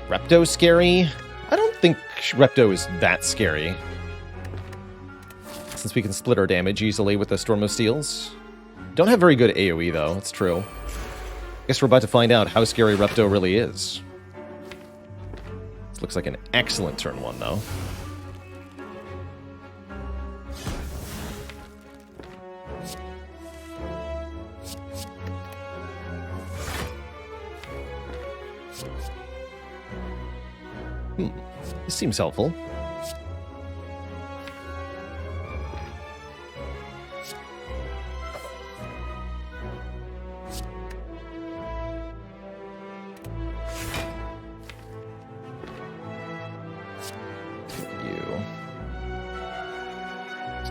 [SPEAKER 1] Repto scary? I don't think Repto is that scary. Since we can split our damage easily with the Storm of Steels. Don't have very good AoE though, it's true. Guess we're about to find out how scary Repto really is. This looks like an excellent turn 1 though. This seems helpful.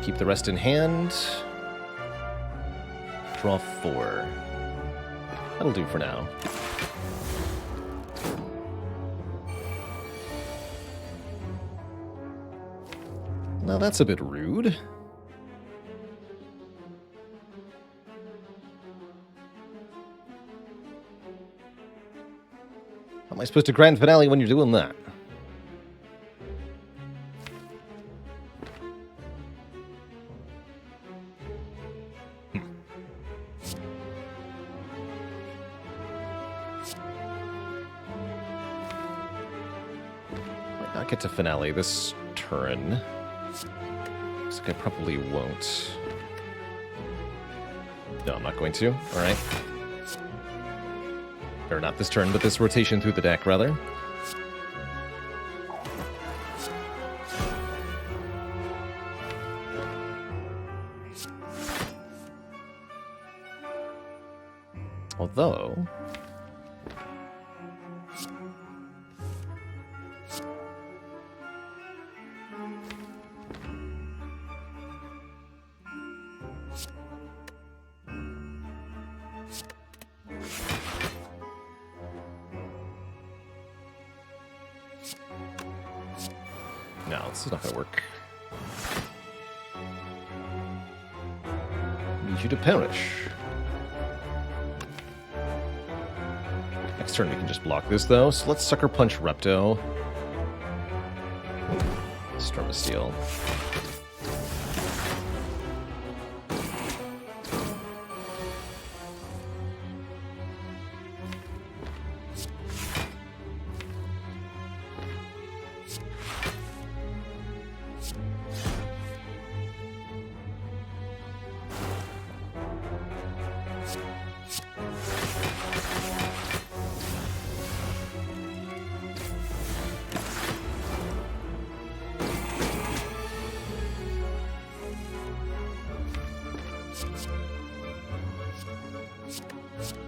[SPEAKER 1] Keep the rest in hand. Draw 4. That'll do for now. Now that's a bit rude. How am I supposed to grand finale when you're doing that? Get to finale this turn. Looks like I probably won't. No, I'm not going to. Alright. Or not this turn, but this rotation through the deck, rather. Although... No, this is not going to work. Need you to perish. Next turn we can just block this, though. So let's Sucker Punch Repto. Storm of Steel.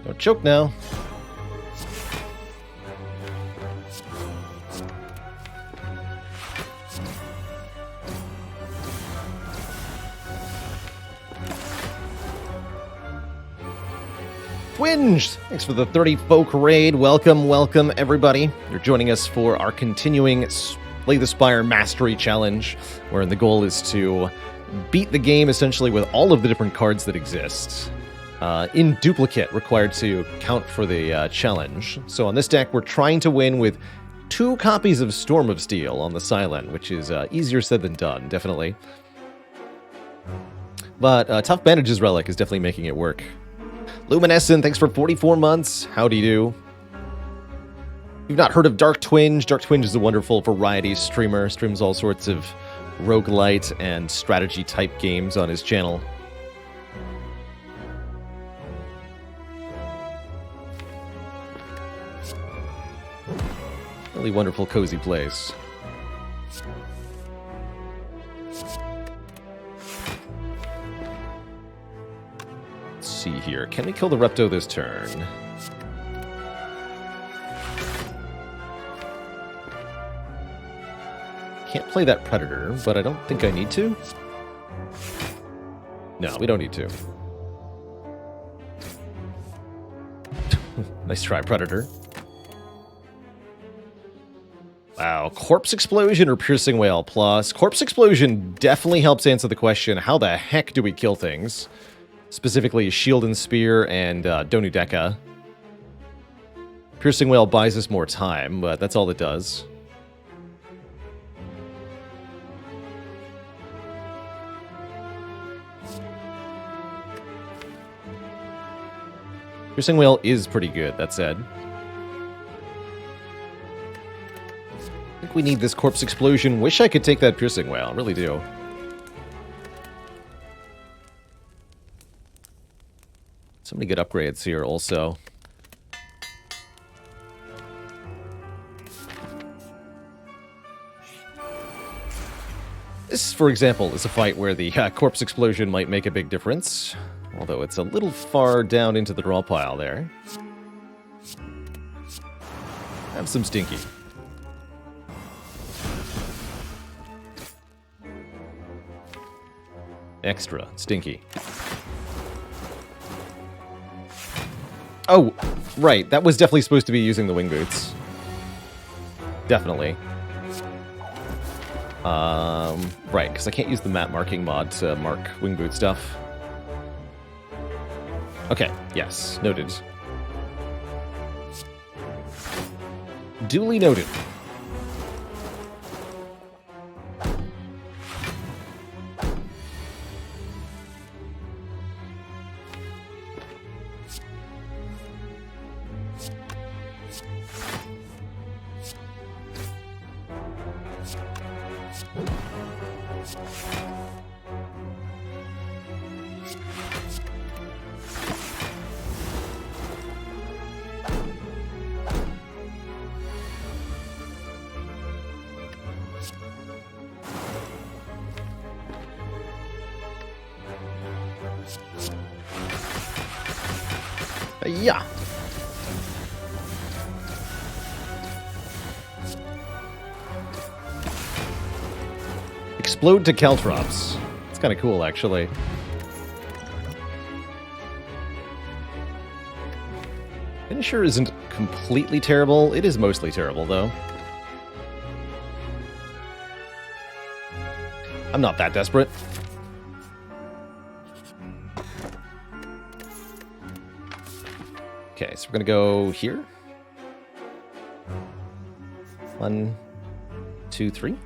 [SPEAKER 1] Don't choke now. Twinge! Thanks for the 30 folk raid. Welcome, welcome, everybody. You're joining us for our continuing Play the Spire Mastery Challenge, wherein the goal is to beat the game essentially with all of the different cards that exist. In duplicate, required to count for the challenge. So on this deck, we're trying to win with 2 copies of Storm of Steel on the Silent, which is easier said than done, definitely. But Tough Bandages Relic is definitely making it work. Luminescent, thanks for 44 months. Howdy do. If you've not heard of Dark Twinge, Dark Twinge is a wonderful variety streamer. Streams all sorts of roguelite and strategy-type games on his channel. Really wonderful, cozy place. Let's see here. Can we kill the Repto this turn? Can't play that Predator, but I don't think I need to. No, we don't need to. Nice try, Predator. Wow, Corpse Explosion or Piercing Whale Plus? Corpse Explosion definitely helps answer the question, how the heck do we kill things? Specifically, Shield and Spear and Donu Deka. Piercing Whale buys us more time, but that's all it does. Piercing Whale is pretty good, that said. I think we need this Corpse Explosion. Wish I could take that Piercing Whale. I really do. So many good upgrades here also. This, for example, is a fight where the corpse explosion might make a big difference, although it's a little far down into the draw pile there. Have some stinky. Extra stinky. Oh, right. That was definitely supposed to be using the wing boots. Definitely. Right, because I can't use the map marking mod to mark wing boot stuff. Okay, yes, noted. Duly noted. Yeah. Explode to Caltrops. It's kind of cool, actually. Finisher isn't completely terrible. It is mostly terrible, though. I'm not that desperate. Okay, so we're gonna go here. 1, 2, 3.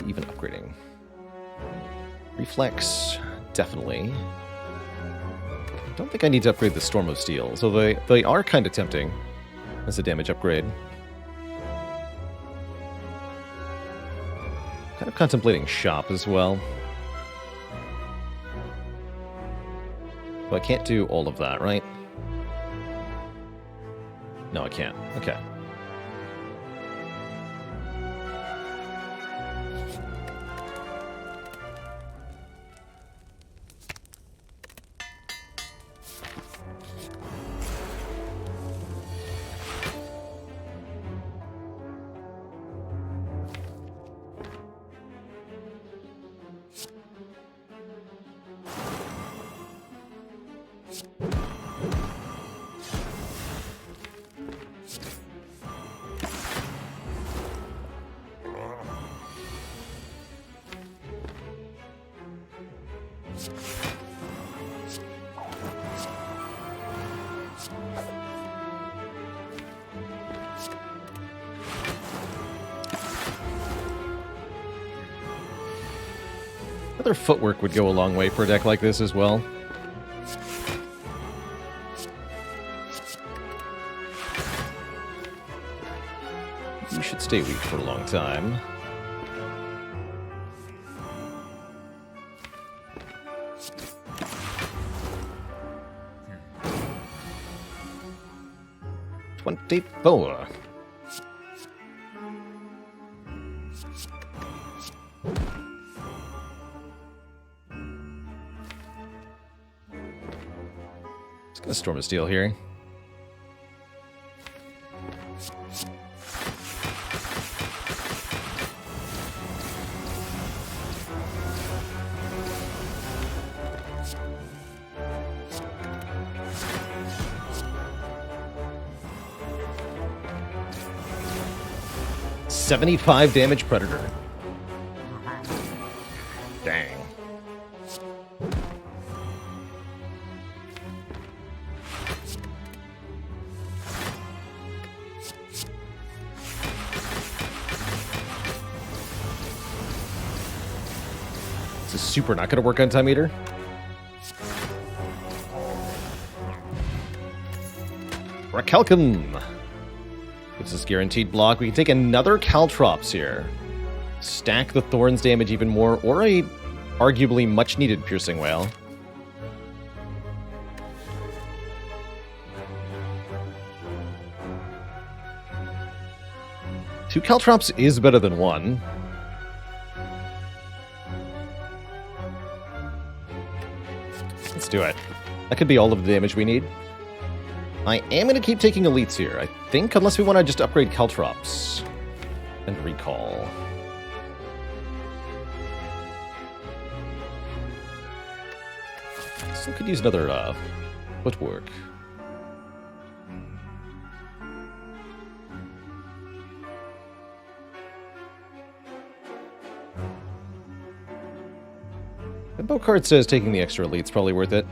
[SPEAKER 1] Even upgrading. Reflex, definitely. Don't think I need to upgrade the Storm of Steel, so they are kind of tempting as a damage upgrade. Kind of contemplating Shop as well. But I can't do all of that, right? No, I can't. Okay. Other footwork would go a long way for a deck like this as well. You should stay weak for a long time. $24. Gonna Storm of Steel here. $75 damage Predator. Dang. This is super not going to work on Time Eater. Rakalcum. Gives us guaranteed block. We can take another Caltrops here. Stack the Thorns damage even more, or a arguably much needed Piercing Wail. 2 Caltrops is better than 1. Let's do it. That could be all of the damage we need. I am going to keep taking elites here, I think, unless we want to just upgrade Caltrops and recall. Still could use another footwork. The bow card says taking the extra elite's probably worth it.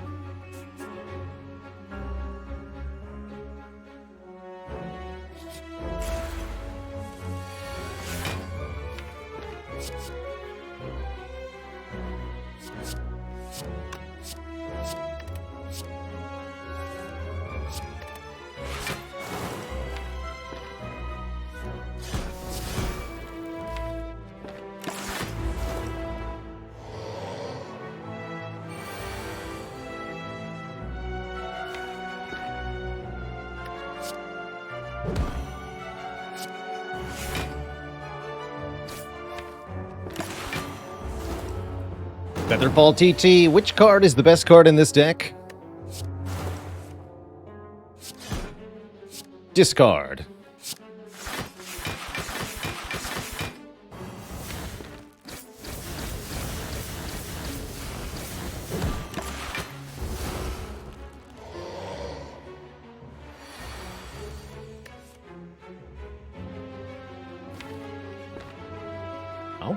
[SPEAKER 1] Featherball TT, which card is the best card in this deck? Discard. Oh.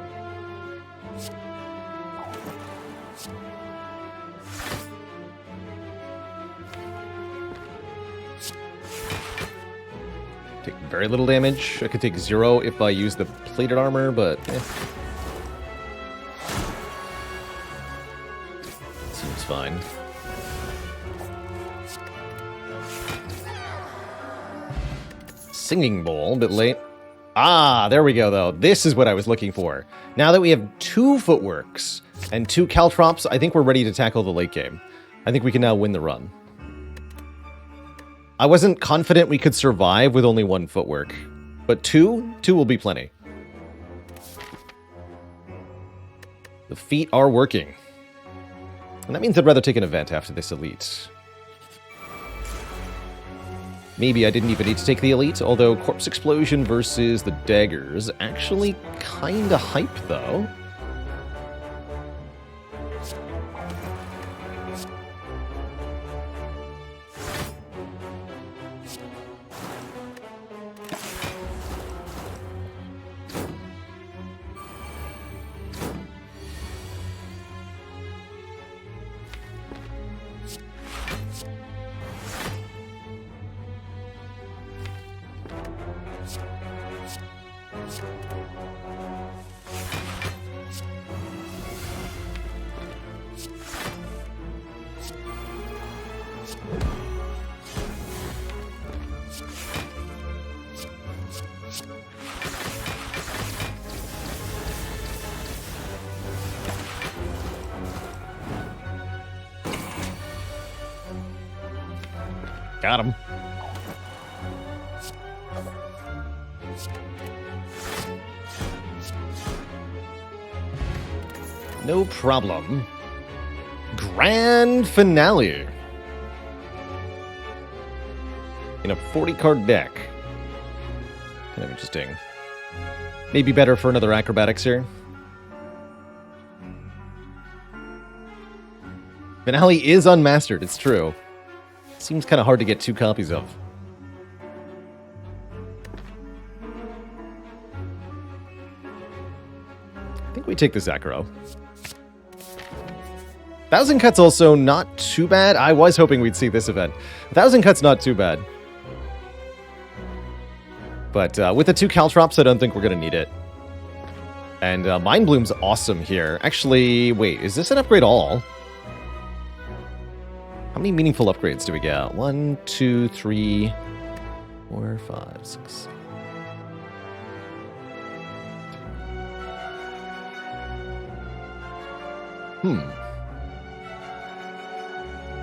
[SPEAKER 1] Take very little damage. I could take 0 if I use the plated armor, but seems fine. Singing Bowl, a bit late. Ah, there we go, though. This is what I was looking for. Now that we have 2 footworks and 2 Caltrops, I think we're ready to tackle the late game. I think we can now win the run. I wasn't confident we could survive with only 1 footwork, but 2 will be plenty. The feet are working. And that means I'd rather take an event after this elite. Maybe I didn't even need to take the elite, although Corpse Explosion versus the daggers actually kinda hype, though. Got him. No problem. Grand finale. In a 40-card deck. Kind of interesting. Maybe better for another acrobatics here. Finale is unmastered, it's true. Seems kind of hard to get 2 copies of. I think we take this acro. 1,000 Cuts also not too bad. I was hoping we'd see this event. 1,000 Cuts not too bad. But with the 2 Caltrops, I don't think we're going to need it. And Mind Bloom's awesome here. Actually, wait, is this an upgrade all? How many meaningful upgrades do we get? 1, 2, 3, 4, 5, 6.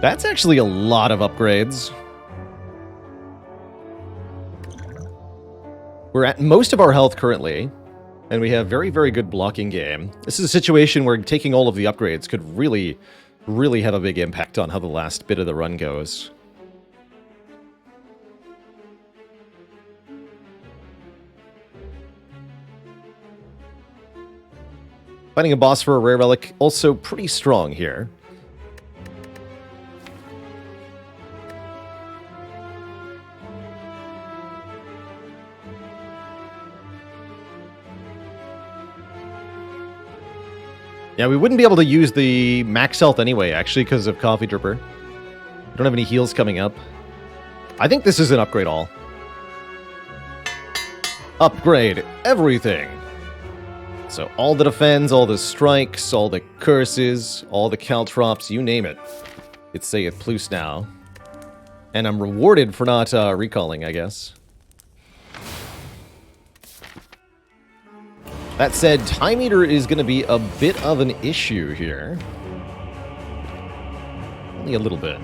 [SPEAKER 1] That's actually a lot of upgrades. We're at most of our health currently, and we have very, very good blocking game. This is a situation where taking all of the upgrades could really, really have a big impact on how the last bit of the run goes. Fighting a boss for a rare relic, also pretty strong here. Yeah, we wouldn't be able to use the max health anyway, actually, because of Coffee Dripper. We don't have any heals coming up. I think this is an upgrade all. Upgrade everything! So all the defends, all the strikes, all the curses, all the caltrops, you name it. It saith plus now. And I'm rewarded for not recalling, I guess. That said, Time Eater is going to be a bit of an issue here. Only a little bit.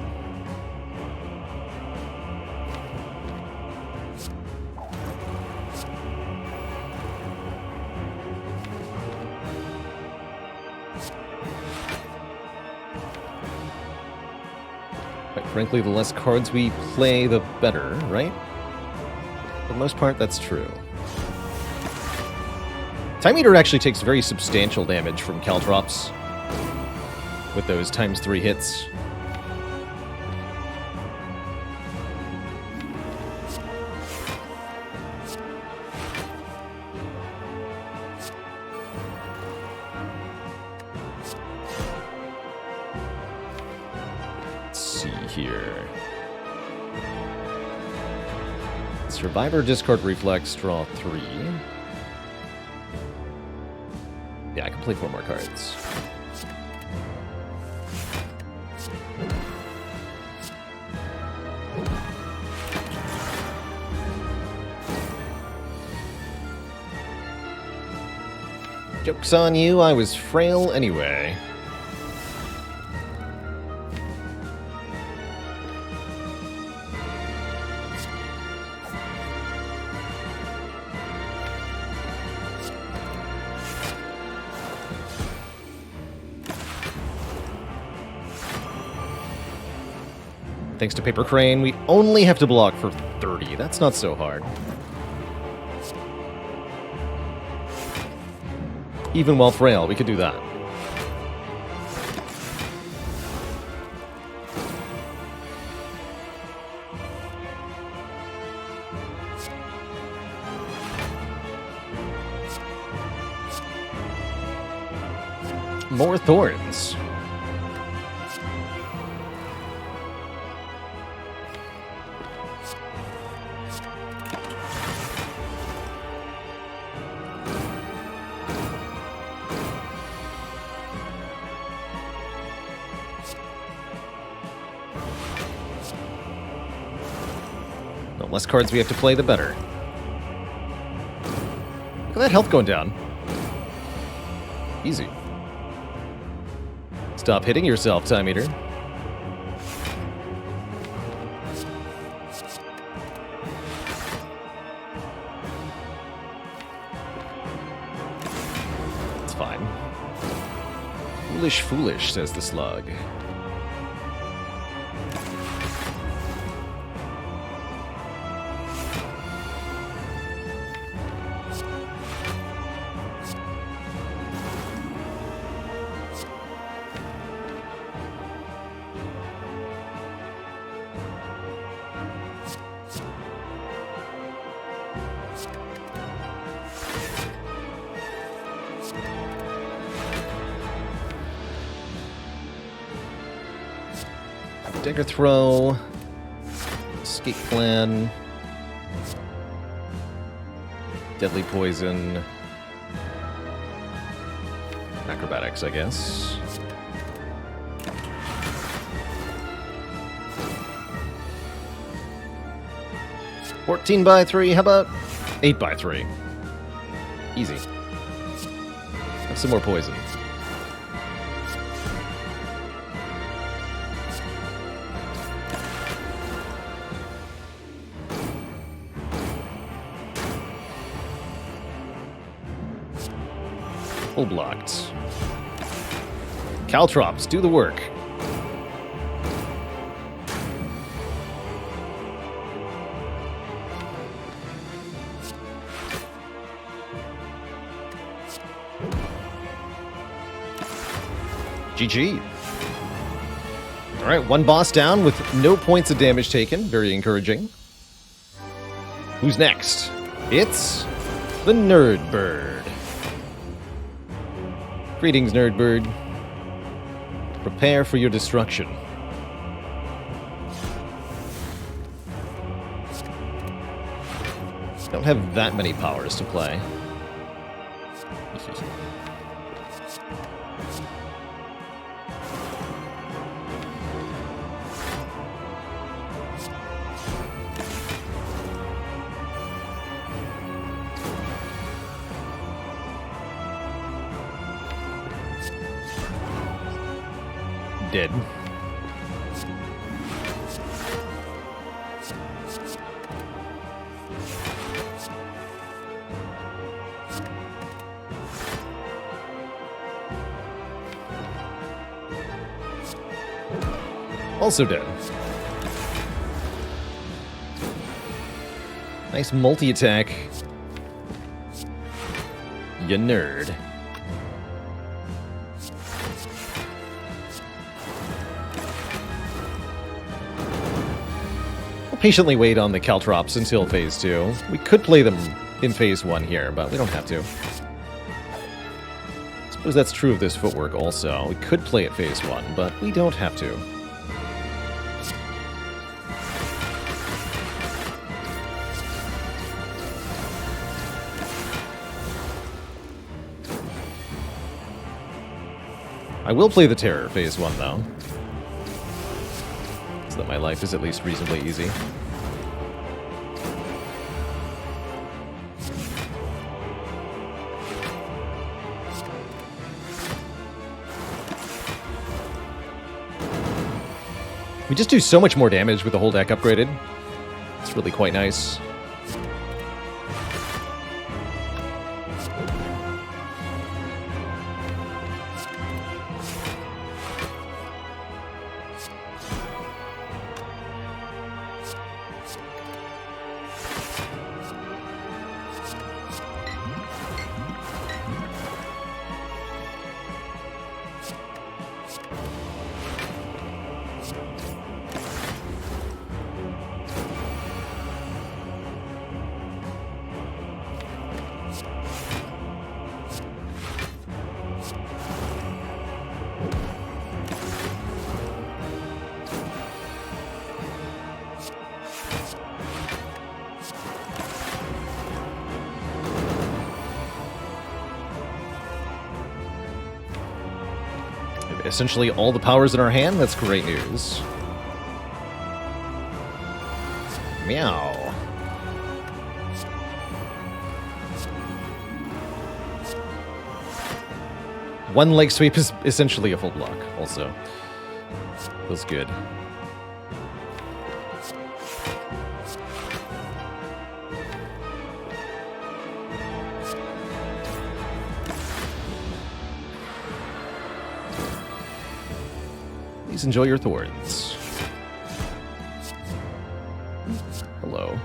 [SPEAKER 1] Quite frankly, the less cards we play, the better, right? For the most part, that's true. Time Eater actually takes very substantial damage from caltrops with those ×3 hits. Let's see here. Survivor, discard reflex, draw 3. Yeah, I can play 4 more cards. Joke's on you, I was frail anyway. Thanks to Paper Crane, we only have to block for 30. That's not so hard. Even while frail, we could do that. More thorns. The less cards we have to play, the better. Look at that health going down. Easy. Stop hitting yourself, Time Eater. It's fine. Foolish, foolish, says the slug. Dagger Throw, Escape Plan, Deadly Poison, Acrobatics, I guess. $14 by 3, how about 8 by 3? Easy. Have some more poison. Full blocked. Caltrops, do the work. GG. Alright, one boss down with no points of damage taken. Very encouraging. Who's next? It's the Nerd Bird. Greetings, Nerd Bird. Prepare for your destruction. Don't have that many powers to play. Dead. Also dead. Nice multi-attack. You nerd. Patiently wait on the Caltrops until Phase 2. We could play them in Phase 1 here, but we don't have to. I suppose that's true of this footwork also. We could play at Phase 1, but we don't have to. I will play the Terror Phase 1, though. So that my life is at least reasonably easy. We just do so much more damage with the whole deck upgraded. It's really quite nice. Essentially all the powers in our hand. That's great news. Meow. One leg sweep is essentially a full block also. Feels good. Please enjoy your thorns. Hello.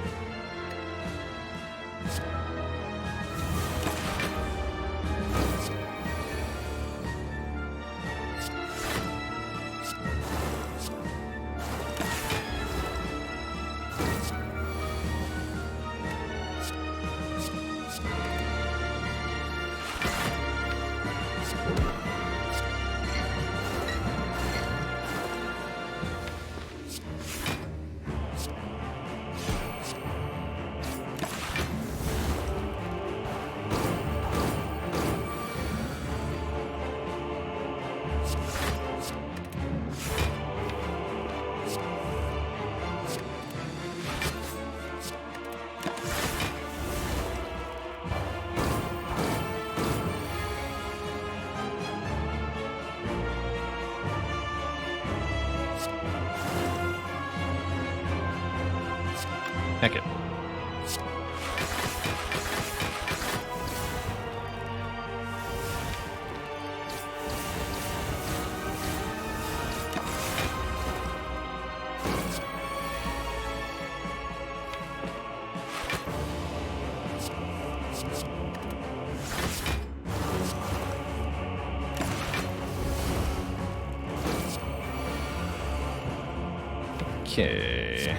[SPEAKER 1] Okay.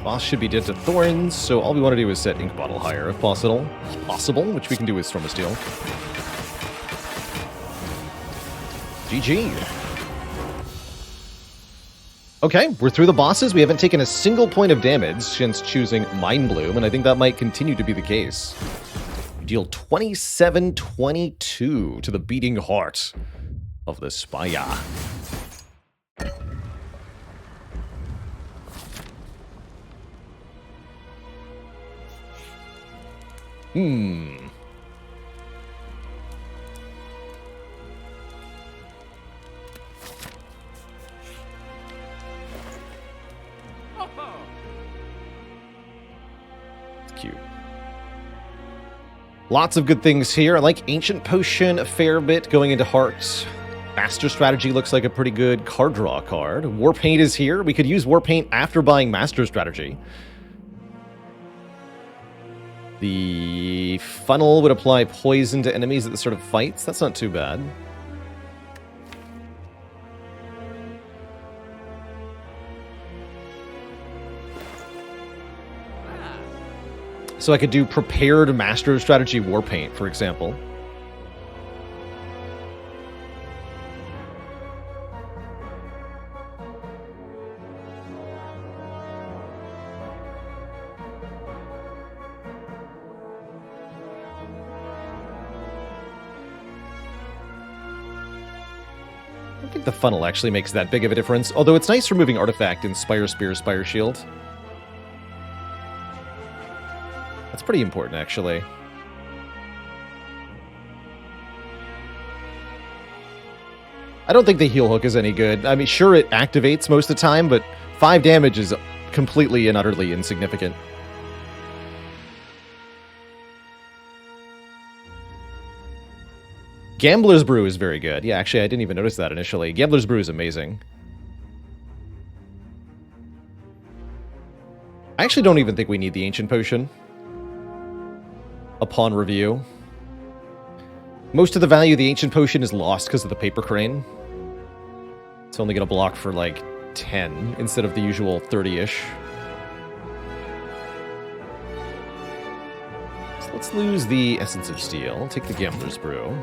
[SPEAKER 1] Boss should be dead to Thorns, so all we want to do is set Ink Bottle higher if possible, which we can do with Storm of Steel. GG. Okay, we're through the bosses. We haven't taken a single point of damage since choosing Mind Bloom, and I think that might continue to be the case. We deal 27-22 to the beating heart of the Spire. It's cute. Lots of good things here. I like Ancient Potion a fair bit going into Hearts. Master Strategy looks like a pretty good card draw card. War Paint is here. We could use War Paint after buying Master Strategy. The funnel would apply poison to enemies at the start of fights. That's not too bad. So I could do prepared Master Strategy Warpaint, for example. I don't think the funnel actually makes that big of a difference, although it's nice removing Artifact in Spire Spear, Spire Shield. That's pretty important, actually. I don't think the heal hook is any good. I mean, sure, it activates most of the time, but 5 damage is completely and utterly insignificant. Gambler's Brew is very good. Yeah, actually, I didn't even notice that initially. Gambler's Brew is amazing. I actually don't even think we need the Ancient Potion upon review. Most of the value of the Ancient Potion is lost because of the Paper Crane. It's only going to block for like 10 instead of the usual 30-ish. So let's lose the Essence of Steel. Take the Gambler's Brew.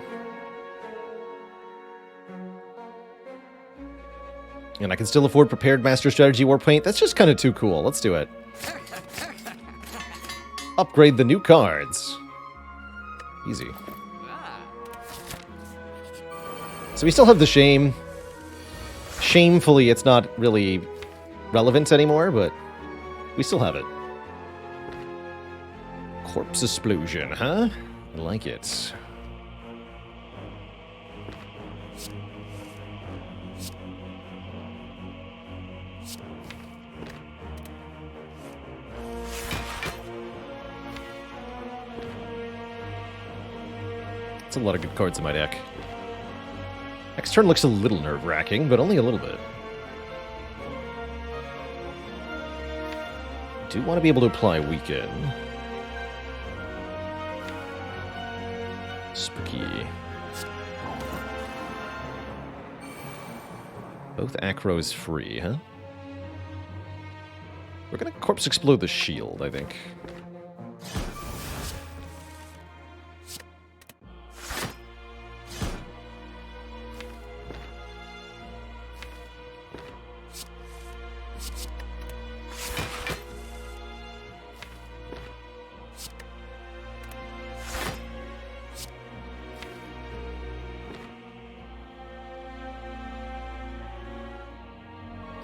[SPEAKER 1] And I can still afford Prepared Master Strategy Warpaint. That's just kind of too cool. Let's do it. Upgrade the new cards. Easy. So we still have the Shame. Shamefully, it's not really relevant anymore, but we still have it. Corpse Explosion, huh? I like it. That's a lot of good cards in my deck. Next turn looks a little nerve-wracking, but only a little bit. Do want to be able to apply Weaken. Spooky. Both Acros free, huh? We're gonna Corpse Explode the shield, I think.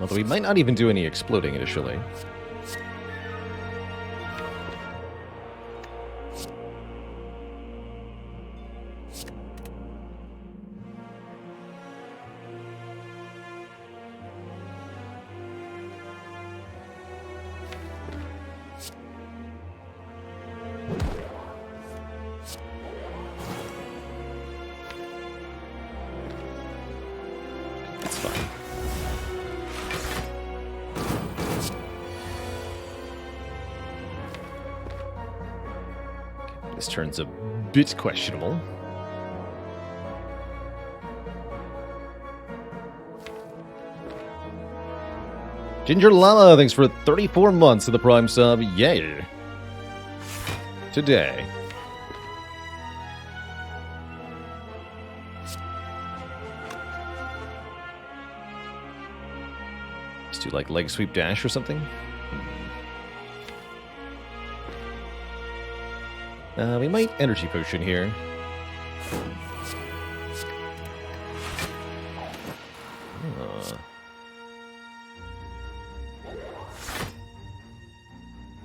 [SPEAKER 1] Although we might not even do any exploding initially. That's fine. This turn's a bit questionable. Ginger Llama, thanks for 34 months of the Prime sub. Yay. Today. Let's do like leg sweep dash or something. We might energy potion here.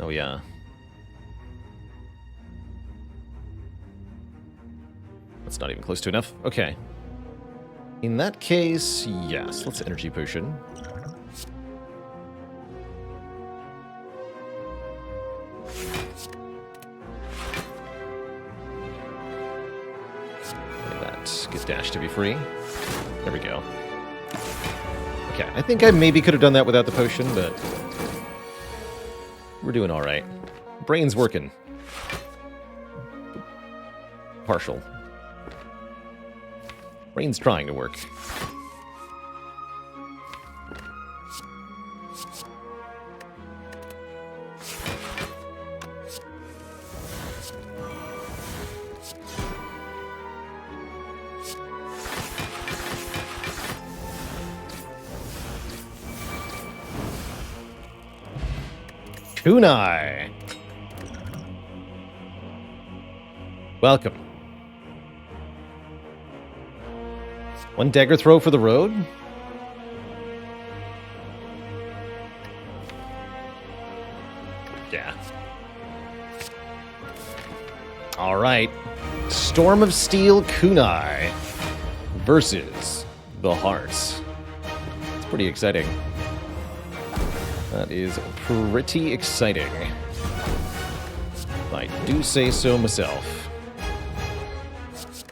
[SPEAKER 1] Oh, yeah. That's not even close to enough. Okay. In that case, yes. Let's energy potion. Get dash to be free. There we go. Okay, I think I maybe could have done that without the potion, but we're doing all right. Brain's working. Partial. Brain's trying to work. Kunai! Welcome. One dagger throw for the road? Yeah. Alright. Storm of Steel Kunai versus the Hearts. It's pretty exciting. That is pretty exciting. If I do say so myself. Let's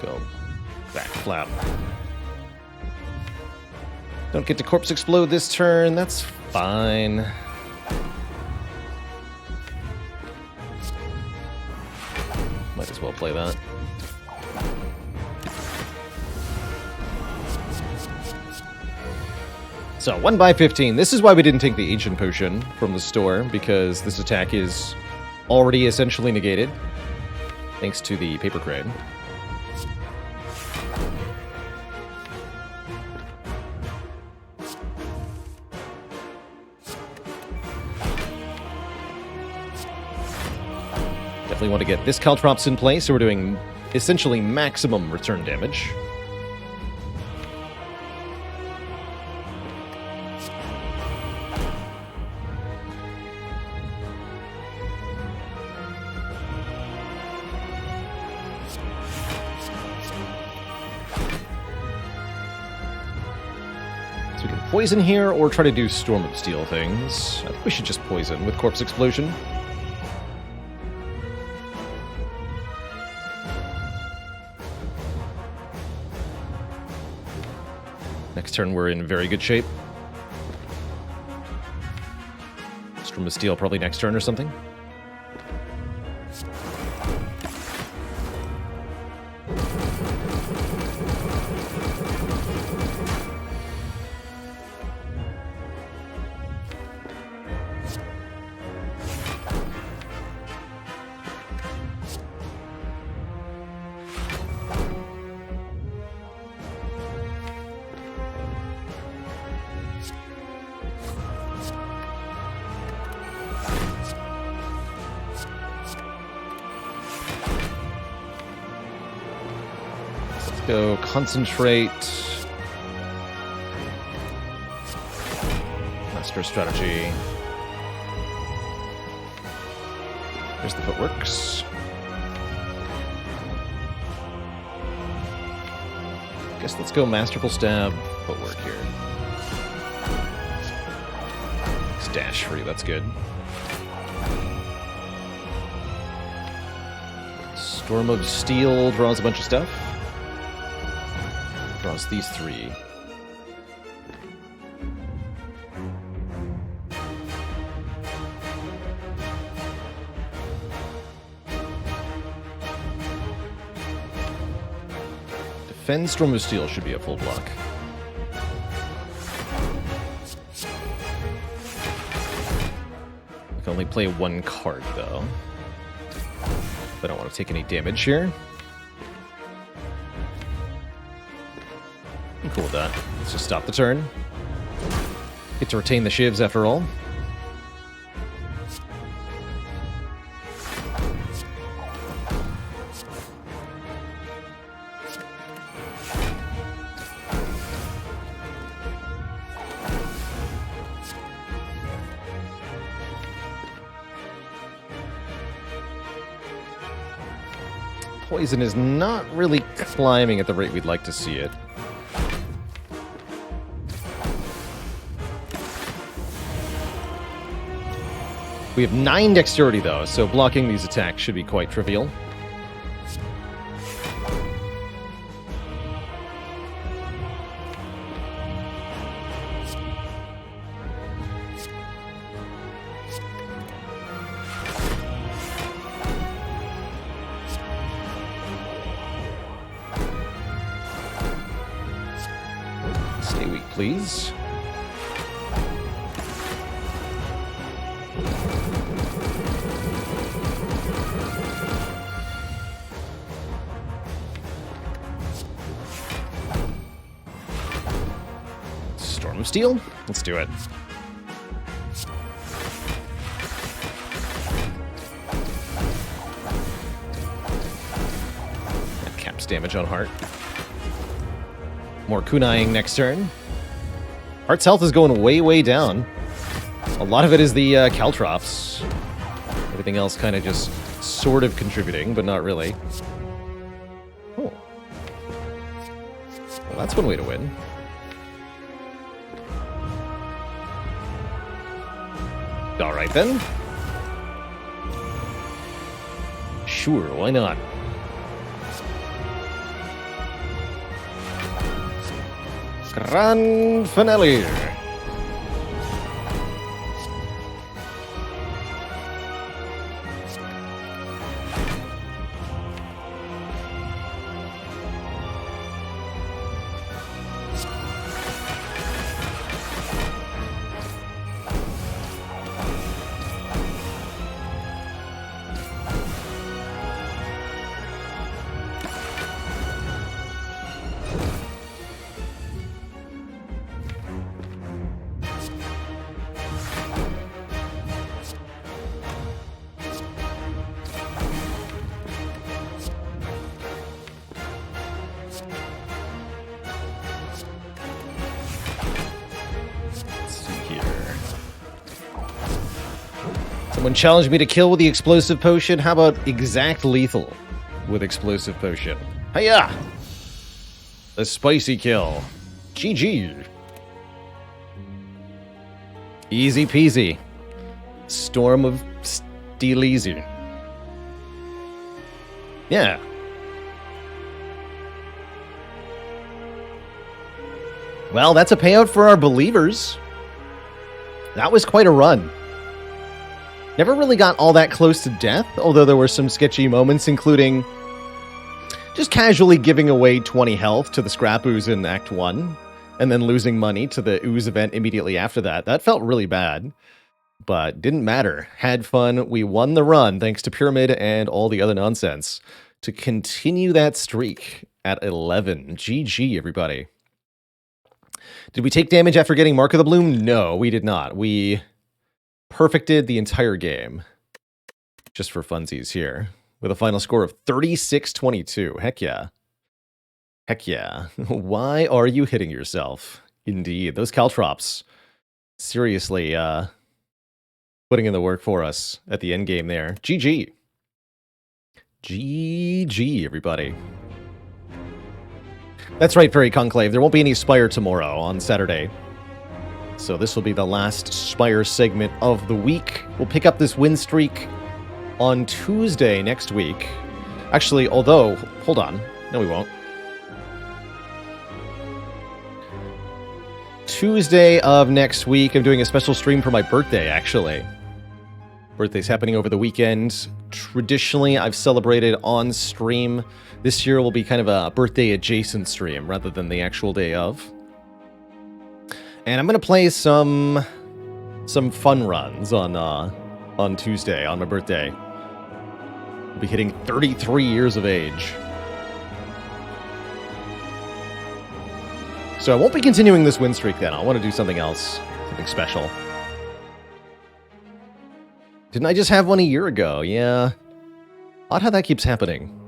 [SPEAKER 1] go back flap. Don't get to corpse explode this turn. That's fine. Might as well play that. So, 1 by 15. This is why we didn't take the Ancient Potion from the store, because this attack is already essentially negated, thanks to the Paper Crane. Definitely want to get this Caltrops in place, so we're doing essentially maximum return damage. Poison here, or try to do Storm of Steel things. I think we should just poison with Corpse Explosion. Next turn we're in very good shape. Storm of Steel probably next turn or something. Go concentrate. Master strategy. There's the footworks. Guess let's go Masterful Stab footwork here. It's dash free, that's good. Storm of Steel draws a bunch of stuff. Draws these three. Defend Storm of Steel should be a full block. I can only play one card, though. I don't want to take any damage here. I'm cool with that. Let's just stop the turn. Get to retain the shivs after all. Poison is not really climbing at the rate we'd like to see it. We have 9 dexterity, though, so blocking these attacks should be quite trivial. Stay weak, please. Storm of Steel? Let's do it. That caps damage on Heart. More kunaiing next turn. Heart's health is going way, way down. A lot of it is the Caltrops. Everything else kind of just sort of contributing, but not really. Oh. Well, that's one way to win. Alright then. Sure, why not? Grand finale! Someone challenged me to kill with the explosive potion. How about exact lethal with explosive potion? Hiya! The spicy kill. GG. Easy peasy. Storm of Steel easy. Yeah. Well, that's a payout for our believers. That was quite a run. Never really got all that close to death, although there were some sketchy moments, including just casually giving away 20 health to the Scrap Ooze in Act 1, and then losing money to the Ooze event immediately after that. That felt really bad, but didn't matter. Had fun. We won the run, thanks to Pyramid and all the other nonsense, to continue that streak at 11. GG, everybody. Did we take damage after getting Mark of the Bloom? No, we did not. We perfected the entire game, just for funsies here, with a final score of 36-22. Heck yeah. Heck yeah. Why are you hitting yourself? Indeed. Those Caltrops seriously putting in the work for us at the end game there. GG. GG, everybody. That's right, Fairy Conclave. There won't be any Spire tomorrow on Saturday. So this will be the last Spire segment of the week. We'll pick up this win streak on Tuesday next week. Actually, although, hold on. No, we won't. Tuesday of next week, I'm doing a special stream for my birthday, actually. Birthday's happening over the weekend. Traditionally, I've celebrated on stream. This year will be kind of a birthday adjacent stream rather than the actual day of. And I'm gonna play some fun runs on Tuesday on my birthday. I'll be hitting 33 years of age. So I won't be continuing this win streak then. I want to do something else, something special. Didn't I just have one a year ago? Yeah. Odd how that keeps happening.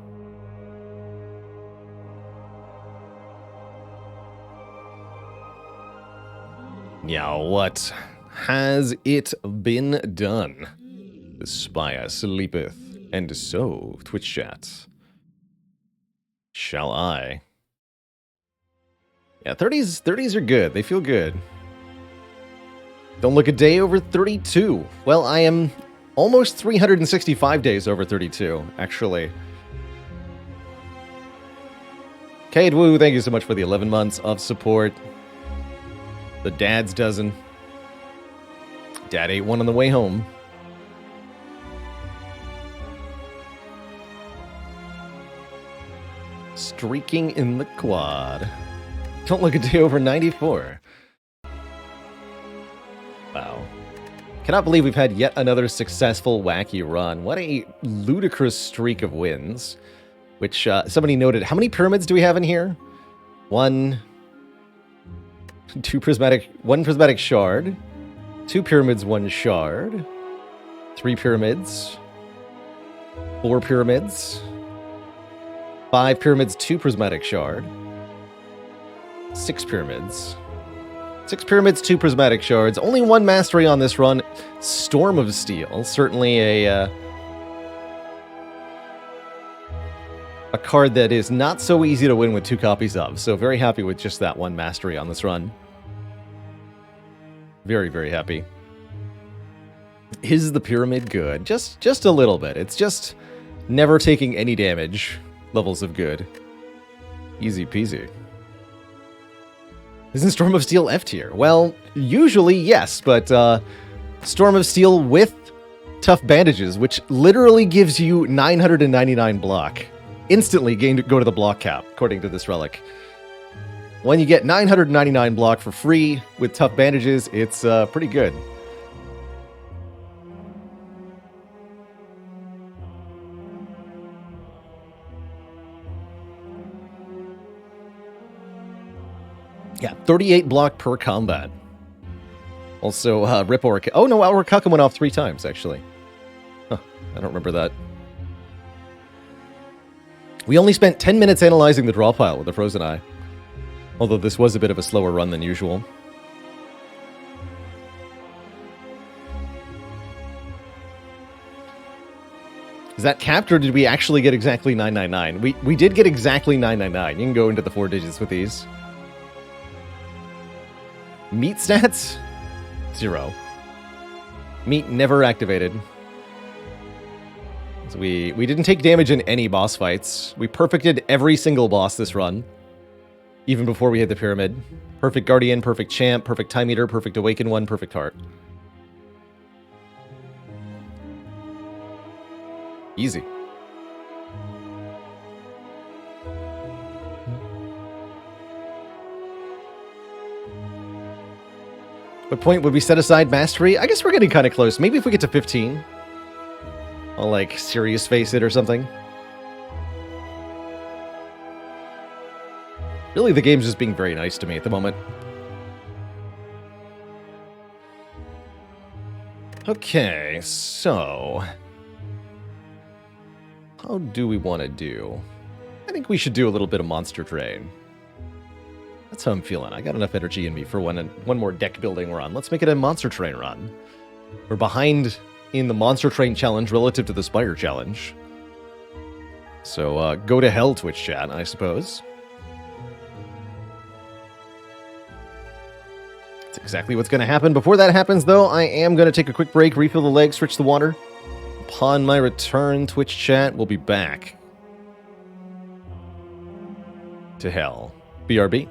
[SPEAKER 1] Yeah, what has it been done? The Spire sleepeth, and so Twitch chat. Shall I? Yeah, 30s are good. They feel good. Don't look a day over 32. Well, I am almost 365 days over 32, actually. Cade Woo, thank you so much for the 11 months of support. The dad's dozen. Dad ate one on the way home. Streaking in the quad. Don't look a day over 94. Wow. Cannot believe we've had yet another successful wacky run. What a ludicrous streak of wins. Which, somebody noted, how many pyramids do we have in here? One prismatic shard. 2 pyramids, 1 shard. 3 pyramids. 4 pyramids. 5 pyramids, 2 prismatic shard. 6 pyramids. 6 pyramids, 2 prismatic shards. Only 1 mastery on this run. Storm of Steel. Certainly a card that is not so easy to win with 2 copies of. So very happy with just that 1 mastery on this run. Very, very happy. Is the pyramid good? Just a little bit. It's just never taking any damage. Levels of good. Easy peasy. Isn't Storm of Steel F tier? Well, usually yes, but Storm of Steel with Tough Bandages, which literally gives you 999 block. Instantly go to the block cap, according to this relic. When you get 999 block for free with Tough Bandages, it's pretty good. Yeah, 38 block per combat. Also, Rip Orc. Oh no, Orcaka went off 3 times, actually. Huh, I don't remember that. We only spent 10 minutes analyzing the draw pile with the Frozen Eye. Although this was a bit of a slower run than usual. Is that capped, or did we actually get exactly 999? We did get exactly 999. You can go into the 4 digits with these. Meat stats? 0. Meat never activated. So we didn't take damage in any boss fights. We perfected every single boss this run. Even before we hit the pyramid. Perfect Guardian, perfect Champ, perfect Time Eater, perfect Awaken One, perfect Heart. Easy. What point would we set aside Mastery? I guess we're getting kind of close. Maybe if we get to 15. I'll, like, Serious Face it or something. Really, the game's just being very nice to me at the moment. Okay, so... how do we want to do? I think we should do a little bit of Monster Train. That's how I'm feeling. I got enough energy in me for one more deck building run. Let's make it a Monster Train run. We're behind in the Monster Train challenge relative to the Spire challenge. So go to hell, Twitch chat, I suppose. That's exactly what's going to happen. Before that happens, though, I am going to take a quick break, refill the legs, switch the water. Upon my return, Twitch chat will be back. To hell. BRB.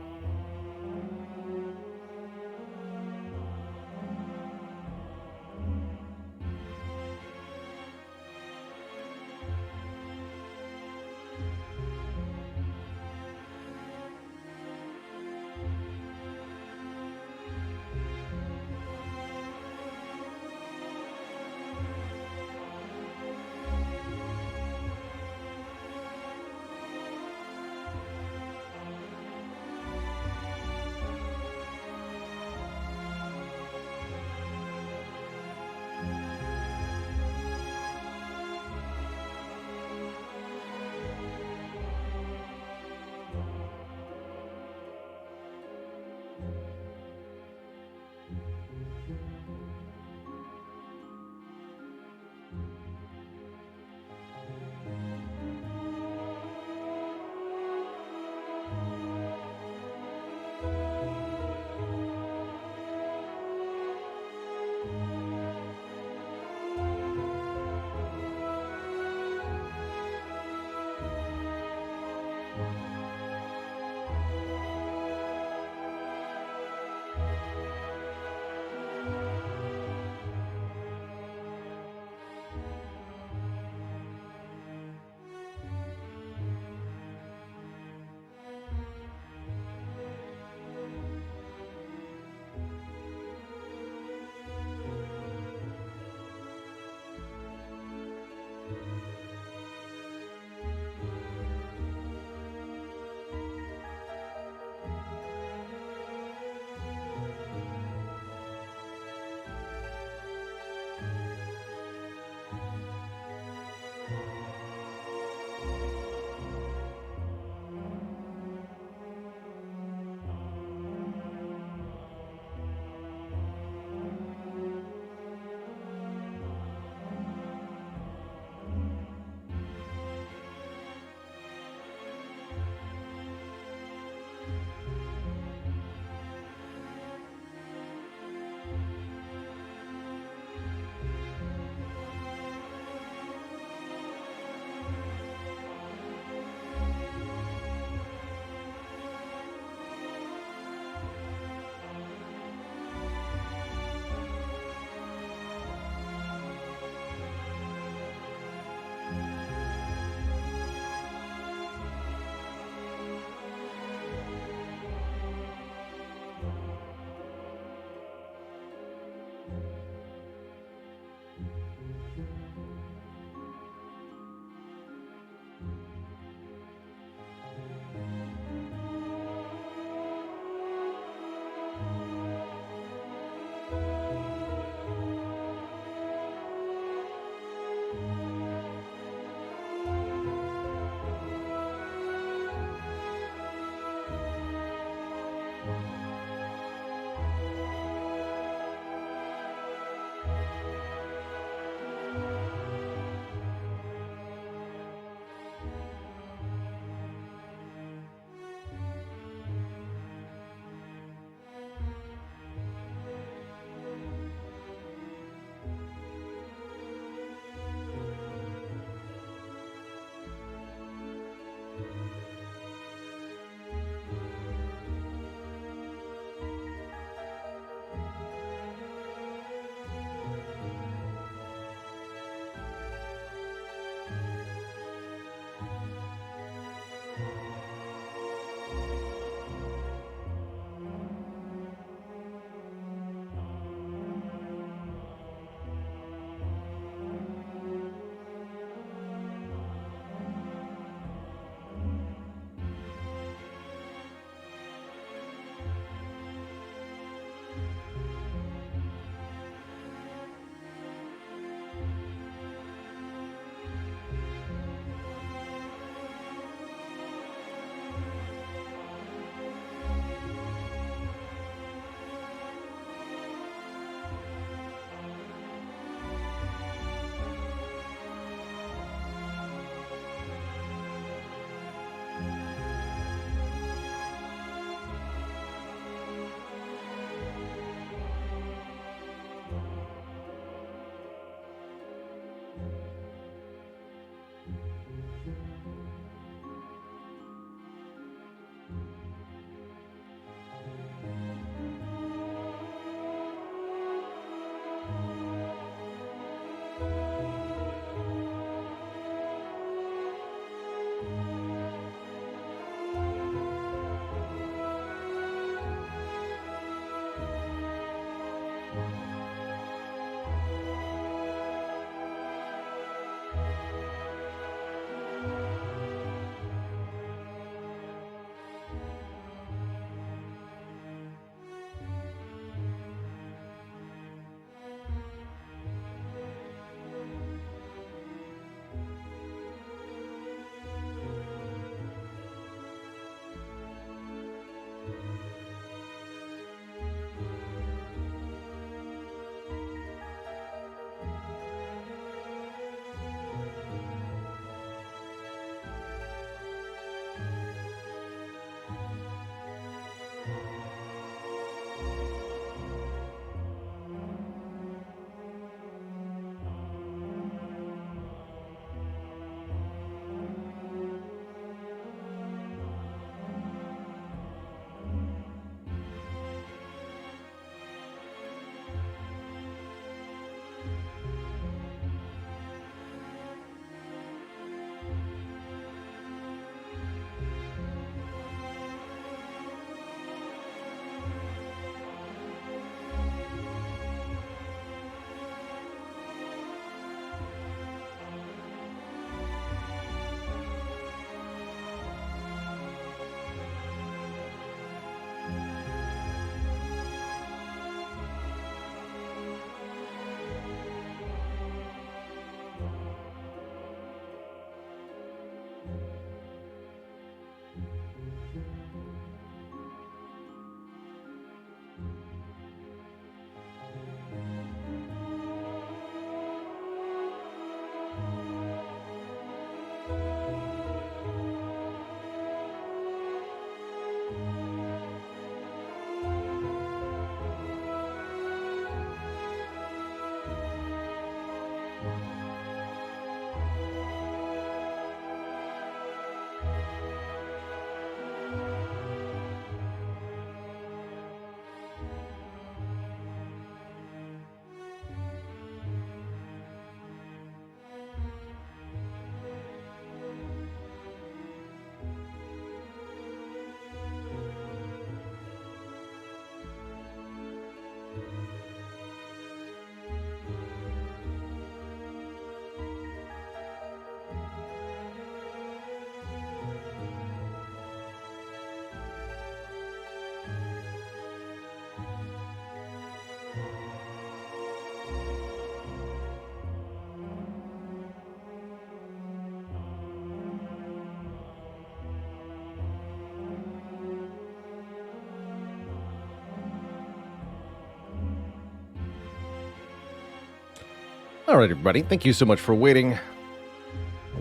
[SPEAKER 1] All right, everybody. Thank you so much for waiting.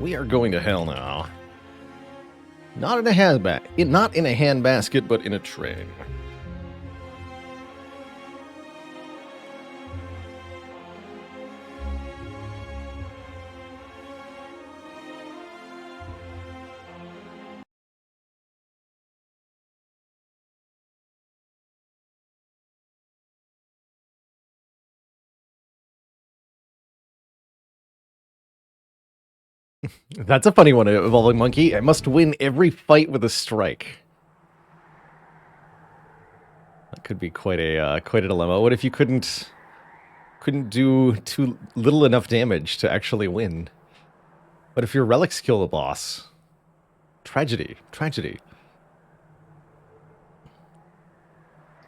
[SPEAKER 1] We are going to hell now. Not in a handbasket, but in a train. That's a funny one, Evolving Monkey. I must win every fight with a strike. That could be quite a dilemma. What if you couldn't do too little enough damage to actually win? What if your relics kill the boss? Tragedy.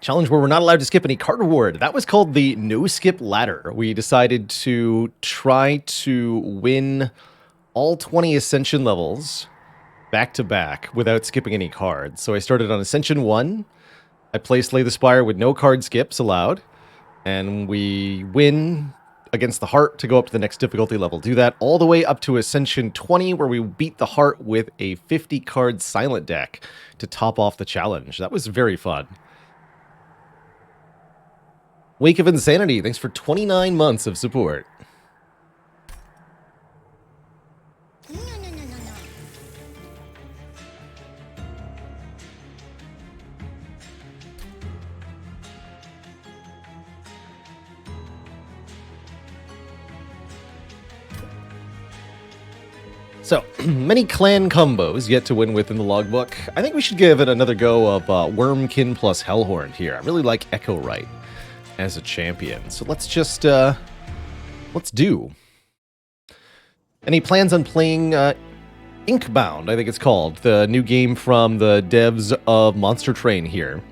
[SPEAKER 1] Challenge where we're not allowed to skip any card reward. That was called the no skip ladder. We decided to try to win all 20 Ascension levels back to back without skipping any cards. So I started on Ascension 1. I play Slay the Spire with no card skips allowed. And we win against the Heart to go up to the next difficulty level. Do that all the way up to Ascension 20, where we beat the Heart with a 50-card silent deck to top off the challenge. That was very fun. Wake of Insanity, thanks for 29 months of support. So, many clan combos yet to win with in the logbook. I think we should give it another go of Wormkin plus Hellhorn here. I really like Echo Right as a champion. So let's just, let's do. Any plans on playing Inkbound, I think it's called, the new game from the devs of Monster Train here.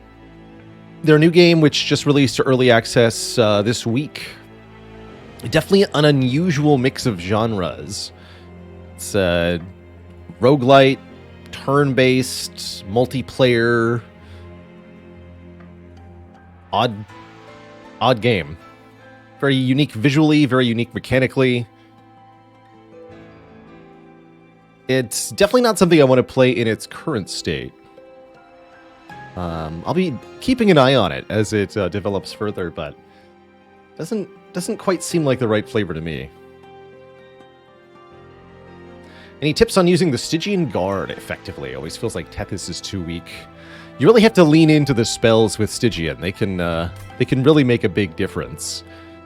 [SPEAKER 1] Their new game, which just released to early access this week. Definitely an unusual mix of genres. It's roguelite, turn-based, multiplayer, odd game. Very unique visually, very unique mechanically. It's definitely not something I want to play in its current state. I'll be keeping an eye on it as it develops further, but doesn't quite seem like the right flavor to me. Any tips on using the Stygian Guard effectively? Always feels like Tethys is too weak. You really have to lean into the spells with Stygian. They can really make a big difference.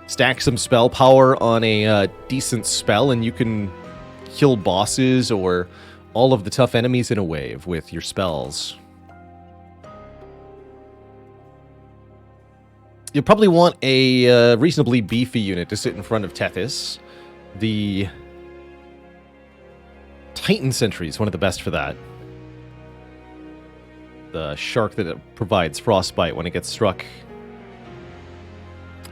[SPEAKER 1] Stack some spell power on a decent spell, and you can kill bosses or all of the tough enemies in a wave with your spells. You'll probably want a reasonably beefy unit to sit in front of Tethys. The Titan Sentry is one of the best for that. The shark that provides frostbite when it gets struck.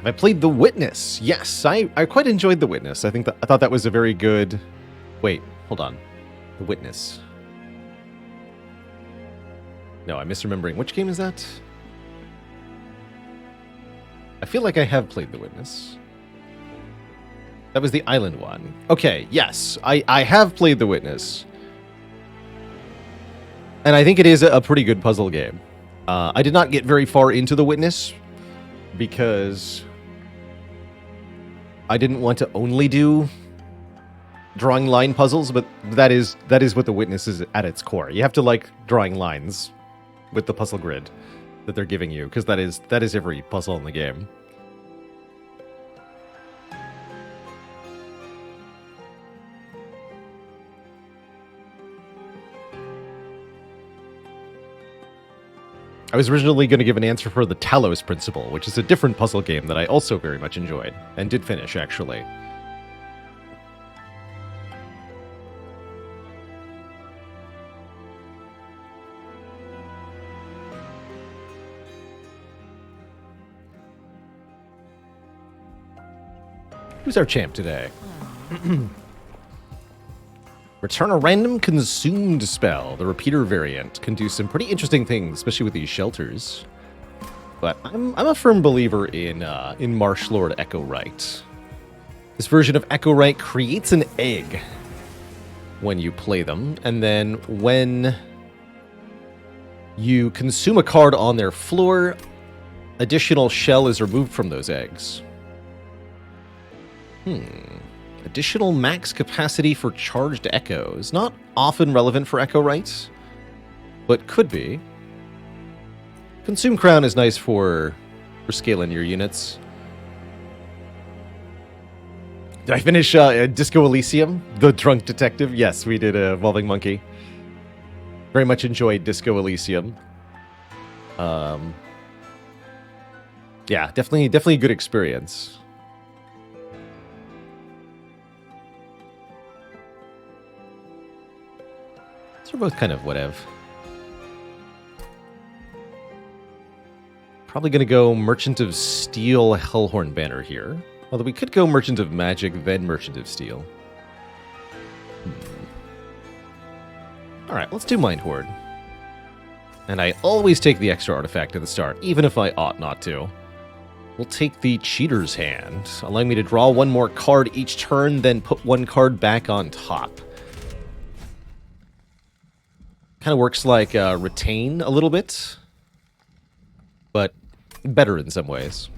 [SPEAKER 1] I played The Witness. Yes, I quite enjoyed The Witness. I thought that was a very good... Wait, hold on. The Witness. No, I'm misremembering. Which game is that? I feel like I have played The Witness. That was the island one. Okay, yes. I have played The Witness. And I think it is a pretty good puzzle game. I did not get very far into The Witness because I didn't want to only do drawing line puzzles, but that is what The Witness is at its core. You have to like drawing lines with the puzzle grid that they're giving you, because that is every puzzle in the game. I was originally going to give an answer for the Talos Principle, which is a different puzzle game that I also very much enjoyed, and did finish, actually. Who's our champ today? Return a random consumed spell. The repeater variant can do some pretty interesting things, especially with these shelters. But I'm a firm believer in Marsh Lord Echo Right. This version of Echo Right creates an egg when you play them, and then when you consume a card on their floor, additional shell is removed from those eggs. Additional max capacity for charged echoes. Not often relevant for Echo Right, but could be. Consume Crown is nice for scaling your units. Did I finish Disco Elysium, the drunk detective? Yes, we did Evolving Monkey. Very much enjoyed Disco Elysium. Yeah, definitely a good experience. These are both kind of whatever. Probably going to go Merchant of Steel, Hellhorn Banner here. Although we could go Merchant of Magic, then Merchant of Steel. Alright, let's do Mind Horde. And I always take the extra artifact at the start, even if I ought not to. We'll take the Cheater's Hand, allowing me to draw one more card each turn, then put one card back on top. Kind of works like Retain a little bit, but better in some ways.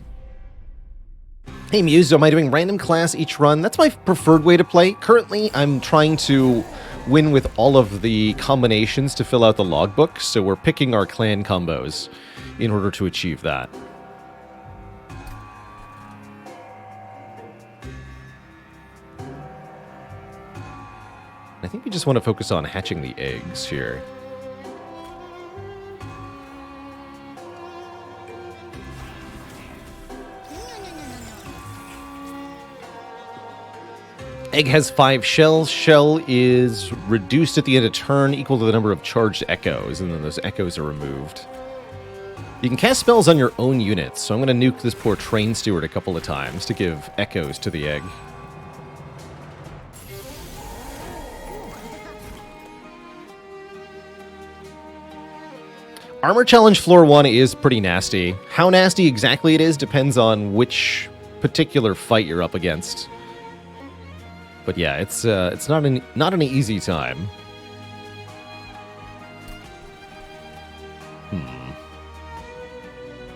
[SPEAKER 1] Hey Muse, am I doing random class each run? That's my preferred way to play. Currently, I'm trying to win with all of the combinations to fill out the logbook, so we're picking our clan combos in order to achieve that. I think we just want to focus on hatching the eggs here. Egg has 5 shells. Shell is reduced at the end of turn, equal to the number of charged echoes, and then those echoes are removed. You can cast spells on your own units, so I'm going to nuke this poor Train Steward a couple of times to give echoes to the egg. Armor Challenge Floor 1 is pretty nasty. How nasty exactly it is depends on which particular fight you're up against. But yeah, it's not an easy time.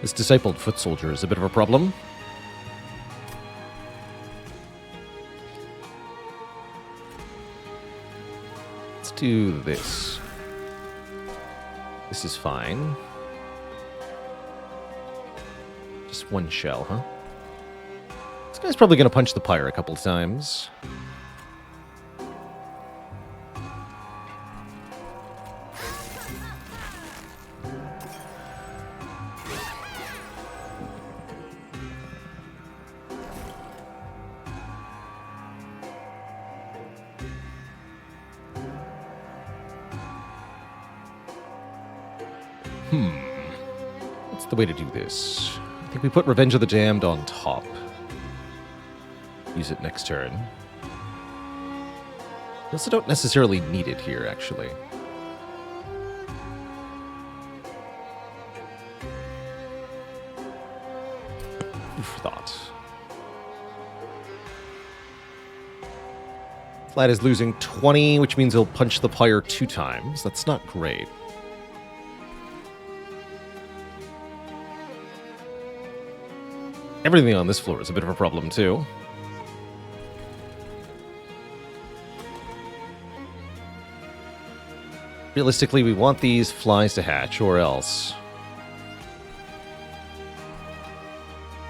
[SPEAKER 1] This discipled foot soldier is a bit of a problem. Let's do this. This is fine. Just one shell, huh? This guy's probably going to punch the pyre a couple times. What's the way to do this? I think we put Revenge of the Damned on top. Use it next turn. We also don't necessarily need it here, actually. Food for thought. Flat is losing 20, which means he'll punch the pyre 2 times. That's not great. Everything on this floor is a bit of a problem, too. Realistically, we want these flies to hatch, or else.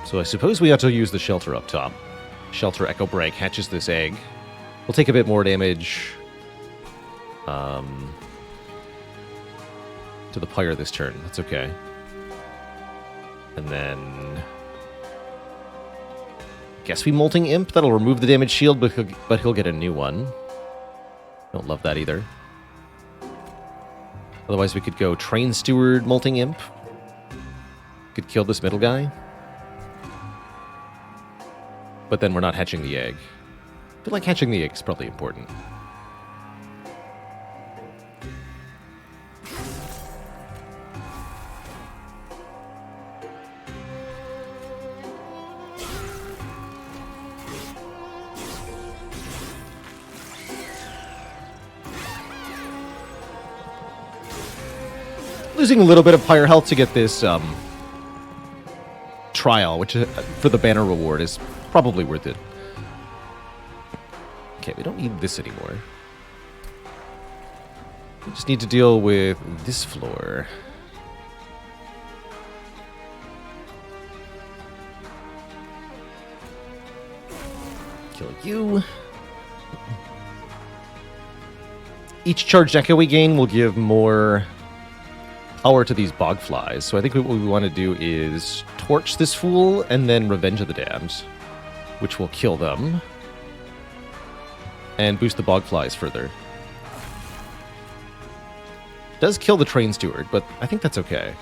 [SPEAKER 1] So I suppose we ought to use the shelter up top. Shelter Echo Break hatches this egg. We'll take a bit more damage to the pyre this turn. That's okay. And then... guess we Molting Imp. That'll remove the damage shield, but he'll get a new one. Don't love that either. Otherwise, we could go Train Steward, Molting Imp. Could kill this middle guy. But then we're not hatching the egg. I feel like hatching the egg is probably important. losing a little bit of pyre health to get this trial, which for the banner reward is probably worth it. Okay, we don't need this anymore. We just need to deal with this floor. Kill you. Each charged echo we gain will give more power to these bog flies. So I think what we want to do is torch this fool and then Revenge of the Damned, which will kill them and boost the bog flies further. Does kill the train steward, but I think that's okay.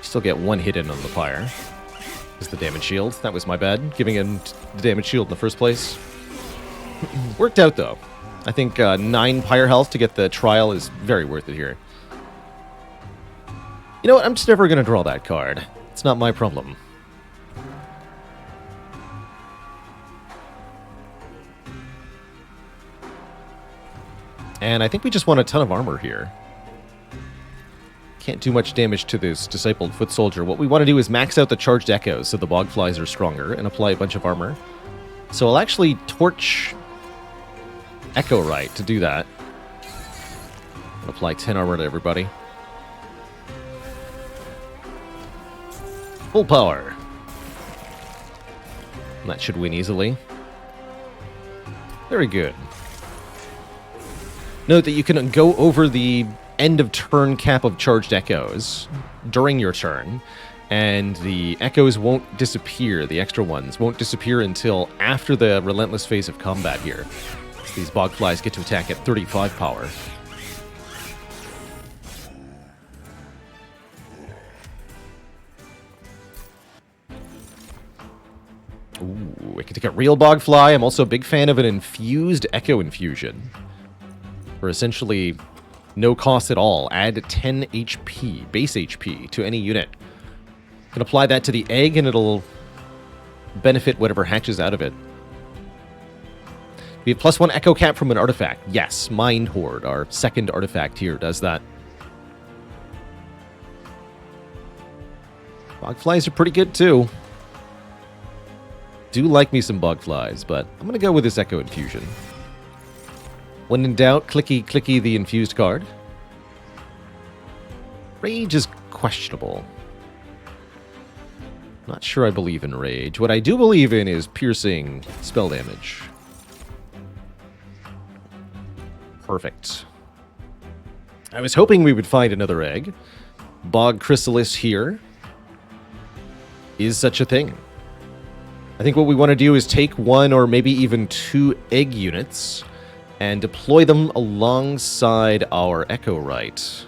[SPEAKER 1] Still get one hit in on the pyre. Is the damage shield. That was my bad, giving him the damage shield in the first place. Worked out, though. I think 9 pyre health to get the trial is very worth it here. You know what? I'm just never going to draw that card. It's not my problem. And I think we just want a ton of armor here. Can't do much damage to this Discipled Foot Soldier. What we want to do is max out the charged echoes so the bog flies are stronger and apply a bunch of armor. So I'll actually torch Echo Right to do that. I'll apply 10 armor to everybody. Full power. And that should win easily. Very good. Note that you can go over the end of turn cap of charged echoes during your turn, and the echoes won't disappear, the extra ones won't disappear until after the relentless phase of combat here. So these bog flies get to attack at 35 power. Ooh, I can take a real bog fly. I'm also a big fan of an infused echo infusion. For essentially no cost at all. Add 10 HP, base HP, to any unit. You can apply that to the egg and it'll benefit whatever hatches out of it. We have +1 echo cap from an artifact. Yes, Mind Horde, our second artifact here, does that. Bog flies are pretty good too. Do like me some bog flies, but I'm going to go with this echo infusion. When in doubt, clicky the infused card. Rage is questionable. Not sure I believe in Rage. What I do believe in is piercing spell damage. Perfect. I was hoping we would find another egg. Bog Chrysalis here is such a thing. I think what we want to do is take 1 or maybe even 2 egg units and deploy them alongside our Echo Right.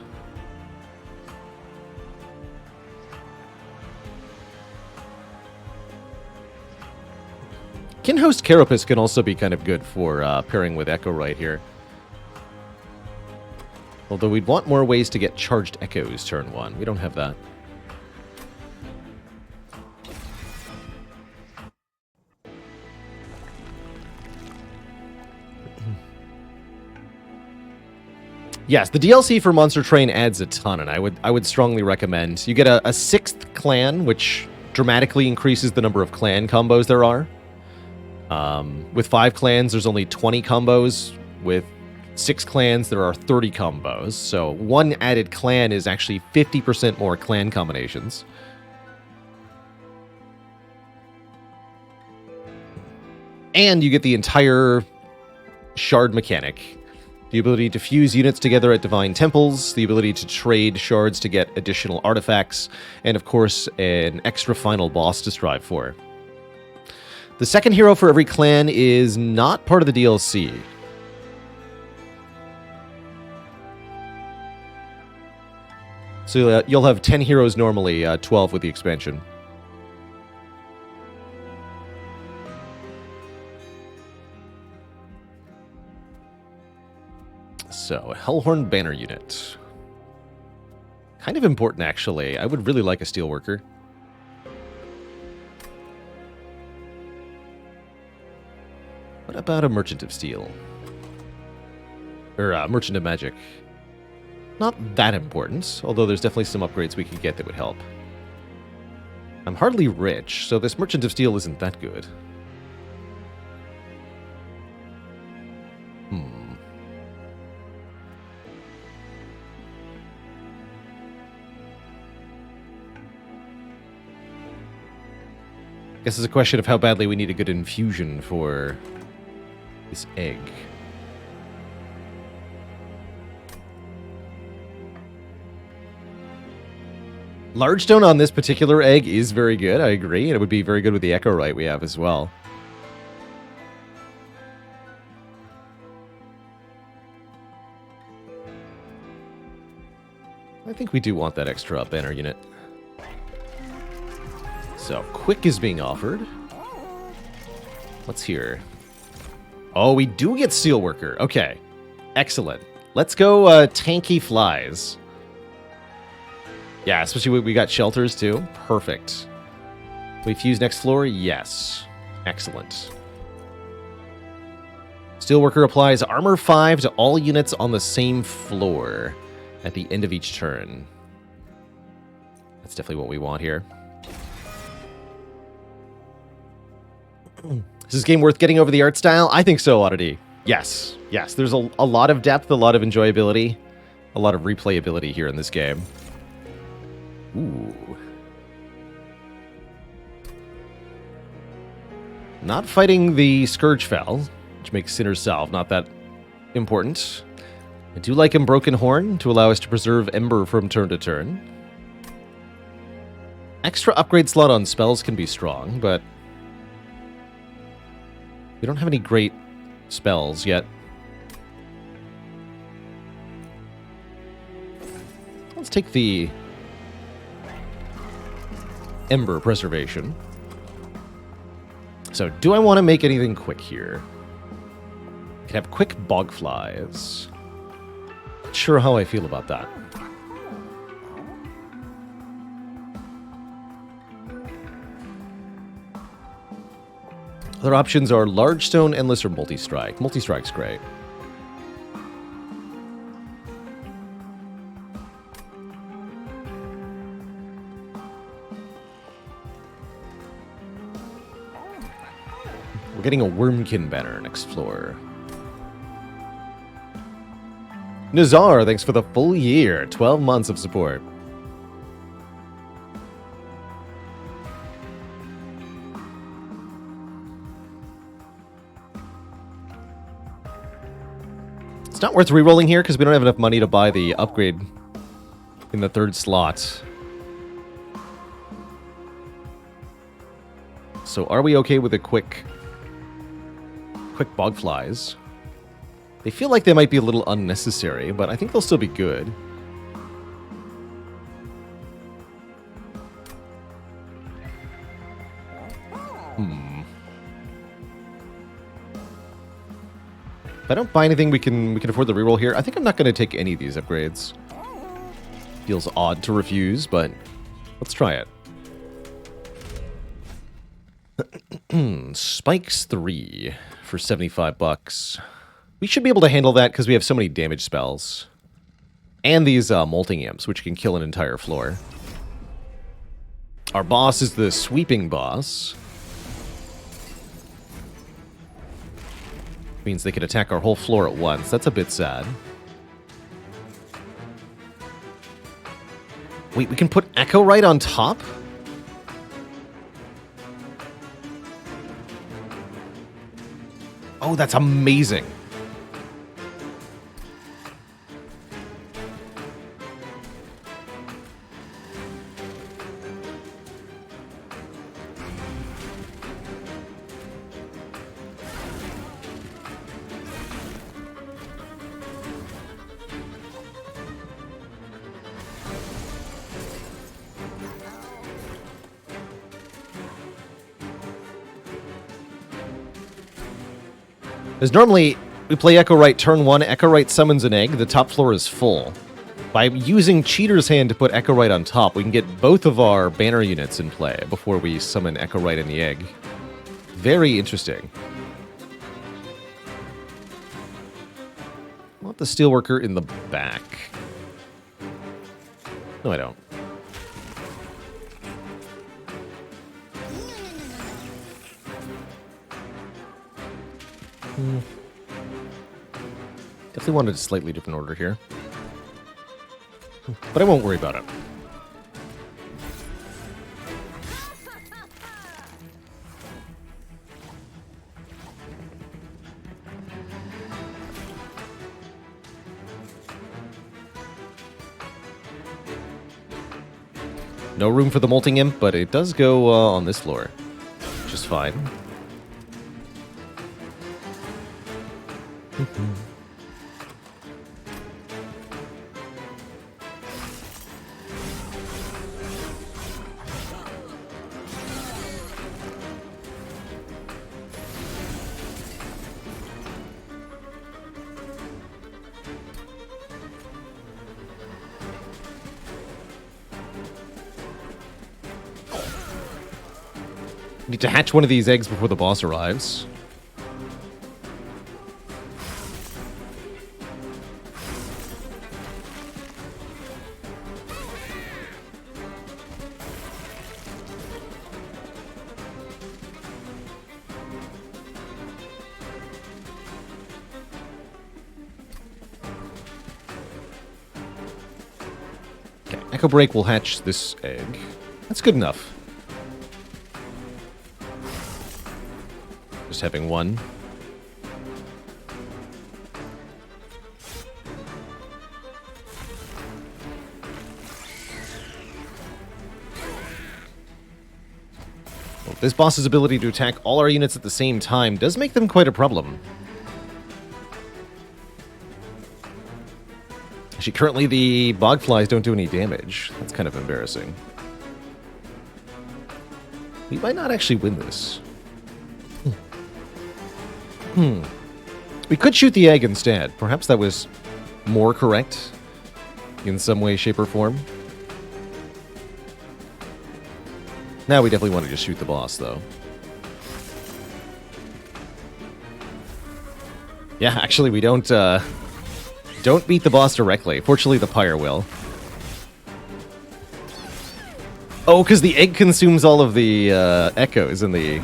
[SPEAKER 1] Kinhost Carapace can also be kind of good for pairing with Echo Right here. Although we'd want more ways to get charged echoes turn 1. We don't have that. Yes, the DLC for Monster Train adds a ton, and I would strongly recommend. You get a 6th clan, which dramatically increases the number of clan combos there are. With 5 clans, there's only 20 combos. With 6 clans, there are 30 combos. So 1 added clan is actually 50% more clan combinations. And you get the entire shard mechanic. The ability to fuse units together at Divine Temples, the ability to trade shards to get additional artifacts, and of course, an extra final boss to strive for. The second hero for every clan is not part of the DLC. So you'll have 10 heroes normally, 12 with the expansion. So, a Hellhorn Banner unit. Kind of important, actually. I would really like a Steelworker. What about a Merchant of Steel? Or Merchant of Magic? Not that important, although there's definitely some upgrades we could get that would help. I'm hardly rich, so this Merchant of Steel isn't that good. Guess it's a question of how badly we need a good infusion for this egg. Large stone on this particular egg is very good, I agree, and it would be very good with the Echo Right we have as well. I think we do want that extra banner unit. So, quick is being offered. What's here? Oh, we do get Steelworker. Okay. Excellent. Let's go tanky flies. Yeah, especially when we got shelters too. Perfect. We fuse next floor? Yes. Excellent. Steelworker applies armor 5 to all units on the same floor at the end of each turn. That's definitely what we want here. Is this game worth getting over the art style? I think so, Oddity. Yes. Yes, there's a lot of depth, a lot of enjoyability, a lot of replayability here in this game. Ooh. Not fighting the Scourgefell, which makes Sinner's Salve not that important. I do like Broken Horn to allow us to preserve Ember from turn to turn. Extra upgrade slot on spells can be strong, but we don't have any great spells yet. Let's take the Ember Preservation. So, do I want to make anything quick here? I can have quick Bogflies. Not sure how I feel about that. Other options are Large Stone, Endless, or Multi-Strike. Multi-Strike's great. We're getting a Wormkin banner next floor. Nazar, thanks for the full year. 12 months of support. It's not worth re-rolling here because we don't have enough money to buy the upgrade in the third slot. So are we okay with a quick Bogflies? They feel like they might be a little unnecessary, but I think they'll still be good. If I don't buy anything, we can afford the reroll here. I think I'm not going to take any of these upgrades. Feels odd to refuse, but let's try it. Spikes 3 for 75 bucks. We should be able to handle that because we have so many damage spells. And these Molting Imps, which can kill an entire floor. Our boss is the Sweeping Boss. Means they could attack our whole floor at once. That's a bit sad. Wait, we can put Echo right on top? Oh, that's amazing. Because normally, we play Echo Right turn 1, Echo Right summons an egg, the top floor is full. By using Cheater's Hand to put Echo Right on top, we can get both of our banner units in play before we summon Echo Right in the egg. Very interesting. I want the Steelworker in the back. No, I don't. Definitely wanted a slightly different order here. But I won't worry about it. No room for the Molting Imp, but it does go on this floor. Which is fine. Need to hatch one of these eggs before the boss arrives. Okay, Echo Break will hatch this egg. That's good enough. Just having one. Well, this boss's ability to attack all our units at the same time does make them quite a problem. Actually, currently the bogflies don't do any damage. That's kind of embarrassing. We might not actually win this. We could shoot the egg instead. Perhaps that was more correct in some way, shape, or form. Now we definitely want to just shoot the boss, though. Yeah, actually, we don't beat the boss directly. Fortunately, the pyre will. Oh, because the egg consumes all of the echoes and the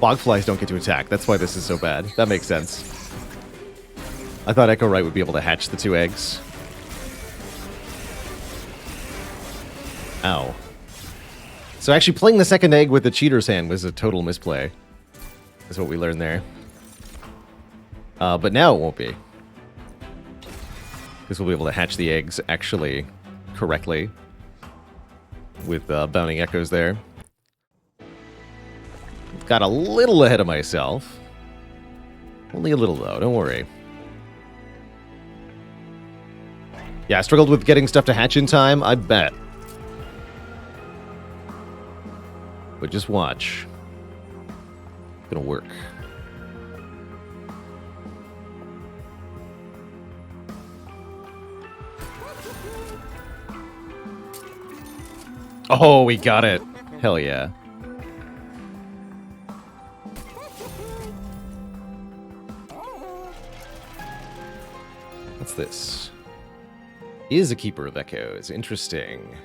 [SPEAKER 1] bogflies don't get to attack. That's why this is so bad. That makes sense. I thought Echo Right would be able to hatch the two eggs. Ow. So actually playing the second egg with the cheater's hand was a total misplay. That's what we learned there. But now it won't be. Because we'll be able to hatch the eggs actually correctly. With bounding echoes there. Got a little ahead of myself. Only a little, though. Don't worry. Yeah, I struggled with getting stuff to hatch in time. I bet. But just watch. It's gonna work. Oh, we got it. Hell yeah. What's this? Is a Keeper of Echoes. Interesting.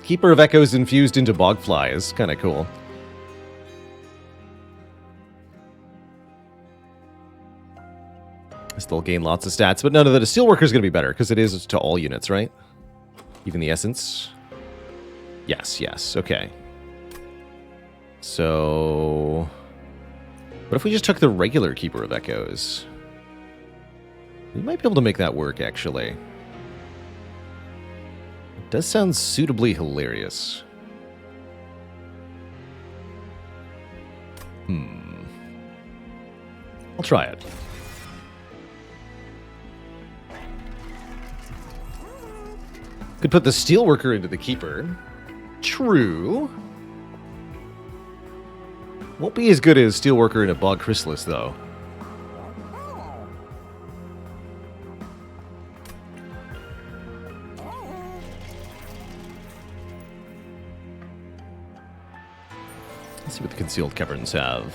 [SPEAKER 1] Keeper of Echoes infused into Bogfly is kind of cool. Still gain lots of stats, but none of that. A Steelworker is going to be better, because it is to all units, right? Even the Essence? Yes, yes, okay. So... what if we just took the regular Keeper of Echoes? We might be able to make that work, actually. It does sound suitably hilarious. I'll try it. Could put the Steelworker into the Keeper. True. Won't be as good as Steelworker in a Bog Chrysalis, though. sealed caverns have?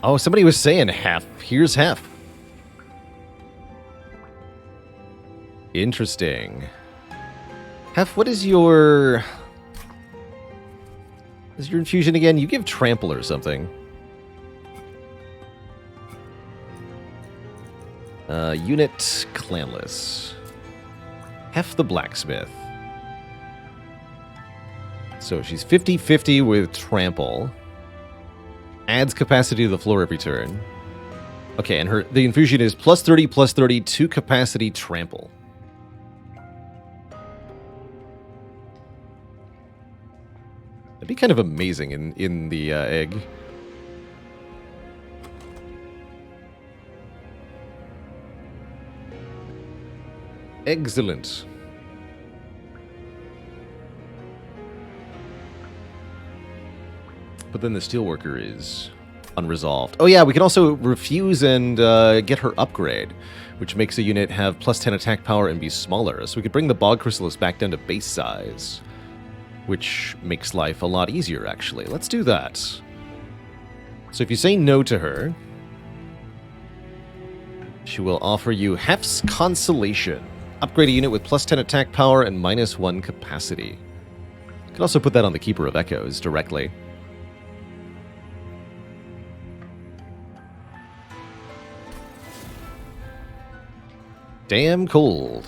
[SPEAKER 1] Oh, somebody was saying half. Here's half. Interesting. Half, what is your... Is your infusion again? You give trample or something. Unit clanless. Hef the blacksmith. So she's 50-50 with trample. Adds capacity to the floor every turn. Okay, and the infusion is +30/+30 to capacity trample. That'd be kind of amazing in the egg. Excellent. But then the steelworker is unresolved. Oh yeah, we can also refuse and get her upgrade, which makes a unit have +10 attack power and be smaller. So we could bring the bog chrysalis back down to base size, which makes life a lot easier, actually. Let's do that. So if you say no to her, she will offer you Hef's Consolation. Upgrade a unit with +10 attack power and -1 capacity. You can also put that on the Keeper of Echoes directly. Damn cold.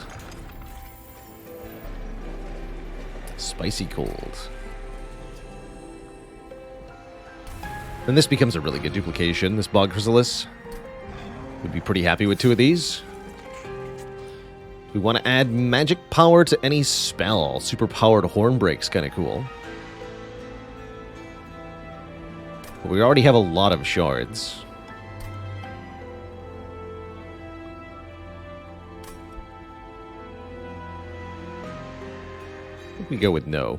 [SPEAKER 1] Spicy cold. And this becomes a really good duplication, this Bog Chrysalis. Would be pretty happy with 2 of these. We want to add magic power to any spell. Super-powered Hornbreak's kind of cool. But we already have a lot of shards. I think we go with no.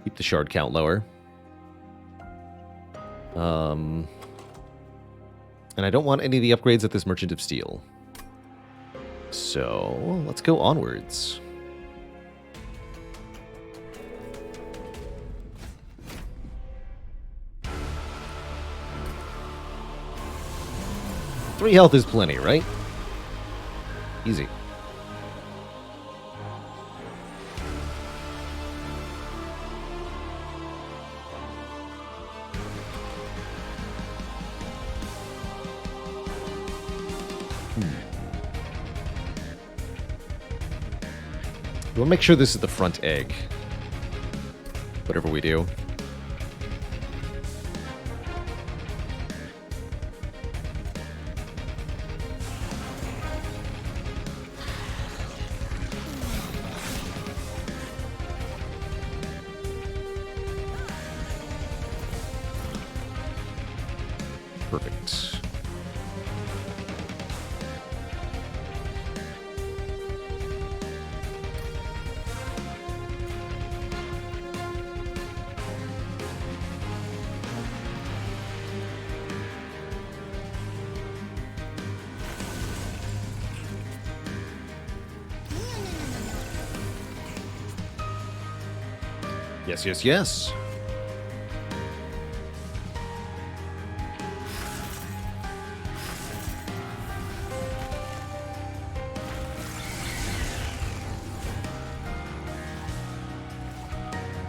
[SPEAKER 1] Keep the shard count lower. And I don't want any of the upgrades at this Merchant of Steel. So, let's go onwards. Three health is plenty, right? Easy. We'll make sure this is the front egg. Whatever we do. Perfect. Yes, yes, yes.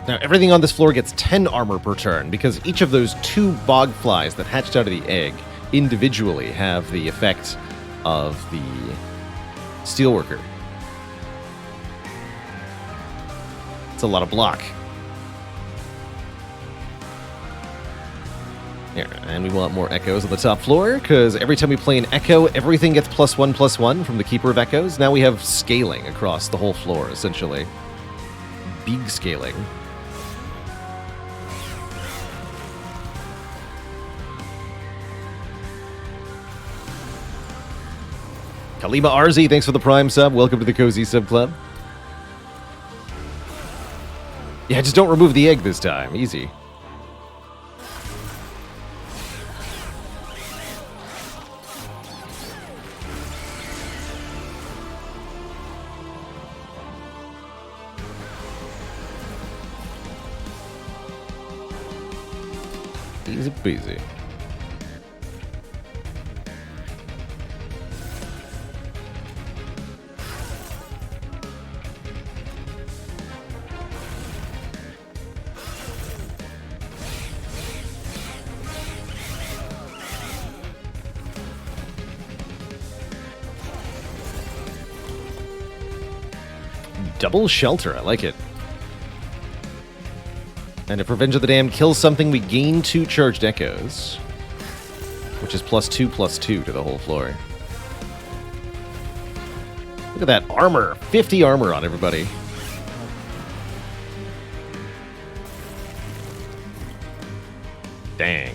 [SPEAKER 1] Now, everything on this floor gets 10 armor per turn, because each of those 2 bog flies that hatched out of the egg individually have the effect of the Steelworker. It's a lot of block. Here, and we want more echoes on the top floor, because every time we play an echo, everything gets +1/+1 from the Keeper of Echoes. Now we have scaling across the whole floor, essentially. Big scaling. Kalima Arzi, thanks for the Prime sub. Welcome to the Cozy Sub Club. Yeah, just don't remove the egg this time. Easy. Easy peasy. Double shelter, I like it. And if Revenge of the Damned kills something, we gain 2 charged echoes. Which is +2/+2 to the whole floor. Look at that armor. 50 armor on everybody. Dang.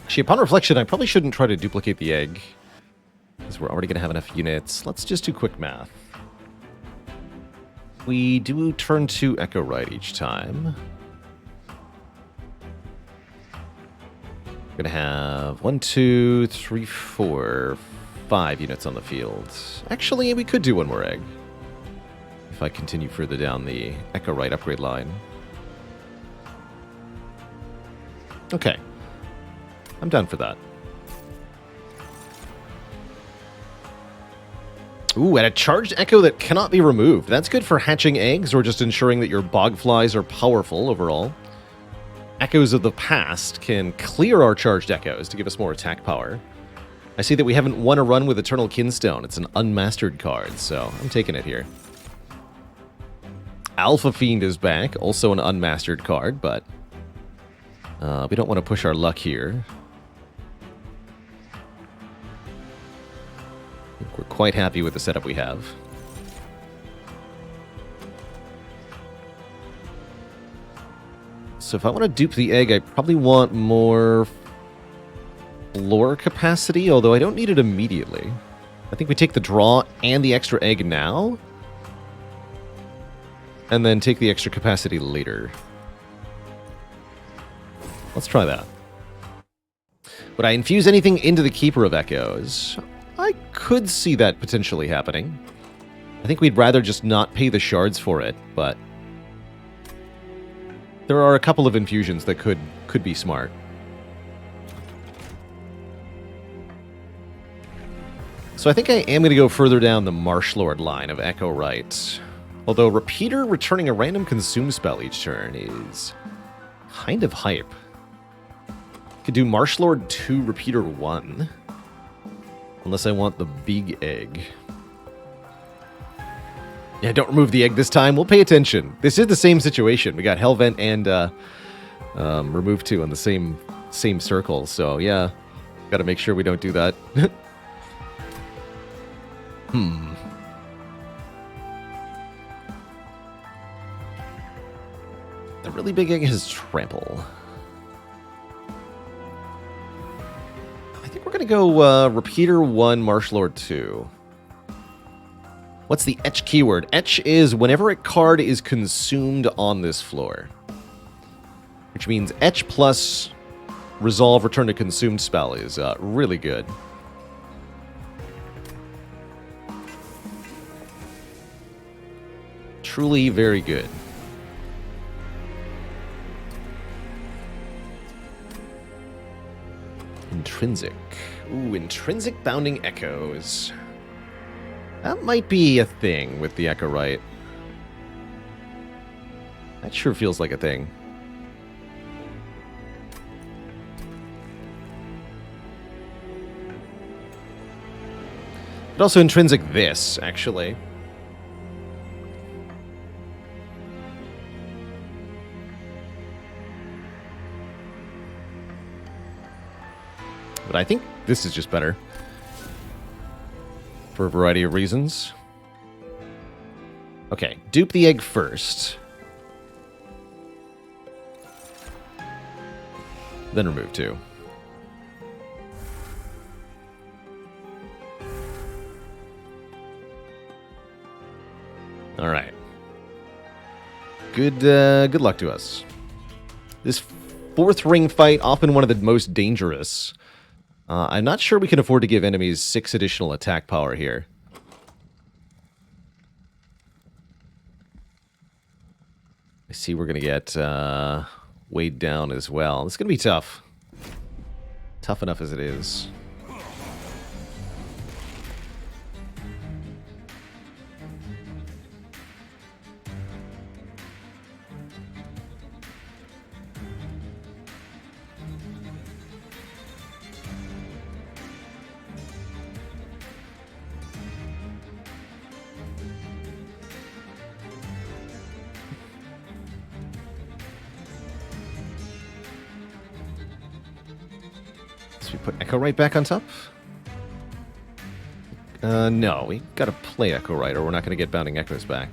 [SPEAKER 1] Actually, upon reflection, I probably shouldn't try to duplicate the egg, because we're already going to have enough units. Let's just do quick math. We do turn 2 Echo Right each time. We're going to have 1, 2, 3, 4, 5 units on the field. Actually, we could do 1 more egg, if I continue further down the Echo Right upgrade line. Okay. I'm done for that. Ooh, and a charged echo that cannot be removed. That's good for hatching eggs or just ensuring that your bogflies are powerful overall. Echoes of the past can clear our charged echoes to give us more attack power. I see that we haven't won a run with Eternal Kinstone. It's an unmastered card, so I'm taking it here. Alpha Fiend is back, also an unmastered card, but we don't want to push our luck here. We're quite happy with the setup we have. So if I want to dupe the egg, I probably want more floor capacity, although I don't need it immediately. I think we take the draw and the extra egg now, and then take the extra capacity later. Let's try that. Would I infuse anything into the Keeper of Echoes? I could see that potentially happening. I think we'd rather just not pay the shards for it, but there are a couple of infusions that could be smart. So I think I am going to go further down the Marsh Lord line of Echo Right. Although Repeater returning a random consume spell each turn is kind of hype. Could do Marsh Lord 2, Repeater 1. Unless I want the big egg. Yeah, don't remove the egg this time. We'll pay attention. This is the same situation. We got Hellvent and Remove 2 on the same circle. So, yeah. Got to make sure we don't do that. The really big egg has Trample. We're going to go Repeater 1, Marsh Lord 2. What's the Etch keyword? Etch is whenever a card is consumed on this floor. Which means Etch plus Resolve Return to Consumed spell is really good. Truly very good. Intrinsic. Ooh, Intrinsic Bounding Echoes. That might be a thing with the Echo Right. That sure feels like a thing. But also Intrinsic this, actually. But I think this is just better. For a variety of reasons. Okay, dupe the egg first. Then remove 2. All right. Good luck to us. This 4th ring fight, often one of the most dangerous. I'm not sure we can afford to give enemies 6 additional attack power here. I see we're going to get weighed down as well. It's going to be tough. Tough enough as it is. We put Echo right back on top? No, we gotta play Echo right, or we're not gonna get Bounding Echoes back.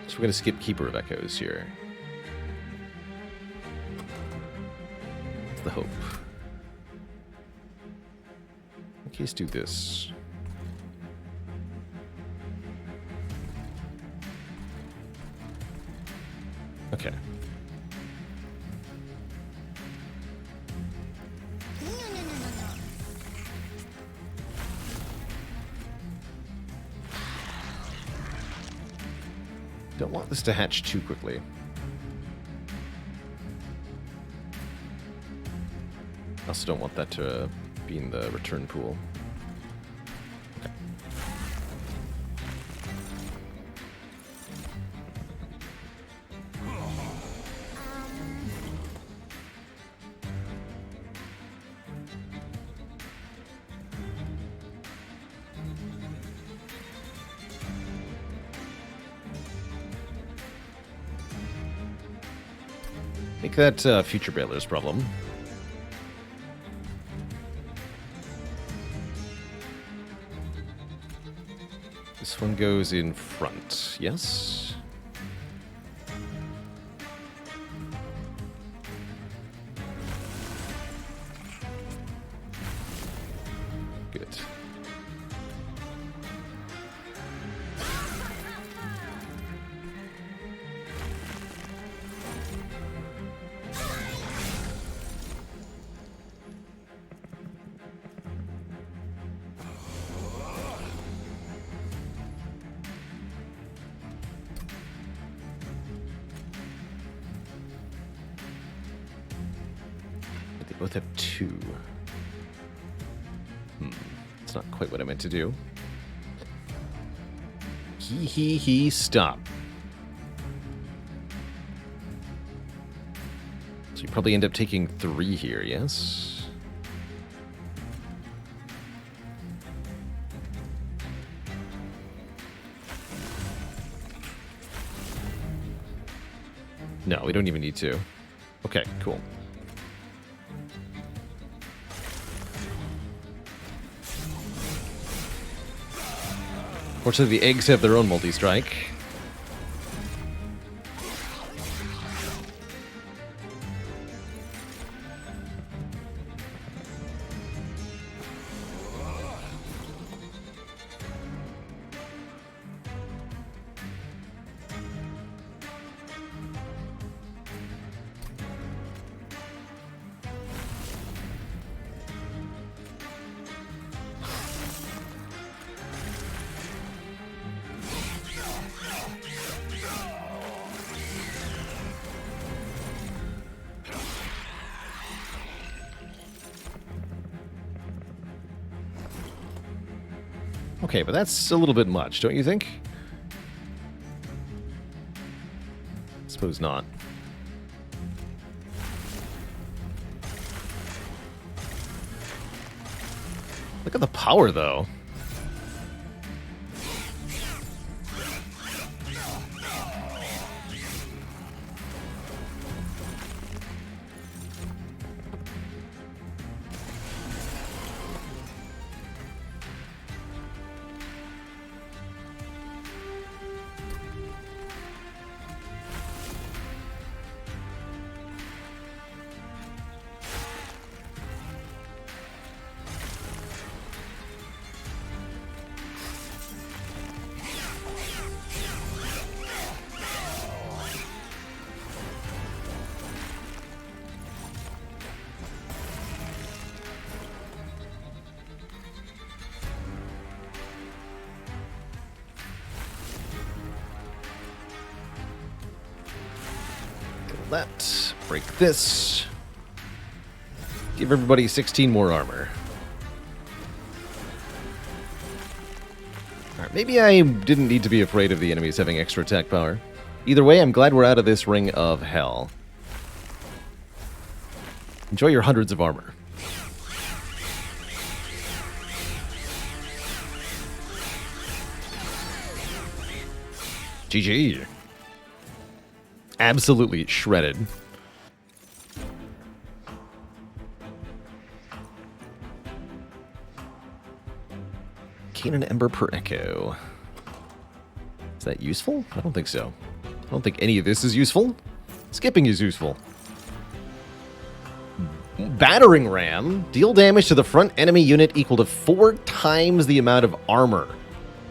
[SPEAKER 1] So we're gonna skip Keeper of Echoes here. That's the hope. Okay, let's do this. Okay. Don't want this to hatch too quickly. Also don't want that to be in the return pool. Okay. Make that Future Bailer's problem. This one goes in front, yes? Good. Both have 2. It's not quite what I meant to do. Stop. So you probably end up taking 3 here, yes? No, we don't even need to. Okay, cool. Fortunately, the eggs have their own multi-strike. Okay, but that's a little bit much, don't you think? Suppose not. Look at the power, though. that. Break this. Give everybody 16 more armor. Alright, maybe I didn't need to be afraid of the enemies having extra attack power. Either way, I'm glad we're out of this ring of hell. Enjoy your hundreds of armor. GG. Absolutely shredded. Cane and Ember per echo. Is that useful? I don't think so. I don't think any of this is useful. Skipping is useful. Battering Ram. Deal damage to the front enemy unit equal to 4 times the amount of armor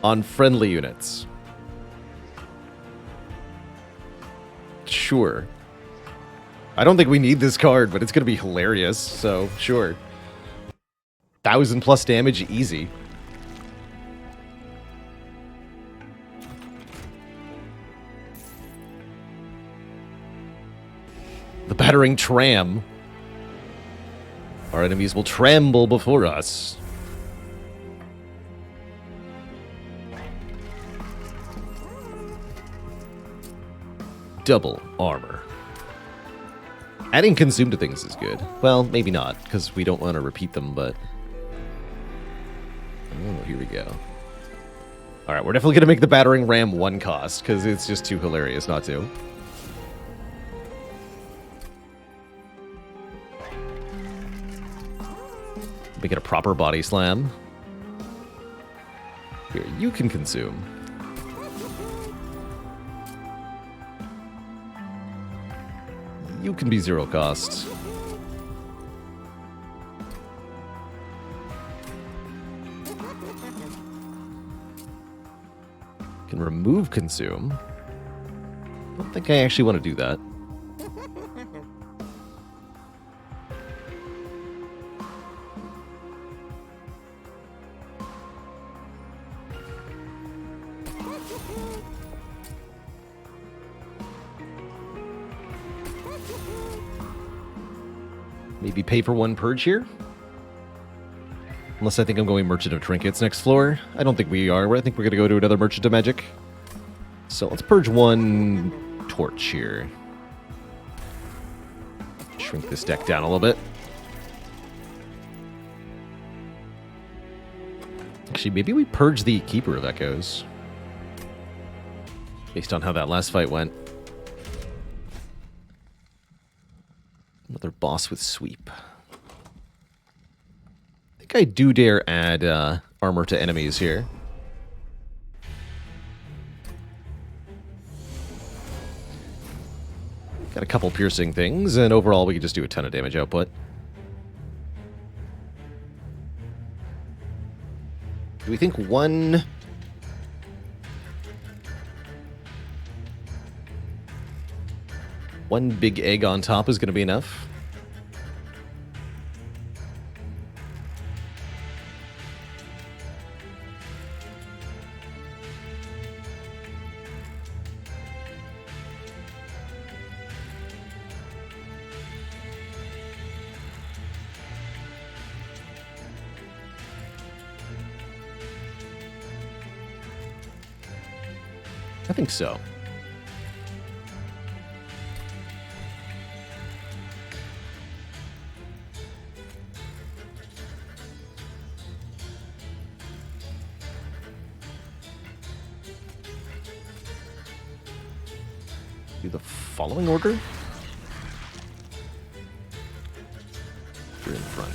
[SPEAKER 1] on friendly units. Sure. I don't think we need this card, but it's going to be hilarious, so sure. 1,000+ damage, easy. The battering tram. Our enemies will tremble before us. Double armor. Adding consume to things is good. Well, maybe not, because we don't want to repeat them, but... Oh, here we go. Alright, we're definitely going to make the battering ram 1 cost, because it's just too hilarious not to. Make it a proper body slam. Here, you can consume. You can be 0 cost. Can remove consume. I don't think I actually want to do that. Maybe pay for 1 purge here? Unless I think I'm going Merchant of Trinkets next floor. I don't think we are. I think we're going to go to another Merchant of Magic. So let's purge 1 torch here. Shrink this deck down a little bit. Actually, maybe we purge the Keeper of Echoes. Based on how that last fight went. Another boss with sweep. I think I do dare add armor to enemies here. Got a couple piercing things, and overall we can just do a ton of damage output. Do we think one big egg on top is going to be enough? I think so. Do the following order? You're in front.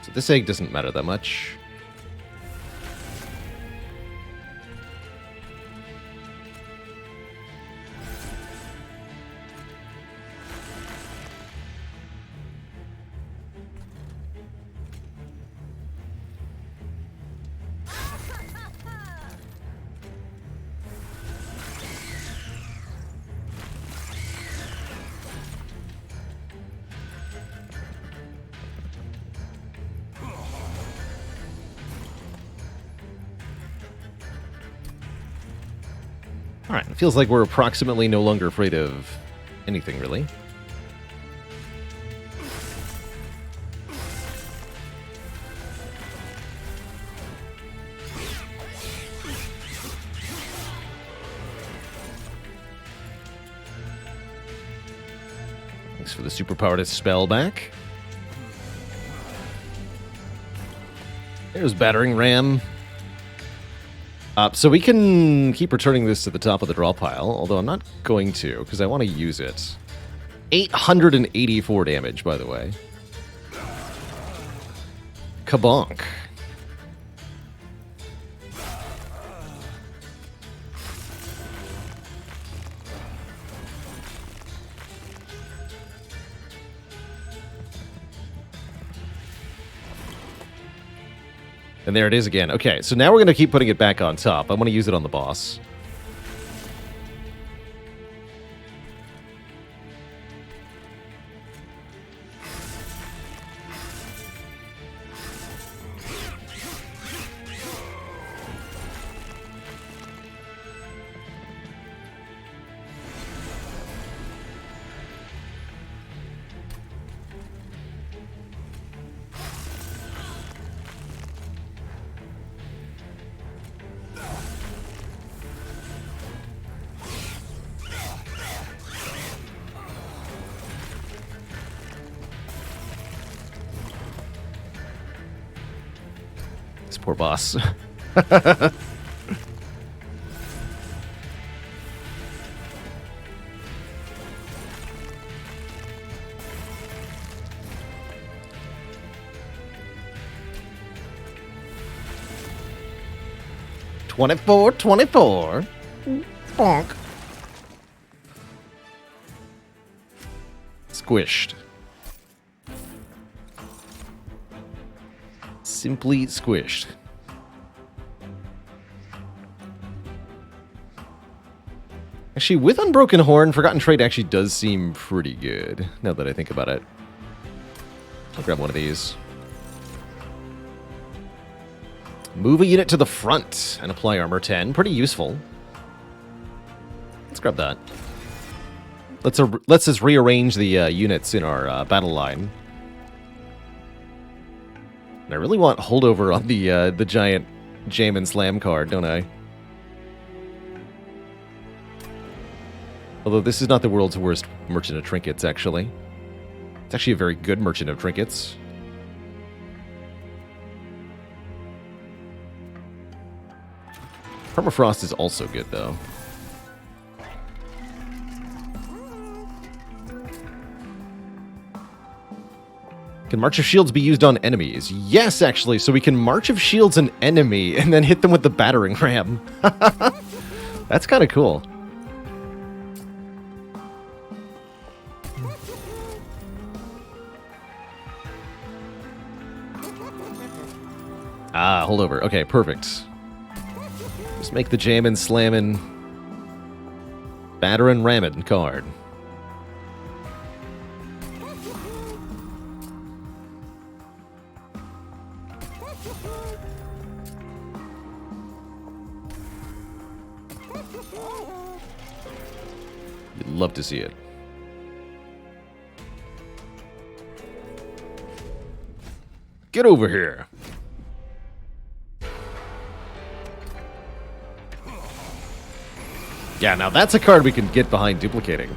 [SPEAKER 1] So this egg doesn't matter that much. Alright, it feels like we're approximately no longer afraid of anything, really. Thanks for the superpower to spell back. There's Battering Ram. So we can keep returning this to the top of the draw pile, although I'm not going to, because I want to use it. 884 damage, by the way. Kabonk. And there it is again. Okay, so now we're going to keep putting it back on top. I want to use it on the boss. Poor boss. $24, $24. Bonk. Squished. Simply squished. Actually, with Unbroken Horn, Forgotten Trait actually does seem pretty good, now that I think about it. I'll grab one of these. Move a unit to the front and apply armor 10. Pretty useful. Let's grab that. Let's just rearrange the units in our battle line. And I really want holdover on the giant Jam and Slam card, don't I? Although this is not the world's worst Merchant of Trinkets, actually. It's actually a very good Merchant of Trinkets. Permafrost is also good, though. Can March of Shields be used on enemies? Yes, actually. So we can March of Shields an enemy and then hit them with the Battering Ram. That's kind of cool. Ah, hold over. Okay, perfect. Just make the Jammin' Slammin' Batterin' Rammin' card. You'd love to see it. Get over here. Yeah, now that's a card we can get behind duplicating.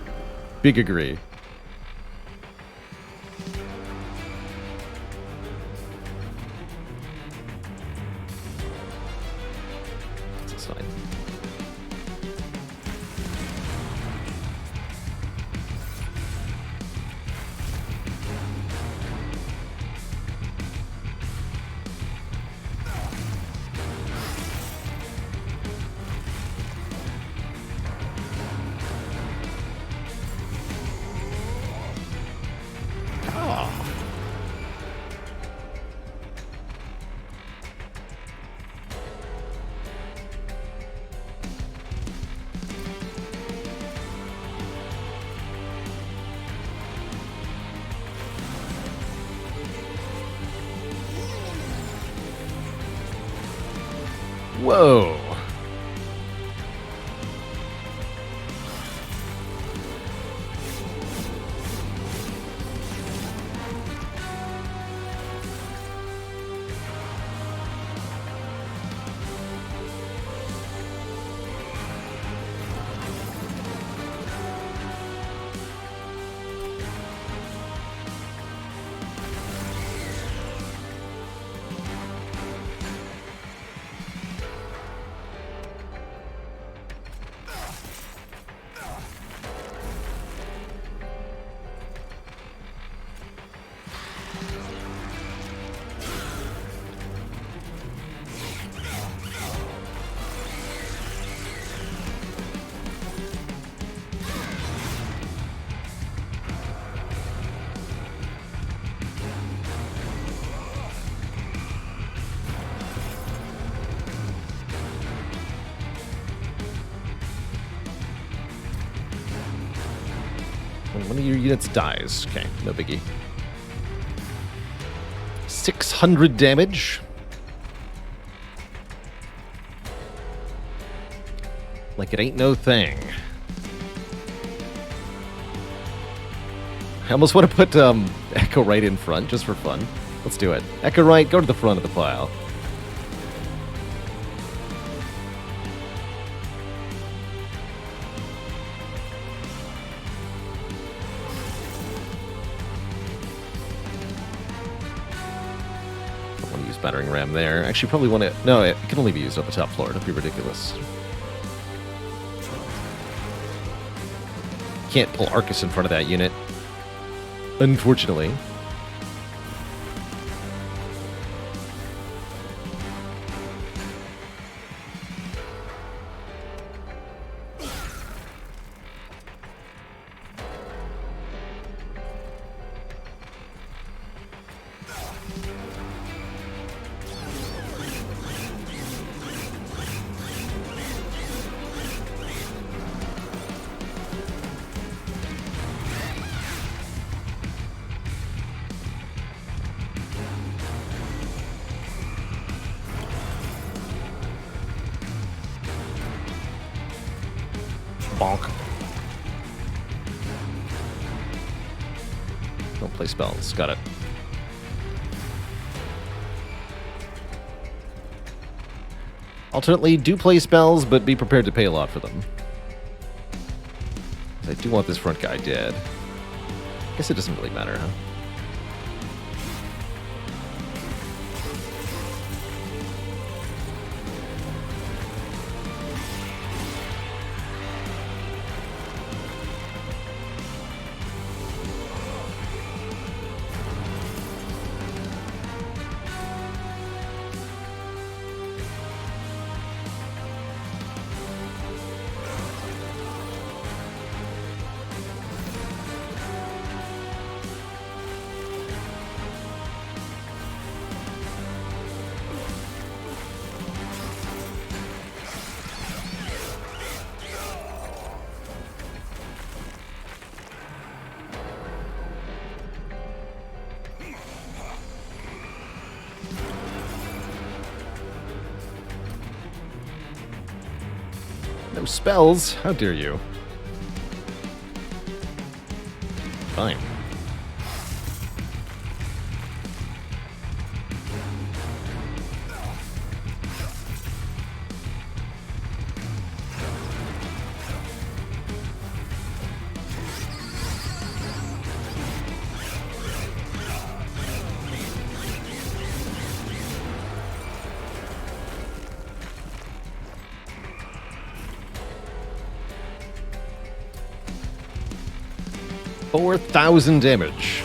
[SPEAKER 1] Big agree. That's fine. Whoa. When one of your units dies. Okay, no biggie. 600 damage. Like it ain't no thing. I almost want to put Echo right in front, just for fun. Let's do it. Echo right, go to the front of the pile. Don't want to use battering ram there. Actually, probably want to... No, it can only be used up the top floor. Don't be ridiculous. Can't pull Arcus in front of that unit. Unfortunately. Bonk. Don't play spells. Got it. Alternately, do play spells, but be prepared to pay a lot for them. I do want this front guy dead. Guess it doesn't really matter, huh? No spells? How dare you? Fine. $4,000 damage.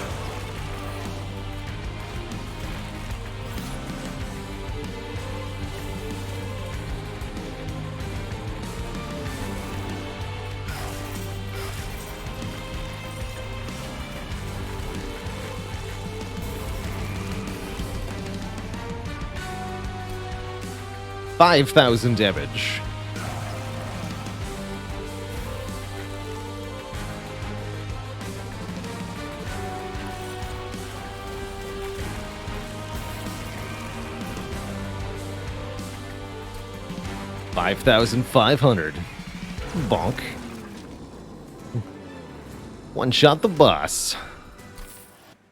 [SPEAKER 1] $5,000 damage. $5,500. Bonk. One shot the boss.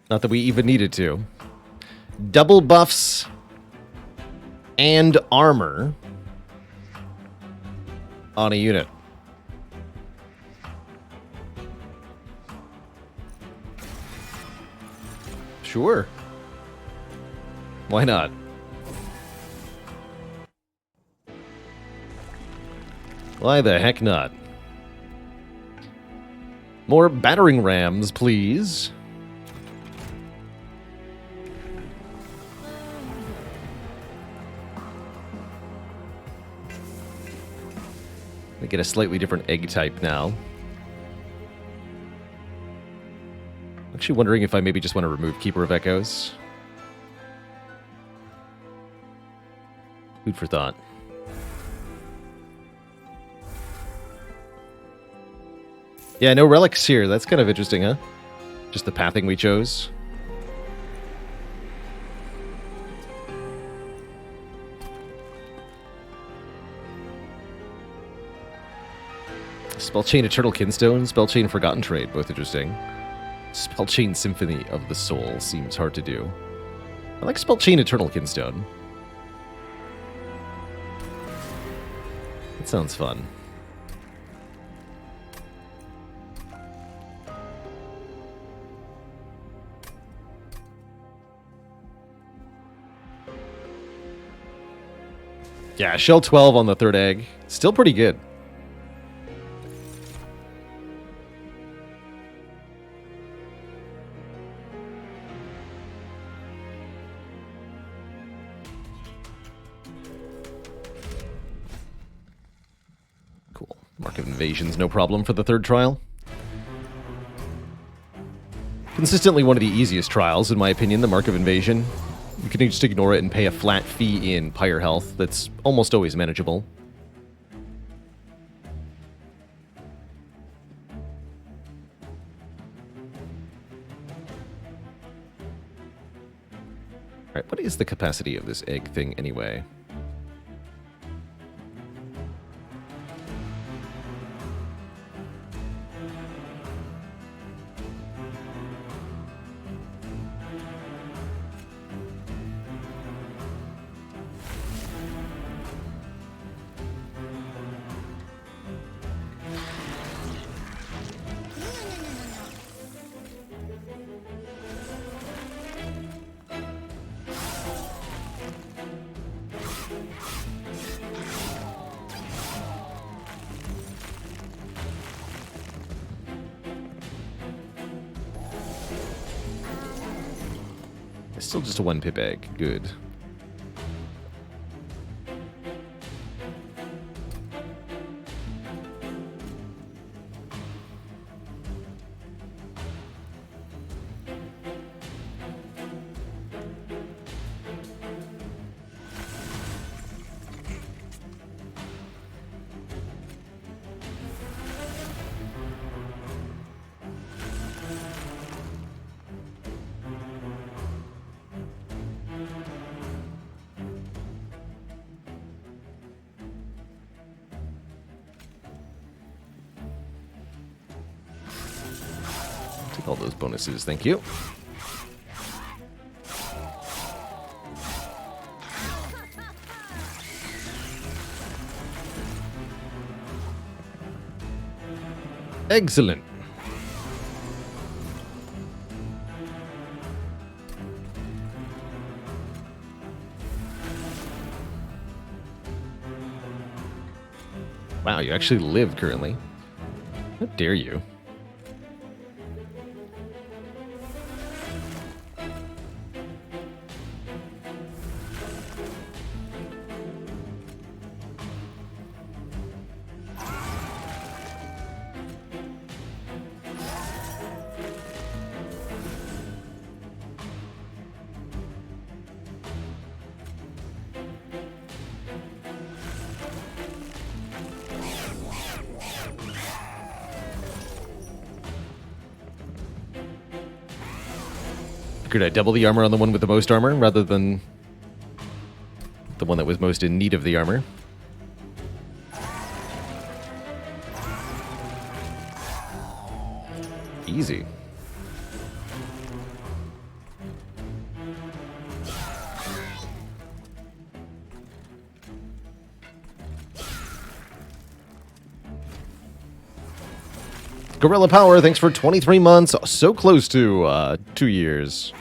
[SPEAKER 1] Not that we even needed to. Double buffs and armor on a unit. Sure. Why not? Why the heck not? More battering rams, please. We get a slightly different egg type now. Actually wondering if I maybe just want to remove Keeper of Echoes. Food for thought. Yeah, no relics here. That's kind of interesting, huh? Just the pathing we chose. Spellchain Eternal Kinstone, Spellchain Forgotten Trade, both interesting. Spellchain Symphony of the Soul seems hard to do. I like Spellchain Eternal Kinstone. That sounds fun. Yeah, Shell 12 on the third egg. Still pretty good. Cool. Mark of Invasion's no problem for the third trial. Consistently one of the easiest trials, in my opinion, the Mark of Invasion. You can just ignore it and pay a flat fee in Pyre health that's almost always manageable. Alright, what is the capacity of this egg thing anyway? Still just a 1-pip egg. Good. Take all those bonuses, thank you. Excellent. Wow, you actually live currently. How dare you? Could I double the armor on the one with the most armor rather than the one that was most in need of the armor? Easy. Gorilla Power, thanks for 23 months. So close to 2 years.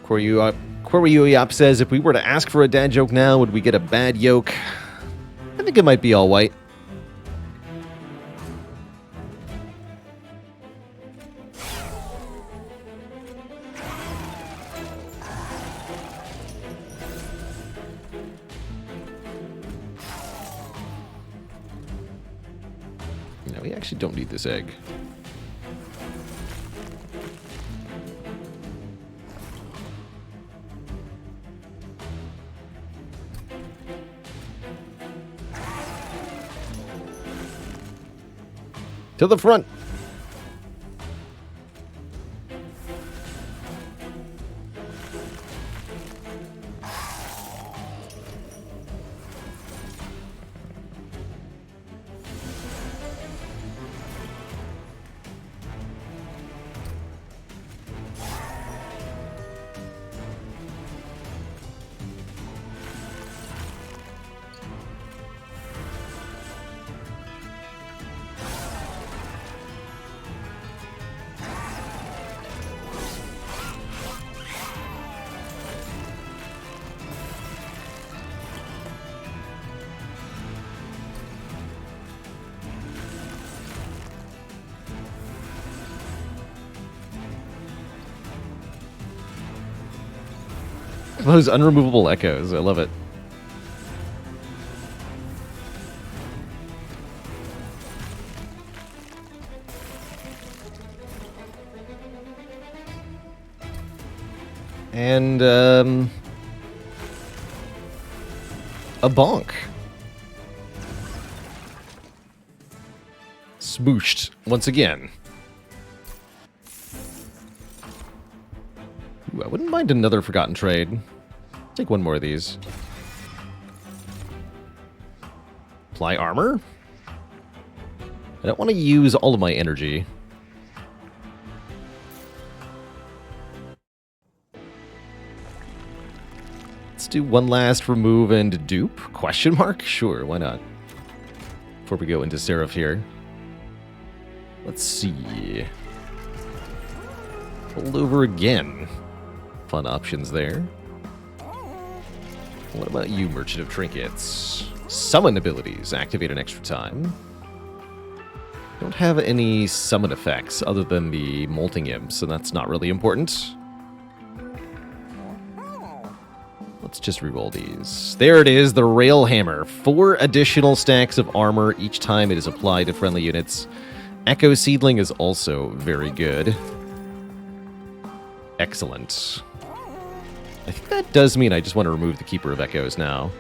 [SPEAKER 1] Koryuyap says, if we were to ask for a dad joke now, would we get a bad yoke? I think it might be all white. No, we actually don't need this egg. To the front! Those unremovable echoes. I love it. And, a bonk. Smooshed once again. Ooh, I wouldn't mind another Forgotten Trade. Take one more of these. Apply armor. I don't want to use all of my energy. Let's do one last remove and dupe? Question mark? Sure, why not? Before we go into Seraph here. Let's see. Hold over again. Fun options there. What about you, Merchant of Trinkets? Summon abilities. Activate an extra time. Don't have any summon effects other than the Molting Imp, so that's not really important. Let's just reroll these. There it is, the Rail Hammer. 4 additional stacks of armor each time it is applied to friendly units. Echo Seedling is also very good. Excellent. I think that does mean I just want to remove the Keeper of Echoes now.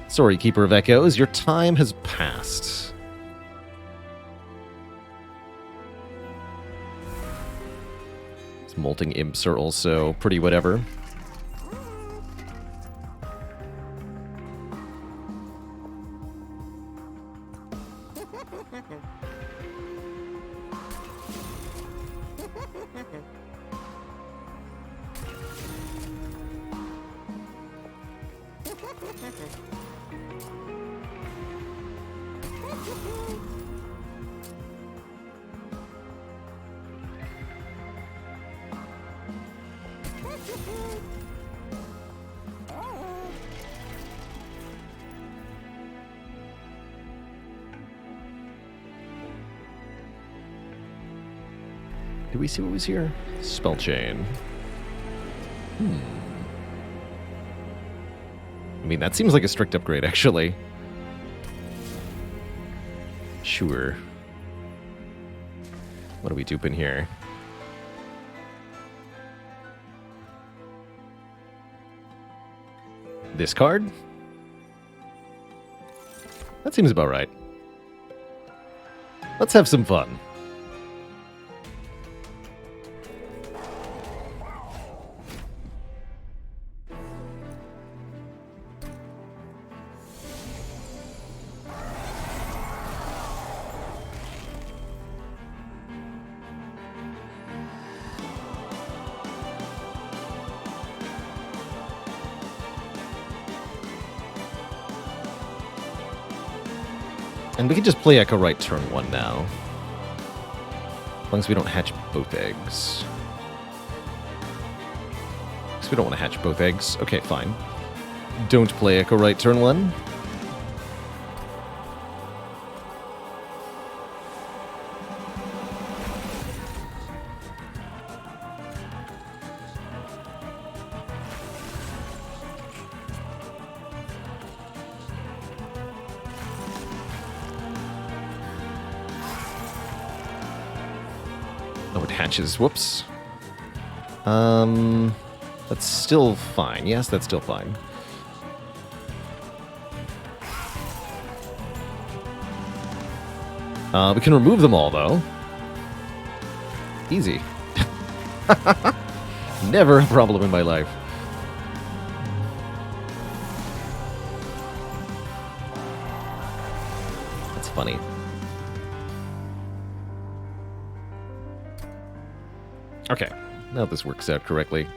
[SPEAKER 1] Sorry, Keeper of Echoes, your time has passed. These Molting Imps are also pretty whatever. Did we see what was here? Spell chain. I mean, that seems like a strict upgrade, actually. Sure. What are we duping here? This card? That seems about right. Let's have some fun. And we can just play Echo Right turn 1 now. As long as we don't hatch both eggs. Because we don't want to hatch both eggs. Okay, fine. Don't play Echo Right turn 1. Oh, it hatches. Whoops. That's still fine. Yes, that's still fine. We can remove them all, though. Easy. Never a problem in my life. That's funny. Okay, now this works out correctly.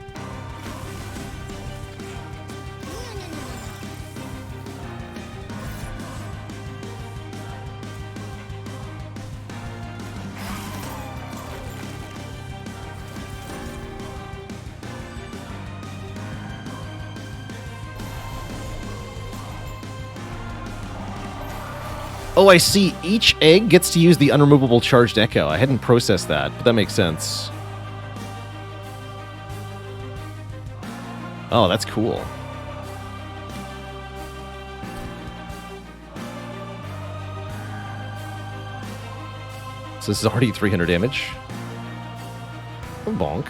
[SPEAKER 1] Oh, I see. Each egg gets to use the unremovable charged echo. I hadn't processed that, but that makes sense. Oh, that's cool. So this is already 300 damage. Oh, bonk.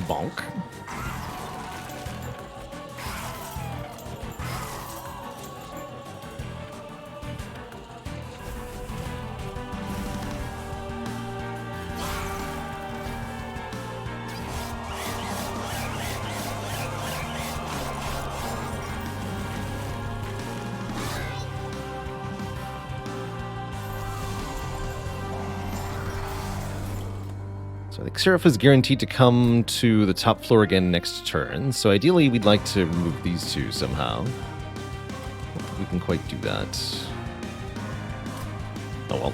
[SPEAKER 1] Bonk. So I think Seraph is guaranteed to come to the top floor again next turn, so ideally we'd like to remove these two somehow. I don't think we can quite do that. Oh well.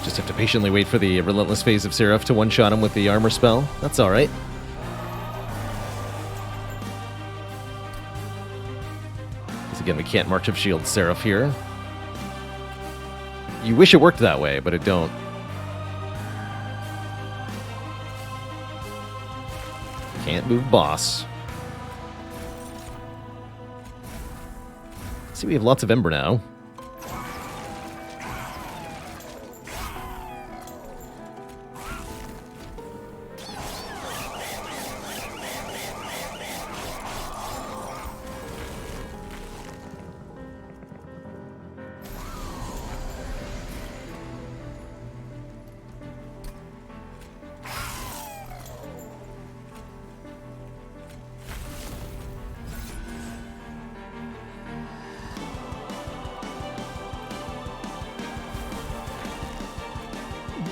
[SPEAKER 1] Just have to patiently wait for the relentless phase of Seraph to one-shot him with the armor spell. That's alright. Because again, we can't March of Shield Seraph here. You wish it worked that way, but it don't. Can't move boss. See, we have lots of Ember now.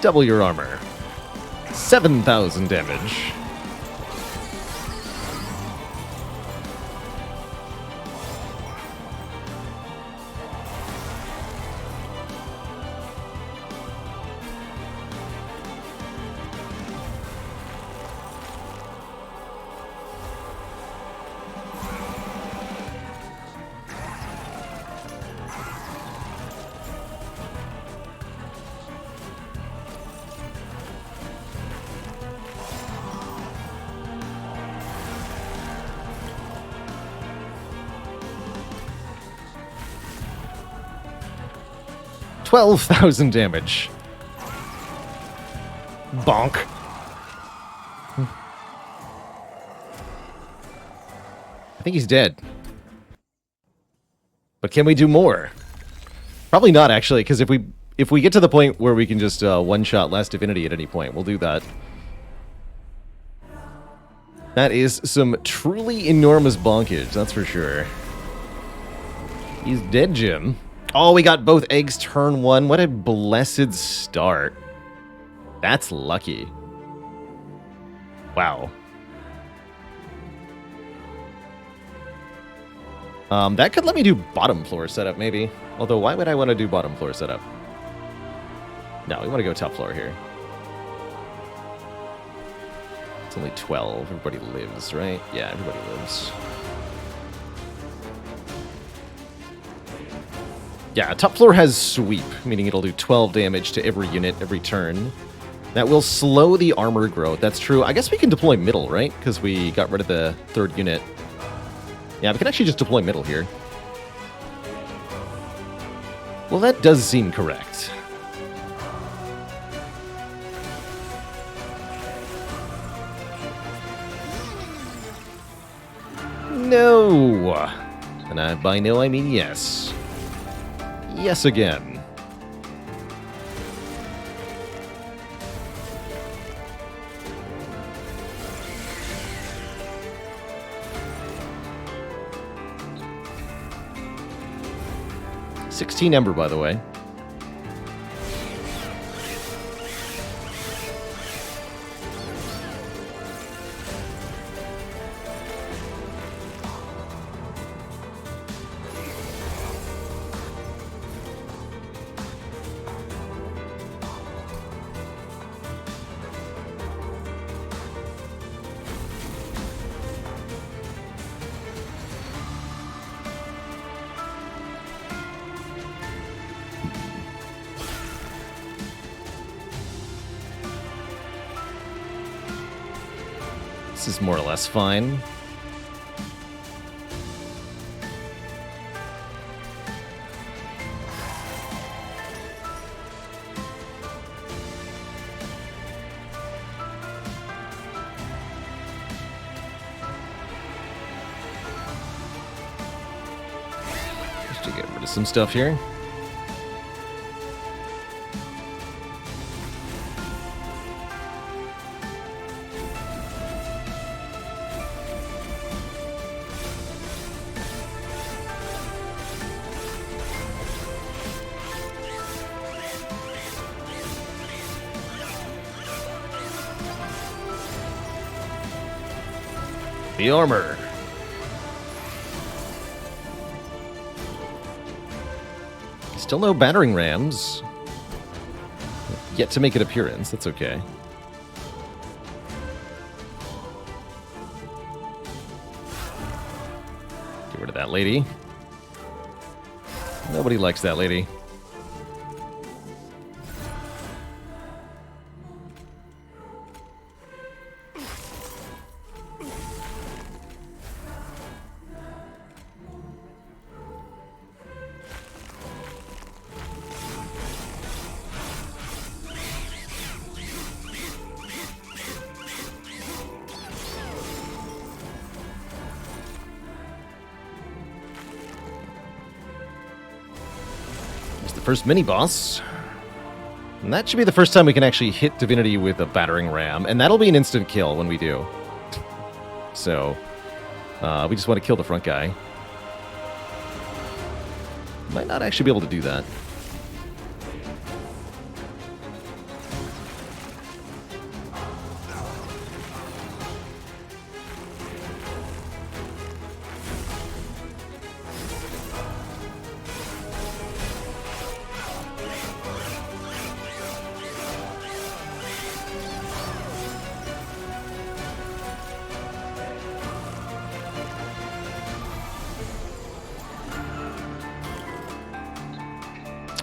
[SPEAKER 1] Double your armor. 7,000 damage. 12,000 damage. Bonk. I think he's dead. But can we do more? Probably not, actually, because if we get to the point where we can just one-shot Last Divinity at any point, we'll do that. That is some truly enormous bonkage, that's for sure. He's dead, Jim. Oh, we got both eggs turn 1. What a blessed start. That's lucky. Wow. That could let me do bottom floor setup, maybe. Although, why would I want to do bottom floor setup? No, we want to go top floor here. It's only 12. Everybody lives, right? Yeah, everybody lives. Yeah, top floor has sweep, meaning it'll do 12 damage to every unit every turn. That will slow the armor growth. That's true. I guess we can deploy middle, right? Because we got rid of the third unit. Yeah, we can actually just deploy middle here. Well, that does seem correct. No! And by no, I mean yes. Yes again. $16 Ember, by the way. This is more or less fine. Just to get rid of some stuff here. The armor. Still no battering rams. Yet to make an appearance. That's okay. Get rid of that lady. Nobody likes that lady. First mini-boss. And that should be the first time we can actually hit Divinity with a battering ram, and that'll be an instant kill when we do. So, we just want to kill the front guy. Might not actually be able to do that.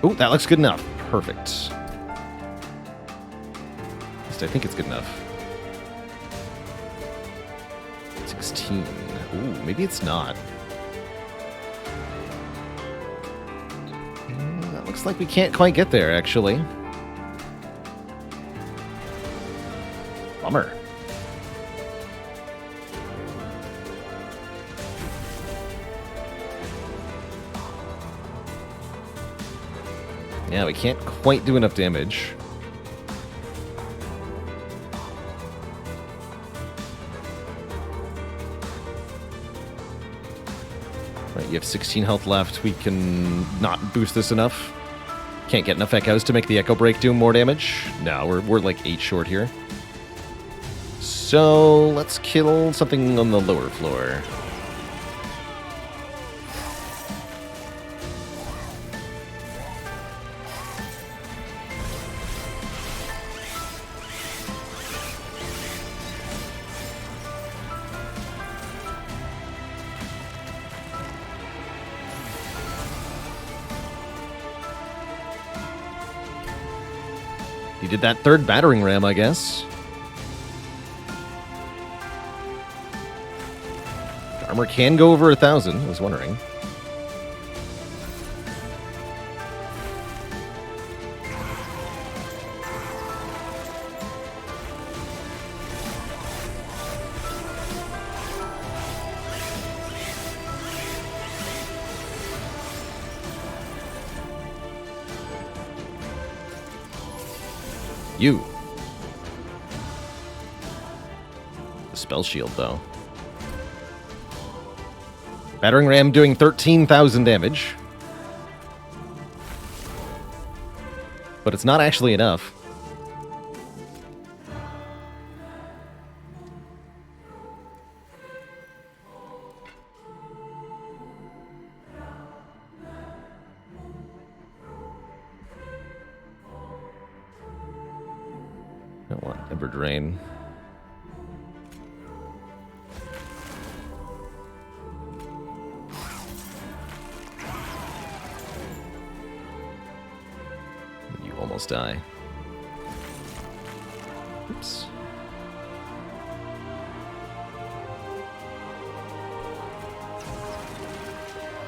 [SPEAKER 1] Oh, that looks good enough. Perfect. At least I think it's good enough. 16. Ooh, maybe it's not. That looks Looks like we can't quite get there, actually. Bummer. Yeah, we can't quite do enough damage. Right, you have 16 health left. We can not boost this enough. Can't get enough echoes to make the echo break do more damage. No, we're like 8 short here. So let's kill something on the lower floor. He did that third battering ram, I guess. Armor can go over 1,000, I was wondering. You. The spell shield, though. Battering ram doing 13,000 damage. But it's not actually enough. I don't want Ever Drain. You almost die. Oops.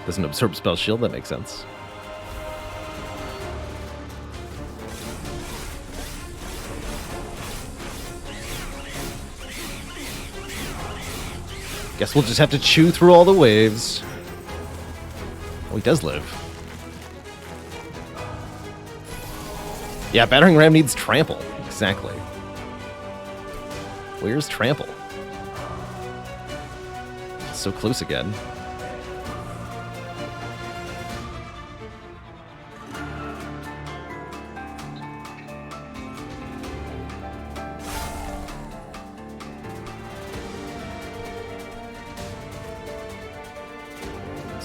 [SPEAKER 1] Doesn't absorb spell shield, that makes sense. Guess we'll just have to chew through all the waves. Oh, he does live. Yeah, Battering Ram needs Trample. Exactly. Where's Trample? It's so close again.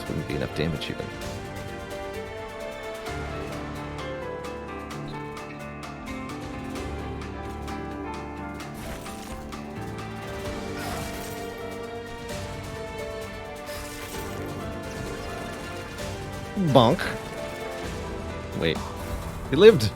[SPEAKER 1] Wouldn't be enough damage even. Bonk. Wait. He lived!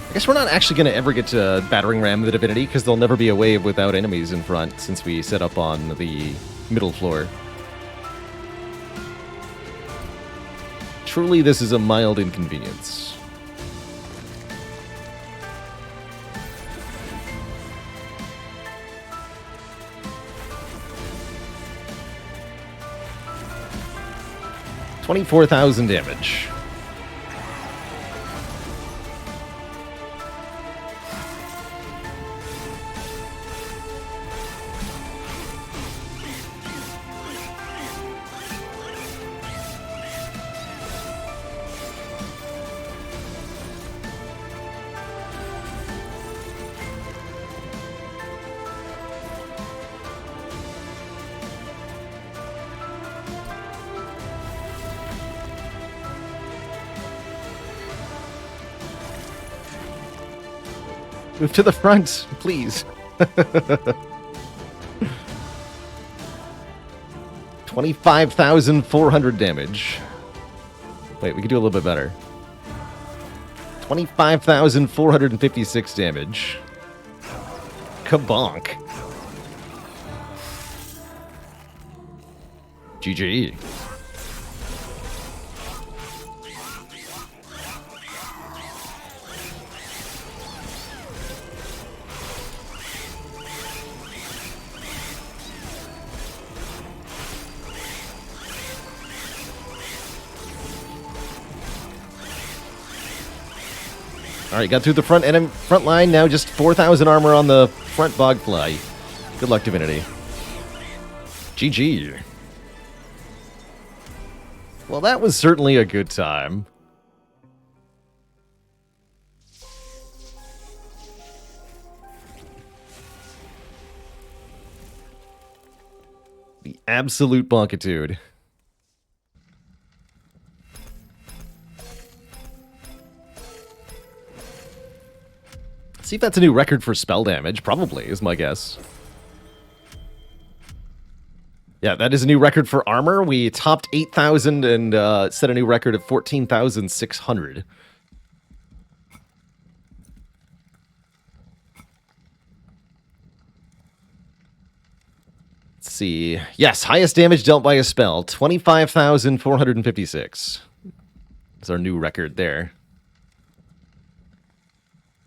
[SPEAKER 1] I guess we're not actually going to ever get to Battering Ram the Divinity, because there'll never be a wave without enemies in front, since we set up on the middle floor. Truly, this is a mild inconvenience. $24,000 damage. Move to the front, please. 25,400 damage. Wait, we could do a little bit better. 25,456 damage. Kabonk. GG. All right, got through the front line. Now just 4,000 armor on the front Bogfly. Good luck, Divinity. GG. Well, that was certainly a good time. The absolute bonkitude. See if that's a new record for spell damage. Probably, is my guess. Yeah, that is a new record for armor. We topped 8,000 and set a new record of 14,600. Let's see. Yes, highest damage dealt by a spell. 25,456. That's our new record there.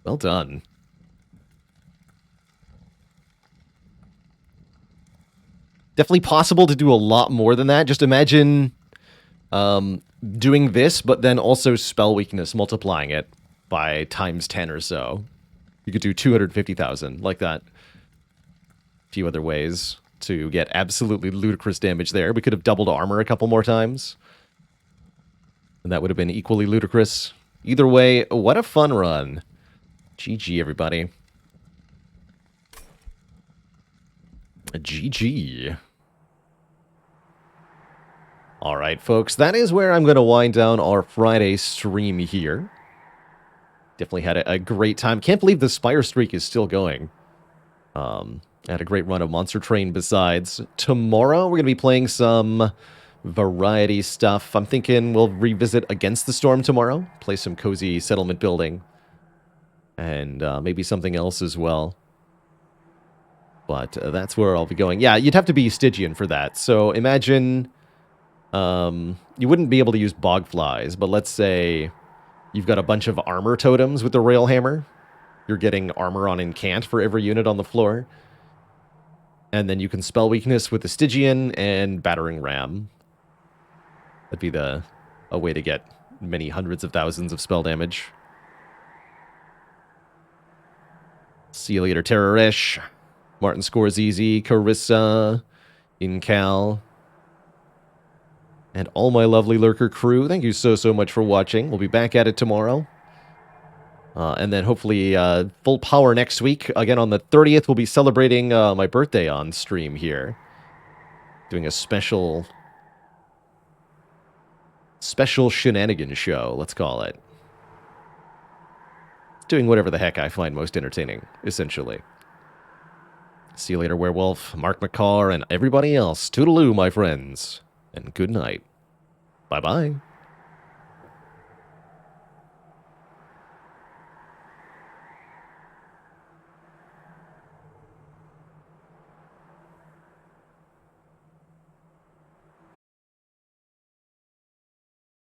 [SPEAKER 1] Well done. Definitely possible to do a lot more than that. Just imagine doing this, but then also spell weakness, multiplying it by times 10 or so. You could do 250,000, like that. A few other ways to get absolutely ludicrous damage there. We could have doubled armor a couple more times. And that would have been equally ludicrous. Either way, what a fun run. GG, everybody. GG. All right, folks, that is where I'm going to wind down our Friday stream here. Definitely had a great time. Can't believe the Spire streak is still going. Had a great run of Monster Train besides. Tomorrow, we're going to be playing some variety stuff. I'm thinking we'll revisit Against the Storm tomorrow. Play some cozy settlement building. And maybe something else as well. But that's where I'll be going. Yeah, you'd have to be Stygian for that. So imagine... you wouldn't be able to use Bogflies, but let's say you've got a bunch of armor totems with the Railhammer. You're getting armor on Incant for every unit on the floor. And then you can spell weakness with the Stygian and Battering Ram. That'd be a way to get many hundreds of thousands of spell damage. See you later, Terrorish. Martin scores easy. Carissa. Incal. And all my lovely Lurker crew, thank you so much for watching. We'll be back at it tomorrow. And then hopefully full power next week. Again, on the 30th, we'll be celebrating my birthday on stream here. Doing a special shenanigan show, let's call it. Doing whatever the heck I find most entertaining, essentially. See you later, Werewolf, Mark McCarr, and everybody else. Toodaloo, my friends. And good night. Bye-bye.